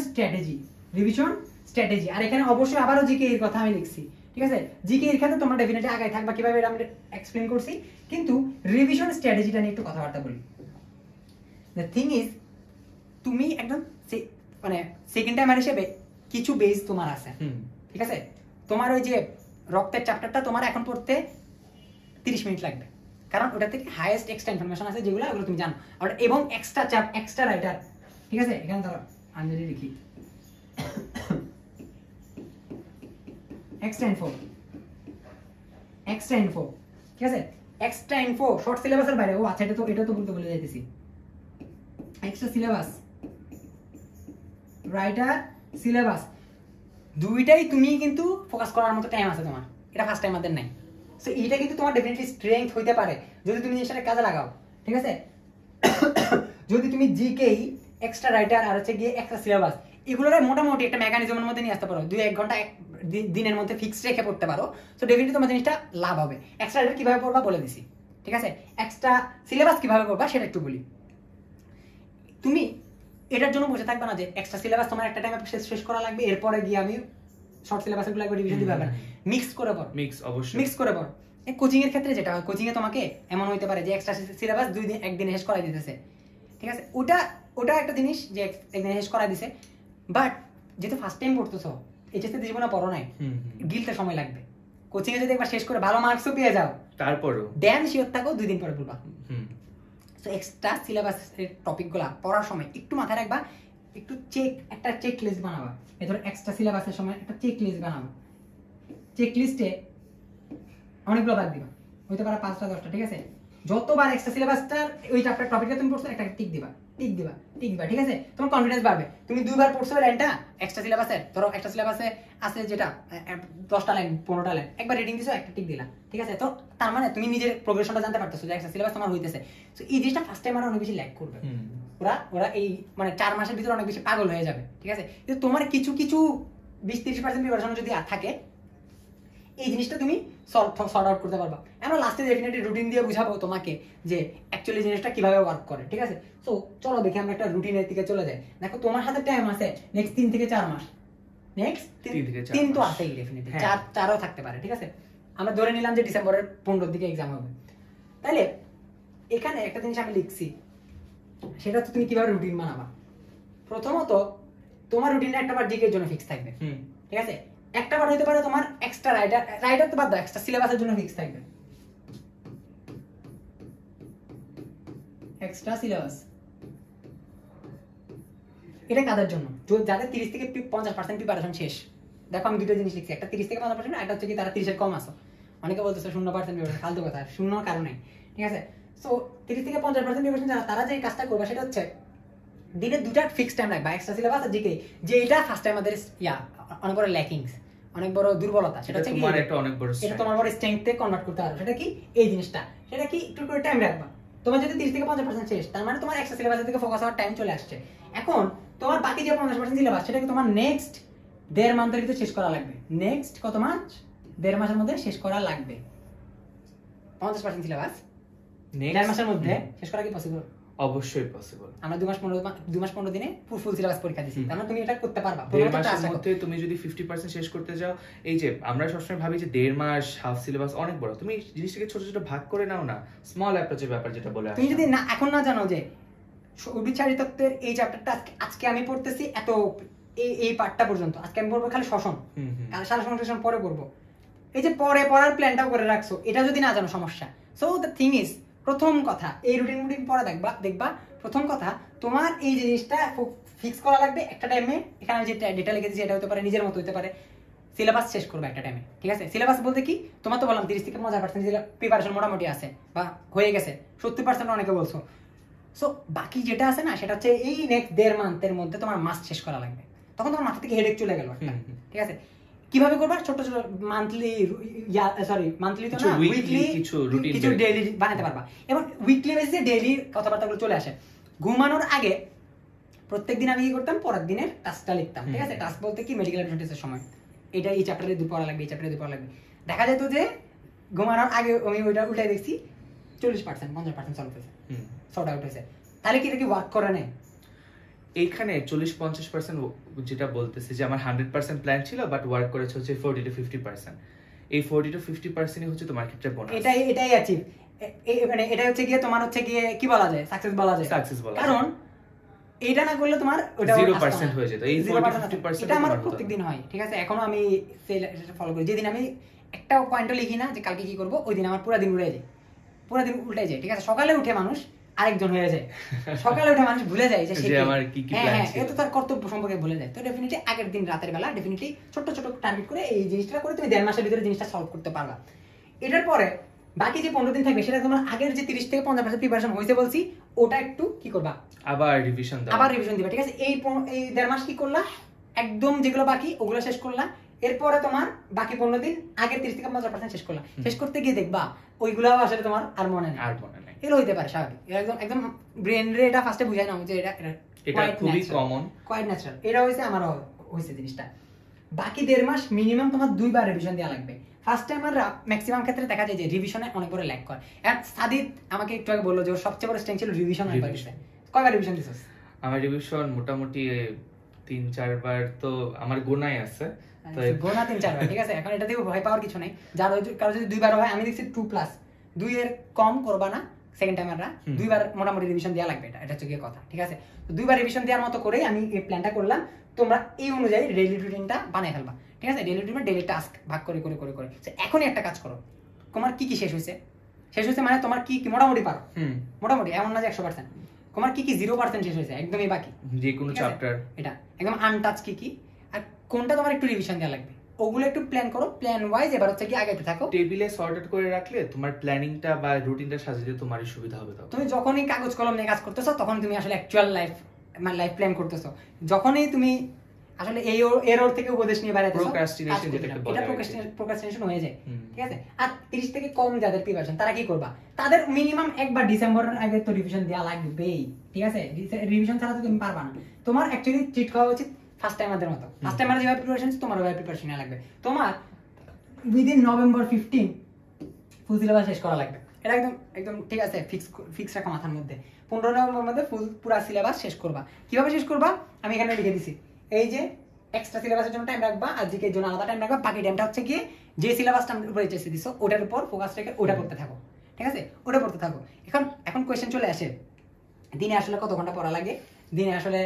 স্ট্র্যাটেজি, আর এখানে অবশ্যই আবারও জিকে এর কথা আমি লিখছি। ঠিক আছে, জিকে এর ক্ষেত্রে তোমরা ডেফিনেটলি আগায় থাকবা, কিভাবে এটা আমি এক্সপ্লেইন করছি, কিন্তু রিভিশন স্ট্র্যাটেজিটা নিয়ে একটু কথাবার্তা বলি। দ্য থিং ইজ তুমি একদম মানে সেকেন্ড টাইমার হিসেবে কিছু বেস তোমার আছে। ঠিক আছে, তোমার ওই যে রক্তের চ্যাপ্টারটা তোমার এখন পড়তে 30 মিনিট লাগবে, কারণ ওটা থেকে হাইয়েস্ট এক্সট্রা ইনফরমেশন আছে যেগুলো ওগুলো তুমি জানো, আর এবং এক্সট্রা রাইটার। ঠিক আছে, এখানে ধরো আমি যদি লিখি এক্সট্রা ইনফো, ঠিক আছে, এক্সট্রা ইনফো শর্ট সিলেবাসের বাইরে। ও আচ্ছা, এটা তো বলতে বলে যাইতেছি, এক্সট্রা সিলেবাস, রাইটার, সিলেবাস, দুইটাই তুমি কিন্তু ফোকাস করার মতো টাইম আছে তোমার, এটা ফার্স্ট টাইম আমাদের নাই। সো এইটা কিন্তু তোমার ডেফিনেটলি স্ট্রেংথ হইতে পারে যদি তুমি জিনিসটাকে কাজে লাগাও, ঠিক আছে? যদি তুমি জিকেই এক্সট্রা রাইটার আর হচ্ছে গিয়ে এক্সট্রা সিলেবাস এগুলোর মোটামুটি একটা মেকানিজমের মধ্যে নিয়ে আসতে পারো, 2-1 ঘন্টা দিনের মধ্যে ফিক্সড রেখে পড়তে পারো, সো ডেফিনেটলি তোমার জিনিসটা লাভ হবে। এক্সট্রা রাইটার কিভাবে পড়বা বলে দিছি, ঠিক আছে? এক্সট্রা সিলেবাস কিভাবে পড়বা সেটা একটু বলি। তুমি এটার জন্য বসে থাকবে না যে এক্সট্রা সিলেবাস তোমার একটা টাইমে শেষ করা লাগবে, এরপরে গিয়ে আমি শর্ট সিলেবাসের গুলো একবার রিভিশন দিতে পারবে না। মিক্স করে পড়, মিক্স করে পড়। কোচিং এর ক্ষেত্রে যেটা হয়, কোচিং এ তোমাকে এমন হইতে পারে যে এক্সট্রা সিলেবাস 2 দিন একদিনে শেষ করাই দিতেছে, ঠিক আছে? ওটা একটা জিনিস যে একদিনে শেষ করাই দিছে, বাট যেহেতু ফার্স্ট টাইম পড়তেছো, এইচএসসি জীবনে পড়ো নাই, গিলতে সময় লাগবে। কোচিং এ যদি একবার শেষ করে ভালো মার্কসও পেয়ে যাও, তারপরও দেন শিওর থাকো 2 দিন পরে পড়বা। সো এক্সট্রা সিলেবাসের টপিকগুলো পড়ার সময় একটু মাথায় রাখবা, একটু একটা চেক লিস্ট বানাবা। এই ধরো এক্সট্রা সিলেবাসের সময় একটা চেক লিস্ট বানাবা, চেক লিস্টে অনেকগুলো বাদ দিবা, হইতে পারে 5টা 10টা, ঠিক আছে? যতবার এক্সট্রা সিলেবাসটার ওই চ্যাপ্টার টপিকটা তুমি পড়ছো একটা টিক দিবা, টিক দিবা, টিক দিবা, ঠিক আছে? তোমার কনফিডেন্স বাড়বে। তুমি 2 বার পড়ছো লাইনটা এক্সট্রা সিলেবাসের, ধরো একটা সিলেবাসে আছে যেটা 10টা লাইন 15টা লাইন, একবার রিডিং দিছো একটা টিক দিলা, ঠিক আছে? তো তার মানে তুমি নিজের প্রোগ্রেশনটা জানতে পারতেছো যে এক্সট্রা সিলেবাস তোমার হইতেছে। সো এই জিনিসটা ফার্স্ট টাইম অনেক বেশি ল্যাগ করবে, ওরা এই মানে 4 মাসের ভিতরে অনেক বেশি পাগল হয়ে যাবে, ঠিক আছে? কিন্তু তোমার কিছু 20-30% প্রিপারেশন যদি থাকে, এই জিনিসটা তুমি সর্ট আউট করতে পারবা। আমরা লাস্টে ডেফিনেটলি রুটিন দিয়ে বুঝাবো তোমাকে যে অ্যাকচুয়ালি জিনিসটা কিভাবে ওয়ার্ক করে, ঠিক আছে? সো চলো দেখি আমরা একটা রুটিনের দিকে চলে যাই। দেখো তোমার হাতে টাইম আছে নেক্সট 3 থেকে 4 মাস, নেক্সট 3 তো আছেই ডেফিনেটলি, 4ও থাকতে পারে, ঠিক আছে? আমরা ধরে নিলাম যে ডিসেম্বরের 15 দিকে এক্সাম হবে, তাহলে এখানে একটা জিনিস আমি লিখছি, সেটা হচ্ছে তুমি কিভাবে রুটিন বানাবা। প্রথমত তোমার রুটিনটা একটা বার জিকের জন্য ফিক্স থাকবে, ঠিক আছে? একটা বার হইতে পারে তোমার এক্সট্রা রাইটার তো বাদ দাও, এক্সট্রা সিলেবাসের জন্য ফিক্স থাকবে, এক্সট্রা সিলেবাস। এটা কাদের জন্য? যাদের 30 থেকে 50% প্রিপারেশন শেষ। দেখো আমি দুটো জিনিস লিখছি, একটা 30 থেকে 50%, একটা হচ্ছে কি তারা 30 এর কম আসো। অনেকে বলতেছে 0% প্রিপারেশন, ফালতু কথা, শূন্য কারণে, ঠিক আছে? সো 30 থেকে 50% প্রিপারেশন যারা, তারা যে কাজটা করবে সেটা হচ্ছে দিনে 2টা ফিক্স টাইম রাখবা, এক্সট্রা সিলেবাস আর জিকে, যে এটা ফার্স্ট টাইম আমাদের অনেক বড় ল্যাকিংস, অনেক বড় দুর্বলতা, সেটা হচ্ছে কি এটা তোমার বড় স্ট্রেংথে কনভার্ট করতে পারো। সেটা কি এই জিনিসটা, সেটা কি একটু করে টাইম রাখবা। তোমার যদি 30 থেকে 50% শেষ, তার মানে তোমার এক্সট্রা সিলেবাসের দিকে ফোকাস হওয়ার টাইম চলে আসছে। এখন তোমার বাকি যে 50% সিলেবাস, সেটাকে তোমার নেক্সট 1.5 মাসের ভিতরে শেষ করা লাগবে। নেক্সট কত মাস? 1.5 মাসের মধ্যে শেষ করা লাগবে 50% সিলেবাস। 1.5 মাসের মধ্যে শেষ করা কি পসিবল? অবশ্যই পসিবল। আমরা 2 মাস 15 দিনে ফুল সিলেবাস পরীক্ষা দিছি, তার মানে তুমি এটা করতে পারবা। 1.5 মাসের মধ্যে তুমি যদি 50% শেষ করতে যাও, এই যে আমরা সবসময় ভাবি যে 1.5 মাস হাফ সিলেবাস অনেক বড়, তুমি জিনিসটাকে ছোট ছোট ভাগ করে নাও না, স্মল অ্যাপ্রোচের ব্যাপার যেটা বলে। তুমি যদি না এখন না জানো যে উদ্ভিদচারী তত্ত্বের এই চ্যাপ্টারটা আজকে আমি পড়তেছি এত এই পার্টটা পর্যন্ত, আজকে আমি পড়বো খালি শ্বসন, কাল সারা সংশ্লেষণ পরে পড়বো, এই যে পরে পড়ার প্ল্যানটাও করে রাখছো, এটা যদি না জানো সমস্যা। সো দ্য থিং ইজ, প্রথম কথা এই রুটিন পরে দেখবা প্রথম কথা তোমার এই জিনিসটা ফিক্স করা লাগবে একটা টাইমে। এখানে আমি যে ডেটা লিখে দিয়েছি এটা হতে পারে নিজের মতো হতে পারে, সিলেবাস শেষ করবে একটা টাইমে, ঠিক আছে? সিলেবাস বলতে কি, তোমার তো বললাম 30 থেকে 50% প্রিপারেশন মোটামুটি আছে বা হয়ে গেছে, 70% অনেকে বলছো। সো বাকি যেটা আছে না, সেটা হচ্ছে এই নেক্সট 1.5 মান্থের মধ্যে তোমার মাস্ট শেষ করা লাগবে। তখন তোমার মাথা থেকে হেডেক চলে গেল, ঠিক আছে? কিভাবে করবা? ছোট ছোট মান্থলি তো না, উইকলি কিছু ডেইলি বানাতে পারবা, এবং উইকলি বেসিসে ডেইলি কথাবার্তাগুলো চলে আসে। ঘুমানোর আগে প্রত্যেকদিন আমি কি করতাম, পরের দিনের টাস্কটা লিখতাম, ঠিক আছে? টাস্ক বলতে কি, মেডিকেল অ্যাডমিশন টেস্টের সময় এটা এই চ্যাপ্টারে 2 পড়া লাগবে, এই চ্যাপ্টারে 2 পড়া লাগবে। দেখা যেত যে ঘুমানোর আগে আমি ওইটা উল্টাই দেখছি 40% 50% সলভ হয়েছে, সর্ট আউট হয়েছে। তাহলে কি এটা কি ওয়ার্ক করে না? এইখানে 40-50% যেটা বলতেছি যে আমার 100% প্ল্যান ছিল, বাট ওয়ার্ক করেছে হচ্ছে 40-50%। এই 40-50% হচ্ছে তোমার ক্ষেত্রে বোনাস। এটাই অ্যাচিভ, মানে এটা হচ্ছে গিয়ে তোমার হচ্ছে গিয়ে কি বলা যায়, সাকসেস বলা যায়। কারণ এটা না করলে তোমার ওটা 0% হয়ে যেত। এই 40-50% এটা আমার প্রত্যেকদিন হয়, ঠিক আছে? এখনো আমি সেটা ফলো করি। যেদিন আমি একটা পয়েন্টও লিখি না যে কালকে কি করব, ওই দিন আমার পুরো দিন উড়ে যায়, ঠিক আছে? সকালে উঠে মানুষ আরেকজন হয়ে যায়, সকালে উঠে মানুষ ভুলে যায় যে আমার কি কি প্ল্যান ছিল, এটা তার কর্তব্য সম্পর্কে ভুলে যায়। তো ডেফিনেটলি আগের দিন রাতের বেলা ডেফিনেটলি ছোট ছোট টার্গেট করে এই জিনিসটা করে তুমি 1.5 মাসের ভিতরে জিনিসটা সলভ করতে পারবা। এটার পরে বাকি যে 15 দিন থাকবে, সেটা তোমার আগের যে 30 থেকে 50% প্রিপারেশন হয়েছে বলছি, ওটা একটু কি করবা, আবার রিভিশন দাও, আবার রিভিশন দিবা, ঠিক আছে। এই 1.5 মাস কি করলা, একদম যেগুলো বাকি ওগুলো শেষ করলা। এরপরে তোমার বাকি 15 দিন আগের 30 থেকে 50% শেষ করলা। শেষ করতে গিয়ে দেখবা ওইগুলো আসলে তোমার আর মনে নেই, এগুলো হইতে পারে স্বাভাবিক। একদম একদম ব্রেন রে এটা ফার্স্টে বুঝাই নাও যে এটা খুবই কমন, কোয়াইট ন্যাচারাল। এটা হইছে আমারও হইছে জিনিসটা। বাকি 1.5 মাস মিনিমাম তোমার 2 বার রিভিশন দেওয়া লাগবে। ফার্স্ট টাইমাররা ম্যাক্সিমাম ক্ষেত্রে দেখা যায় যে রিভিশনে অনেক বড় ল্যাগ করে। আর সাদিত আমাকে একটু আগে বললো যে ওর সবচেয়ে বড় স্ট্রেংথ ছিল রিভিশন। কয়বার রিভিশন দিছস? আমার রিভিশন মোটামুটি 3-4 বার তো আমার গোনাই আছে, তো গোনা 3-4 বার, ঠিক আছে। এখন এটা থেকে ভয় পাওয়ার কিছু নাই। যার কারো যদি 2 বার হয়, আমি দেখছি 2+, 2 এর কম করবা না সেকেন্ড টাইমাররা, 2 বার মোটামুটি রিভিশন দেওয়া লাগবে। এটা হচ্ছে গিয়ে কথা, ঠিক আছে। তো 2 বার রিভিশন দেওয়ার মতো করেই আমি এই প্ল্যানটা করলাম। তোমরা এই অনুযায়ী ডেইলি রুটিনটা বানাই ফেলবা, ঠিক আছে। ডেইলি রুটিন, ডেইলি টাস্ক ভাগ করে করে করে করে এখনই একটা কাজ করো। তোমার কি কি শেষ হয়েছে, শেষ হয়েছে মানে তোমার কি কি মোটামুটি পারো, মোটামুটি, এমন না যে 100%। তোমার কি কি 0% শেষ হয়েছে, একদমই বাকি যে কোনো চ্যাপ্টার, এটা একদম আনটাচ কি কি, আর কোনটা তোমার একটু রিভিশন দেওয়া লাগবে, ওগুলো একটু প্ল্যান করো। প্ল্যান ওয়াইজ এবার হচ্ছে কি আগাইতে থাকো। টেবিলে সর্টেড করে রাখলে তোমার প্ল্যানিংটা বা রুটিনটা সাজাতে তোমারই সুবিধা হবে। তুমি যখনই কাগজ কলম নিয়ে কাজ করতেছো তখন তুমি আসলে অ্যাকচুয়াল লাইফ প্ল্যান করতেছো। যখনই তুমি আসলে এই এরর থেকে উপদেশ নিয়ে বেড়াতেছো, প্রোক্রাস্টিনেশন যেটাকে বলে, এটা প্রোক্রাস্টিনেশন হয়ে যায়, ঠিক আছে। আর 30 থেকে কম যাদের প্রিপারেশন, তারা কি করবা, তাদের মিনিমাম একবার ডিসেম্বরের আগে তো রিভিশন দেওয়া লাগবেই, ঠিক আছে। রিভিশন ছাড়া তো তুমি পারবা না। তোমার অ্যাকচুয়ালি ট্রিট করা উচিত ফার্স্ট টাইমারদের মতো। ফার্স্ট টাইমার যেভাবে প্রিপারেশন, তোমার ওইভাবে প্রিপারেশন নেওয়া লাগবে। তোমার উইদিন নভেম্বর 15 ফুল সিলেবাস শেষ করা লাগবে। এটা একদম একদম ঠিক আছে, ফিক্স রাখা মাথার মধ্যে। 15 নভেম্বরের মধ্যে পুরো সিলেবাস শেষ করবা। কিভাবে শেষ করবা আমি এখানে লিখে দিছি। এই যে এক্সট্রা সিলেবাসের জন্য টাইম রাখবা, আর জিকে এর জন্য আলাদা টাইম রাখবা। বাকি টাইমটা হচ্ছে গিয়ে যে সিলেবাসটা উপরে চেষ্টা দিছো ওটার উপর ফোকাস রেখে ওটা করতে থাকো, ঠিক আছে। ওটা করতে থাকো। এখন কোয়েশ্চেন চলে আসে, দিনে আসলে কত ঘন্টা পড়া লাগে, দিনে আসলে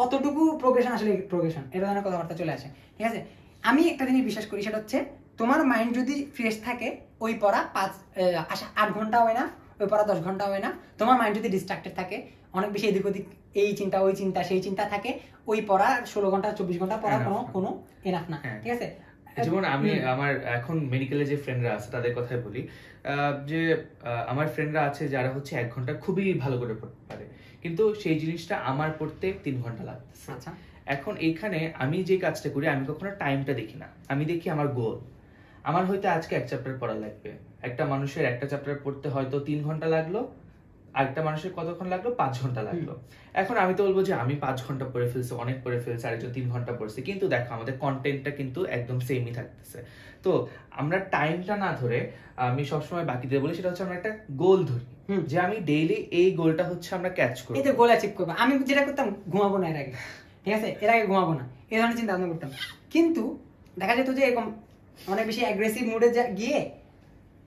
কতটুকু প্রোগ্রেশন, আসলে প্রোগ্রেশন, এটা ধরনের কথাবার্তা চলে আসে, ঠিক আছে। আমি একটা জিনিস বিশ্বাস করি, সেটা হচ্ছে তোমার মাইন্ড যদি ফ্রেশ থাকে, ওই পড়া 8 ঘন্টা হয় না, ওই পড়া 10 ঘন্টা হয় না। তোমার মাইন্ড যদি ডিস্ট্রাক্টেড থাকে, অনেক বেশি এদিক ওদিক, এই চিন্তা ওই চিন্তা সেই চিন্তা থাকে, ওই পড়া 16 ঘন্টা 24 ঘন্টা পড়া কোনো এনাফ না, ঠিক আছে। যেমন আমি আমার এখন মেডিকেলে যে ফ্রেন্ডরা আছে তাদের কথাই বলি, যে আমার ফ্রেন্ডরা আছে যারা হচ্ছে 1 ঘন্টা খুবই ভালো করে পড়তে পারে, কিন্তু সেই জিনিসটা আমার পড়তে 3 ঘন্টা লাগতেছে। আচ্ছা, এখন এইখানে আমি যে কাজটা করি, আমি কখনো টাইমটা দেখি না, আমি দেখি আমার গোল। আমার হয়তো আজকে 1 চ্যাপ্টার পড়া লাগবে, একটা মানুষের একটা চ্যাপ্টার পড়তে হয়তো 3 ঘন্টা লাগলো, আরেকটা মানুষের কতক্ষণ লাগলো, 5 ঘন্টা লাগলো। এখন আমি তো বলবো যে আমি 5 ঘন্টা পড়ে ফেলছি, অনেক পড়ে ফেলছি, আরেকজন 3 ঘন্টা পড়ছে, কিন্তু দেখো আমাদের কন্টেন্টটা কিন্তু একদম সেমই থাকতেছে। তো আমরা টাইমটা না ধরে, আমি সবসময় বাকিদের বলি, সেটা হচ্ছে আমরা একটা গোল ধরি, যে আমি ডেইলি এই গোলটা হচ্ছে আমরা ক্যাচ করব, এই যে গোল অ্যাচিভ করব। আমি যেটা করতাম, ঘুমাবো না এর আগে, ঠিক আছে, এর আগে ঘুমাবো না, এই ধরনের চিন্তা ভাবনা করতাম। কিন্তু দেখা যেত যে এরকম অনেক বেশি অ্যাগ্রেসিভ মুডে গিয়ে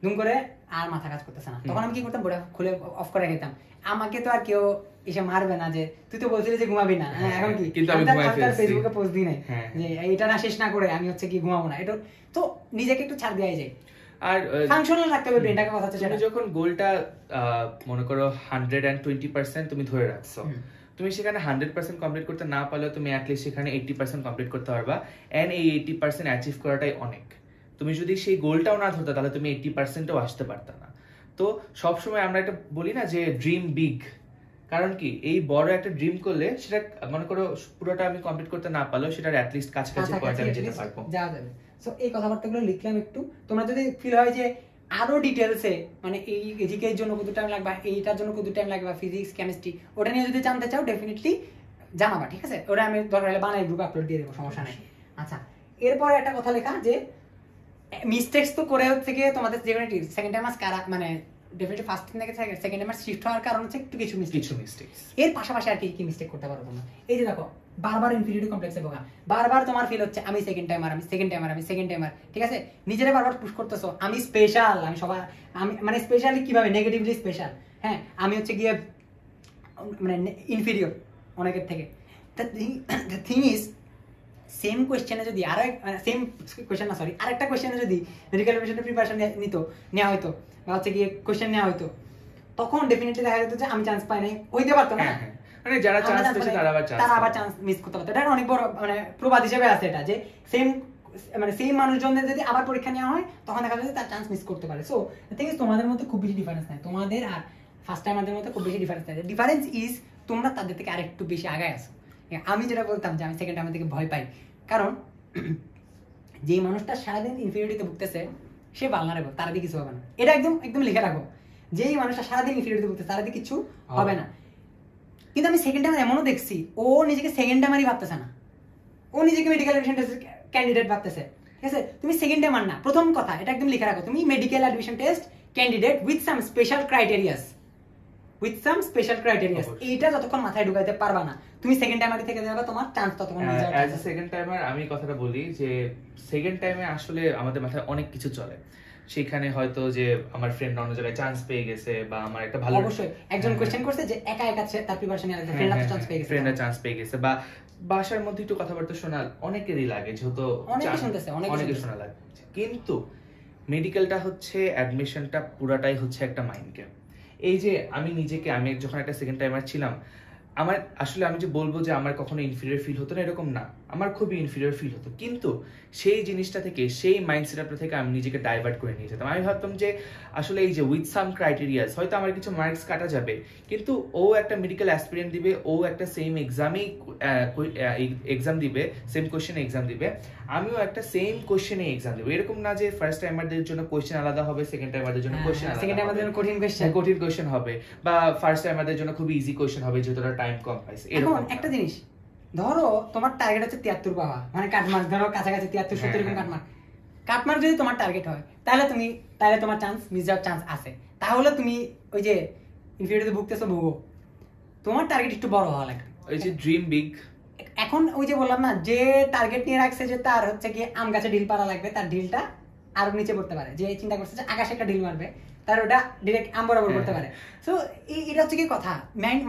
দুম করে আর মাথা কাজ করতেছে না, তখন আমি কি করতাম, বোর্ড খুলে অফ করে রেখেতাম। আমাকে তো আর কেউ এসে মারবে না যে তুই তো বলছিলি যে ঘুমাবি না, এখন কি, কিন্তু আমি ফেসবুকে পোস্ট দিই নাই যে এটা না শেষ না করে আমি হচ্ছে কি ঘুমাবো না। এটা তো নিজেকে একটু ছাড় দেওয়াই যায়, আর ফাংশনাল রাখতে হবে ব্রেনটাকে। কথা হচ্ছে তুমি যখন গোলটা মনে করো 120% তুমি ধরে রাখছো, তুমি সেখানে 100% কমপ্লিট করতে না পারলেও তুমি অ্যাটলিস্ট সেখানে 80% কমপ্লিট করতে পারবা, এন্ড এই 80% অ্যাচিভ করাটাই অনেক। তুমি যদি সেই গোলটাও না ধরতে, তাহলে তুমি 80%ও আসতে পারতা না। তো সবসময় আমরা একটা বলি না যে ড্রিম বিগ, কারণ কি এই বড় একটা ড্রিম করলে সেটা মনে করো পুরোটা আমি কমপ্লিট করতে না পারলেও সেটার অ্যাটলিস্ট কাছাকাছি পয়েন্টে আমি যেতে পারবো, যাওয়া যাবে। সো এই কথাবার্তাগুলো লিখলাম একটু। তোমরা যদি ফিল হয় যে আরো ডিটেলসে, মানে এই জিকে এর জন্য কত টাইম লাগবে, এইটার জন্য কত টাইম লাগবে, ফিজিক্স কেমিস্ট্রি, ওটা নিয়ে যদি জানতে চাও ডেফিনেটলি জানাবা, ঠিক আছে। ওটা আমি দরকার হলে বানাই গ্রুপে আপলোড দিয়ে দেবো, সমস্যা নেই। আচ্ছা, এরপরে একটা কথা লেখা যে মিস্টেকস তো করে থেকে তোমাদের যেখানে সেকেন্ড টাইম কারা, মানে ডেফিনেটলি ফার্স্ট থেকে সেকেন্ড টাইম শিফট হওয়ার কারণ হচ্ছে একটু কিছু মিস্টেক। এর পাশাপাশি আর কি মিস্টেক করতে পারো তোমরা? এই যে দেখো, বারবার ইনফিনিটি কমপ্লেক্সে ভোগা, বারবার তোমার ফিল হচ্ছে আমি সেকেন্ড টাইমার, ঠিক আছে, নিজেরা বারবার পুশ করতেছো আমি স্পেশাল, আমি সবার, আমি মানে স্পেশালি কিভাবে, নেগেটিভলি স্পেশাল, হ্যাঁ, আমি হচ্ছে গিয়ে মানে ইনফিরিয়র অনেকের থেকে। দ্য থিং ইজ, সেম কোয়েশ্চেনে যদি আরেকটা কোয়েশ্চেনে যদি মেডিকেল এডমিশনের প্রিপারেশন নেওয়া হতো, বা হচ্ছে গিয়ে কোয়েশ্চেন নেওয়া হতো, তখন ডেফিনেটলি দেখা যেত যে আমি চান্স পাই নাই, হইতে পারতো না, মানে যারা চান্স পেয়েছে তারা আবার চান্স মিস করতে পারতো। এটা অনেক বড় মানে প্রবাদ হিসেবে আছে এটা, যে সেম মানুষজনদের যদি আবার পরীক্ষা নেওয়া হয়, তখন দেখা যায় তার চান্স মিস করতে পারে। সো দ্য থিং ইজ, তোমাদের মধ্যে খুব বেশি ডিফারেন্স নাই, তোমাদের আর ফার্স্ট টাইমারদের মধ্যে খুব বেশি ডিফারেন্স থাকে। ডিফারেন্স ইজ তোমরা তাদের থেকে আরেকটু বেশি আগায় আসো। আমি যেটা বলতাম যে আমি সেকেন্ড টাইমার থেকে ভয় পাই, কারণ যে মানুষটা সারাদিন ইনফিরিয়রিটিতে ভুগতেছে সে ভালনারেবল, তার দিয়ে কিছু হবে না। এটা একদম একদম লিখে রাখো, যেই মানুষটা সারাদিন ইনফিরিয়রিটিতে ভুগতেছে তার দিয়ে কিছু হবে না। কিন্তু আমি সেকেন্ড টাইমার এমনও দেখছি ও নিজেকে সেকেন্ড টাইমারই ভাবতেছে না, ও নিজেকে মেডিকেল অ্যাডমিশন টেস্ট ক্যান্ডিডেট ভাবতেছে। ঠিক আছে, তুমি সেকেন্ড টাইমার না। প্রথম কথা এটা একদম লিখে রাখো, তুমি medical admission test candidate with some special criterias, with some special criterias. এইটা যতক্ষণ মাথায় ঢুকাইতে পারবা না তুমি সেকেন্ড টাইমারে থেকে যাবে, তোমার চান্স ততক্ষণ মিস যাবে। অ্যাজ এ সেকেন্ড টাইমার আমি কথাটা বলি যে সেকেন্ড টাইমে আসলে আমাদের মাথায় অনেক কিছু চলে। সেখানে হয়তো যে আমার ফ্রেন্ড অন্য জায়গায় চান্স পেয়ে গেছে, বা আমার একটা ভালো অবশ্যই একজন কোশ্চেন করছে যে একা একা তার প্রিপারেশন নিয়ে রাখছে, ফ্রেন্ডরা চান্স পেয়ে গেছে, ফ্রেন্ডরা চান্স পেয়ে গেছে, বা বাসার মধ্যে একটু কথাবার্তা শোনা অনেকেরই লাগে, যেহেতু অনেকে শুনতেছে, অনেকে শোনা লাগে। কিন্তু মেডিকেলটা হচ্ছে অ্যাডমিশনটা পুরাটাই হচ্ছে একটা মাইন্ড গেম। এই যে আমি নিজেকে, আমি যখন একটা সেকেন্ড টাইমার ছিলাম, আমার আসলে আমি যে বলবো যে আমার কখনো ইনফিরিয়র ফিল হতো না এরকম না, আমার খুবই ইনফিরিয়র ফিল হতো। কিন্তু সেই জিনিসটা থেকে, সেই মাইন্ড সেটআপটা থেকে আমি নিজেকে ডাইভার্ট করে নিয়ে যেতাম। আমি ভাবতাম যে আসলে এই যে উইথ সাম ক্রাইটেরিয়াস হয়তো আমার কিছু মার্কস কাটা যাবে, কিন্তু ও একটা মেডিকেল অ্যাসপিরেন্ট দিবে, ও একটা সেম এক্সাম দিবে, সেম কোশ্চেনে এক্সাম দিবে, আমিও একটা সেম কোশ্চেনে এক্সাম দেবো। এরকম না যে ফার্স্ট টাইমারদের জন্য কোশ্চেন আলাদা হবে, সেকেন্ড টাইমারদের জন্য কোশ্চেন আলাদা হবে, সেকেন্ড টাইমারদের জন্য কঠিন কোশ্চেন হবে, বা ফার্স্ট টাইমারদের জন্য খুব ইজি কোশ্চেন হবে যেহেতু ওরা টাইম কম পাইছে। এখন একটা জিনিস ধরো, তোমার টার্গেট হচ্ছে 73 পাওয়া, মানে কাটমার্ক ধরো কাছাকাছি 73-70 এরকম কাটমার্ক যদি তোমার টার্গেট হয়, তাহলে তোমার চান্স মিস যাওয়ার চান্স আছে। তাহলে তুমি ওই যে ইনফিরিয়রিটিতে ভুগতেছো ভুগো, তোমার টার্গেট একটু বড় হওয়া লাগবে। ওই যে ড্রিম বিগ। এখন ওই যে বললাম না, যে টার্গেট নিয়ে রাখছে যে তার হচ্ছে কি আম গাছে ঢিল পাড়া লাগবে, তার ঢিলটা আরো নিচে পড়তে পারে। যে চিন্তা করছে যে আকাশে একটা ঢিল মারবে, তার ওটা ডিরেক্ট আম বরাবর করতে পারে। সো এটা হচ্ছে কি কথা,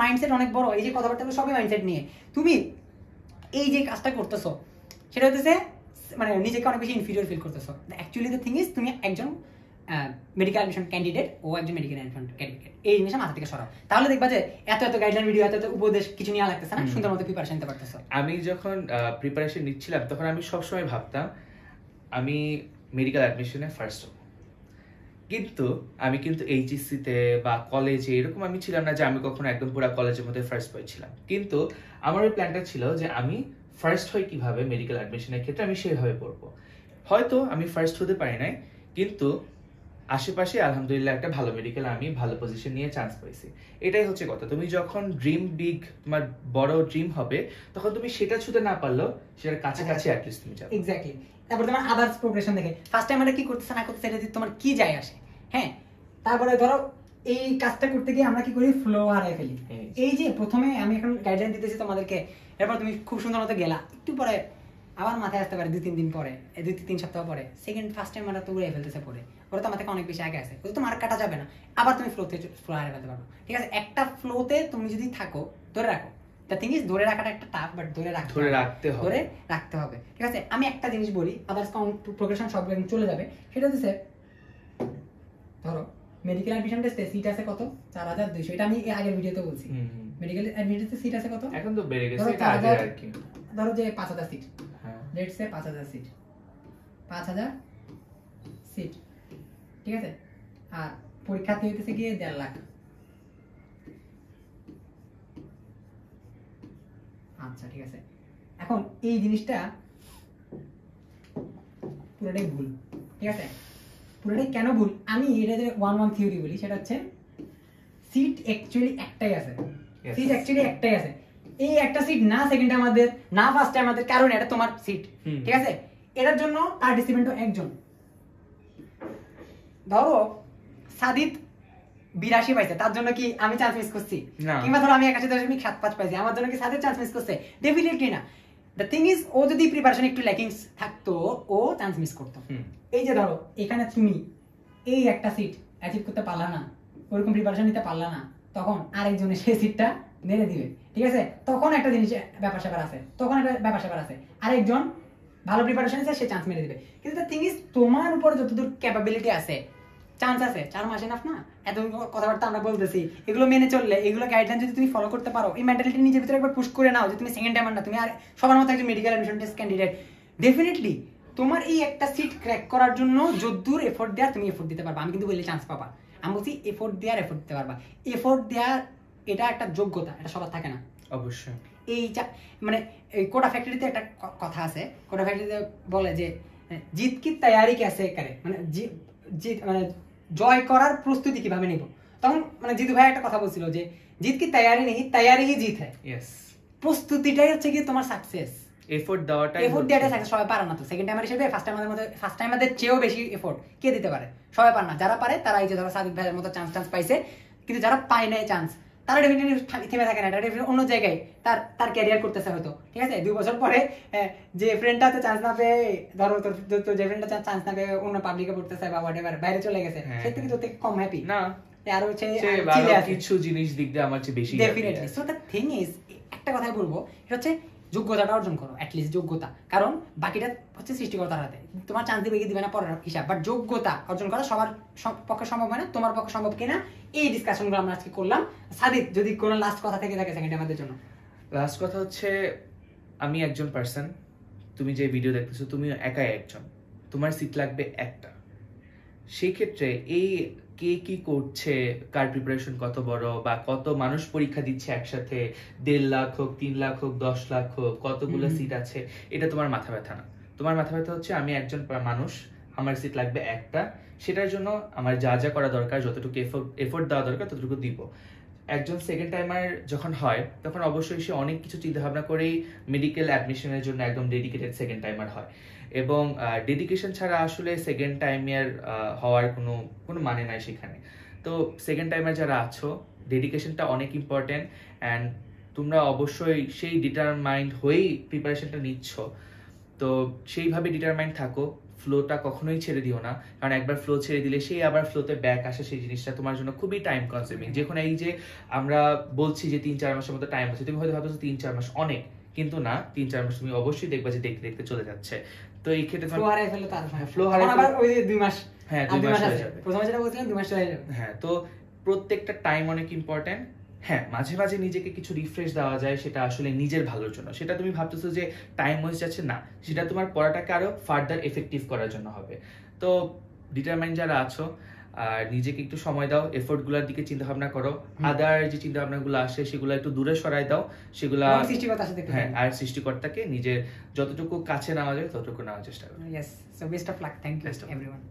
মাইন্ডসেট অনেক বড়। এই যে কথাবার্তা সবই মাইন্ডসেট নিয়ে। তুমি এই যে কাজটা করতেছো সেটা হচ্ছে মানে নিজেকে অনেক বেশি ইনফিরিয়র ফিল করতেছো। অ্যাকচুয়ালি দ্য থিং ইজ তুমি একজন মেডিকেল অ্যাডমিশন ক্যান্ডিডেট, ও একজন মেডিকেল অ্যাডমিশন ক্যান্ডিডেট। এই জিনিসটা মাথা থেকে সরাও, তাহলে দেখবা যে এত গাইডলাইন ভিডিও, এত উপদেশ কিছু নিয়ে লাগতেছে না, সুন্দর মতো প্রিপারেশন নিতে পারতেছো। আমি যখন প্রিপারেশন নিচ্ছিলাম তখন আমি সবসময় ভাবতাম আমি মেডিকেল অ্যাডমিশনে ফার্স্ট হব, কিন্তু আমি কিন্তু এইচএসসিতে বা কলেজে এরকম আমি ছিলাম না যে আমি কখনো একদম পুরো কলেজের মধ্যে ফার্স্ট বয় ছিলাম। কিন্তু আমার ওই প্ল্যানটা ছিল যে আমি ফার্স্ট হই কিভাবে মেডিকেল অ্যাডমিশনের ক্ষেত্রে আমি সেইভাবে পড়বো। হয়তো আমি ফার্স্ট হতে পারি নাই, কিন্তু আশেপাশে আলহামদুলিল্লাহ একটা ভালো মেডিকেল আমি ভালো পজিশন নিয়ে চান্স পাইছি। এটাই হচ্ছে কথা, তুমি যখন ড্রিম বিগ, তোমার বড় ড্রিম হবে, তখন তুমি সেটা ছুঁতে না পারলেও সেটার কাছাকাছি অ্যাটলিস্ট তুমি যাবে। এক্স্যাক্টলি। তারপর তোমার আদার্স প্রোগ্রেশন দেখে ফার্স্ট টাইম আমরা কি করতেছে না করতেছে এটা তোমার কি যায় আসে। হ্যাঁ, তারপরে ধরো এই কাজটা করতে গিয়ে আমরা কি করি, ফ্লো হারাই ফেলি। এই যে প্রথমে আমি এখন গাইডলাইন দিতেছি তোমাদেরকে, এরপর তুমি খুব সুন্দর মতো গেলা, একটু পরে আবার মাথায় আসতে পারে 2-3 দিন পরে, 2-3 সপ্তাহ পরে ফার্স্ট টাইম আমরা তো উড়ে ফেলতেছে পরে, ওরা তো মাথায় অনেক বেশি আগে আছে, ওটা তো মার্ক কাটা যাবে না, আবার তুমি ফ্লো হারিয়ে ফেলতে পারো। ঠিক আছে, একটা ফ্লোতে তুমি যদি থাকো, ধরে রাখো। দ্য থিং ইজ ধরে রাখাটা একটা টাফ, বাট ধরে রাখতে হবে। ঠিক আছে, আমি একটা জিনিস বলি, আদার্স প্রোগ্রেশন সব চলে যাবে। সেটা হচ্ছে ধরো মেডিকেল অ্যাডমিশন টেস্টে সিট আছে কত, 4200। এটা আমি আগের ভিডিওতে বলছি। মেডিকেল অ্যাডমিশনে সিট আছে কত, এখন তো বেড়ে গেছে, এটা আগে আর কি। ধরো যে 5000 seat, let's say 5000 seat, 5000 seat. ঠিক আছে, আর পরীক্ষার্থী হইতেছে গিয়ে 1.5 লাখ। আচ্ছা ঠিক আছে, এখন এই জিনিসটা পুরোটাই ভুল। ঠিক আছে, পুরোটাই কেন ভুল, আমি এটা যে 1-1 থিওরি বলি, সেটা হচ্ছে সিট অ্যাকচুয়ালি একটাই আছে, সিট অ্যাকচুয়ালি একটাই আছে। এই একটা সিট না সেকেন্ড আমাদের, না ফার্স্ট আমাদের, কারণ এটা তোমার সিট। ঠিক আছে, এটার জন্য পার্টিসিপেন্টও একজন। ধরো সাদিত 82 পাইছে, তার জন্য কি আমি চান্স মিস করছি? কিংবা ধরো আমি 81.75 পাইছি, আমার জন্য কি সাদিত চান্স মিস করছে? ডেফিনেটলি না। দ্য থিং ইজ, ও যদি প্রিপারেশন একটু ল্যাকিংস থাকতো, ও চান্স মিস করতো। এই যে ধরো এখানে তুমি এই একটা সিট অ্যাচিভ করতে পারলা না, ওরকম প্রিপারেশন নিতে পারলা না, তখন আরেকজনের সেই সিটটা মেরে দিবে। ঠিক আছে, তখন একটা জিনিস ব্যাপার স্যাপার আছে, আরেকজন ভালো প্রিপারেশন আছে, সে চান্স মেরে দিবে। কিন্তু দ্য থিং ইজ, তোমার উপরে যতদূর ক্যাপাবিলিটি আছে, চান্স আছে। 4 মাস এনাফ না? এত কথাবার্তা আমরা বলতেছি, এগুলো মেনে চললে, এগুলো গাইডলাইন যদি তুমি ফলো করতে পারো, এই মেন্টালিটি নিজের ভিতরে একবার পুশ করে নাও যে তুমি সেকেন্ড টাইমার না, তুমি আর সবার মতো একজন medical admission test candidate, definitely তোমার এই একটা সিট ক্র্যাক করার জন্য যদ্দূর এফোর্ট দেওয়ার তুমি এফোর্ট দিতে পারবা। আমি কিন্তু বললে চান্স পাবা, আমি বলছি এফোর্ট দিতে পারবা। এফোর্ট দেওয়ার এটা একটা যোগ্যতা, এটা সবার থাকে না। অবশ্যই এইটা মানে এই কোটা ফ্যাক্টরিতে একটা কথা আছে, কোটা ফ্যাক্টরিতে বলে যে জিত কি তৈয়ারি কেসে করে, মানে জিত মানে জয় করার প্রস্তুতি কিভাবে নিব। তখন মানে জিতু ভাই একটা কথা বলছিল যে জিত কি তৈয়ারি নেই, তৈয়ারি হি জিত হয়। ইয়েস, প্রস্তুতিটাই হচ্ছে কি তোমার সাকসেস। এফোর্ট দেওয়াটাই সাকসেস। সবাই পারে না তো সেকেন্ড টাইমার হিসেবে ফার্স্ট টাইমারদের চেয়েও বেশি এফোর্ট কে দিতে পারে? সবাই পারে না। যারা পারে তারা এই যে ধরো সাদিক ভাইয়ের মতো চান্স পাইছে, কিন্তু যারা পায় নাই চান্স তারা ডেফিনেটলি থেমে থাকে না, এটা ডেফিনেটলি অন্য জায়গায় তার ক্যারিয়ার করতেছে হয়তো, ঠিক আছে। 2 বছর পরে যে ফ্রেন্ডটা তো চান্স না পেয়ে, ধরো তোর যে ফ্রেন্ডটা চান্স না পেয়ে অন্য পাবলিকে পড়তেছে বা হোয়াটএভার বাইরে চলে গেছে, সে থেকে তোর থেকে কম হ্যাপি না, আর হচ্ছে কিছু জিনিস দিক দিয়ে আমার চেয়ে বেশি definitely. So the thing is, একটা কথাই বলবো, এটা হচ্ছে যোগ্যতাটা অর্জন করো, অ্যাটলিস্ট যোগ্যতা, কারণ বাকিটা হচ্ছে সৃষ্টিকর্তার হাতে। তোমার চান্স দিবে কি দিবে না পরের হিসাব, বাট যোগ্যতা অর্জন করা সবার পক্ষে সম্ভব হয় না, তোমার পক্ষে সম্ভব কিনা এই ডিসকাশনগুলো আমরা আজকে করলাম। সাদিক, যদি কোনো লাস্ট কথা থেকে থাকে সেকেন্ড আমাদের জন্য। লাস্ট কথা হচ্ছে, আমি একজন পার্সন, তুমি যে ভিডিও দেখতেছো তুমি একাই একজন, তোমার সিট লাগবে একটা। সেই ক্ষেত্রে এই কে কি করছে, কার প্রিপারেশন কত বড়, বা কত মানুষ পরীক্ষা দিচ্ছে একসাথে, 1.5 লাখ হোক, 3 লাখ হোক, 10 লাখ হোক, কতগুলো সিট আছে, এটা তোমার মাথা ব্যথা না। তোমার মাথা ব্যথা হচ্ছে আমি একজন মানুষ, আমার সিট লাগবে একটা, সেটার জন্য আমার যা যা করা দরকার, যতটুকু এফোর্ট দেওয়া দরকার ততটুকু দিব। একজন সেকেন্ড টাইমার যখন হয় তখন অবশ্যই সে অনেক কিছু চিন্তা ভাবনা করেই মেডিকেল অ্যাডমিশনের জন্য একদম ডেডিকেটেড সেকেন্ড টাইমার হয়, এবং ডেডিকেশন ছাড়া আসলে সেকেন্ড টাইমার হওয়ার কোনো মানে নাই সেখানে। তো সেকেন্ড টাইমার যারা আছো, ডেডিকেশনটা অনেক ইম্পর্টেন্ট, অ্যান্ড তোমরা অবশ্যই সেই ডিটারমাইন্ড হয়েই প্রিপারেশনটা নিচ্ছ, তো সেইভাবে ডিটারমাইন্ড থাকো। ফ্লোটা কখনোই ছেড়ে দিও না, কারণ একবার ফ্লো ছেড়ে দিলে সেই আবার ফ্লোতে ব্যাক আসে, সেই জিনিসটা তোমার জন্য খুবই টাইম কনজিউমিং। যখন এই যে আমরা বলছি যে 3-4 মাসের মতো টাইম আছে, তুমি হয়তো ভাবছো 3-4 মাস অনেক, কিন্তু না, 3-4 মাস তুমি অবশ্যই দেখবা যে দেখতে দেখতে চলে যাচ্ছে। তো এই ক্ষেত্রে ফ্লো হারাই ফেলে তার ফ্লো হারাই আবার ওই 2 মাস, হ্যাঁ 2 মাস হয়ে যাবে, প্রথমে যেটা বলছিলাম 2 মাস হয়ে যাবে। হ্যাঁ, তো প্রত্যেকটা টাইম অনেক ইম্পর্টেন্ট। হ্যাঁ, মাঝে মাঝে নিজেকে কিছু রিফ্রেশ দেওয়া যায়, সেটা আসলে নিজের ভালোর জন্য। সেটা তুমি ভাবতেছো যে টাইম ওয়েস্ট যাচ্ছে, না, সেটা তোমার পড়াটাকে আরো ফার্দার এফেক্টিভ করার জন্য হবে। তো ডিটারমাইন যারা আছো, আর নিজেকে একটু সময় দাও, এফোর্ট গুলার দিকে চিন্তা ভাবনা করো, আদার যে চিন্তা ভাবনা গুলো আসে সেগুলো একটু দূরে সরাই দাও, সেগুলা সৃষ্টিকর্তার সাথে, হ্যাঁ, আর সৃষ্টিকর্তাকে নিজের যতটুকু কাছে নেওয়া যায় ততটুকু নেওয়ার চেষ্টা করো। Yes, so best of luck, thank you everyone.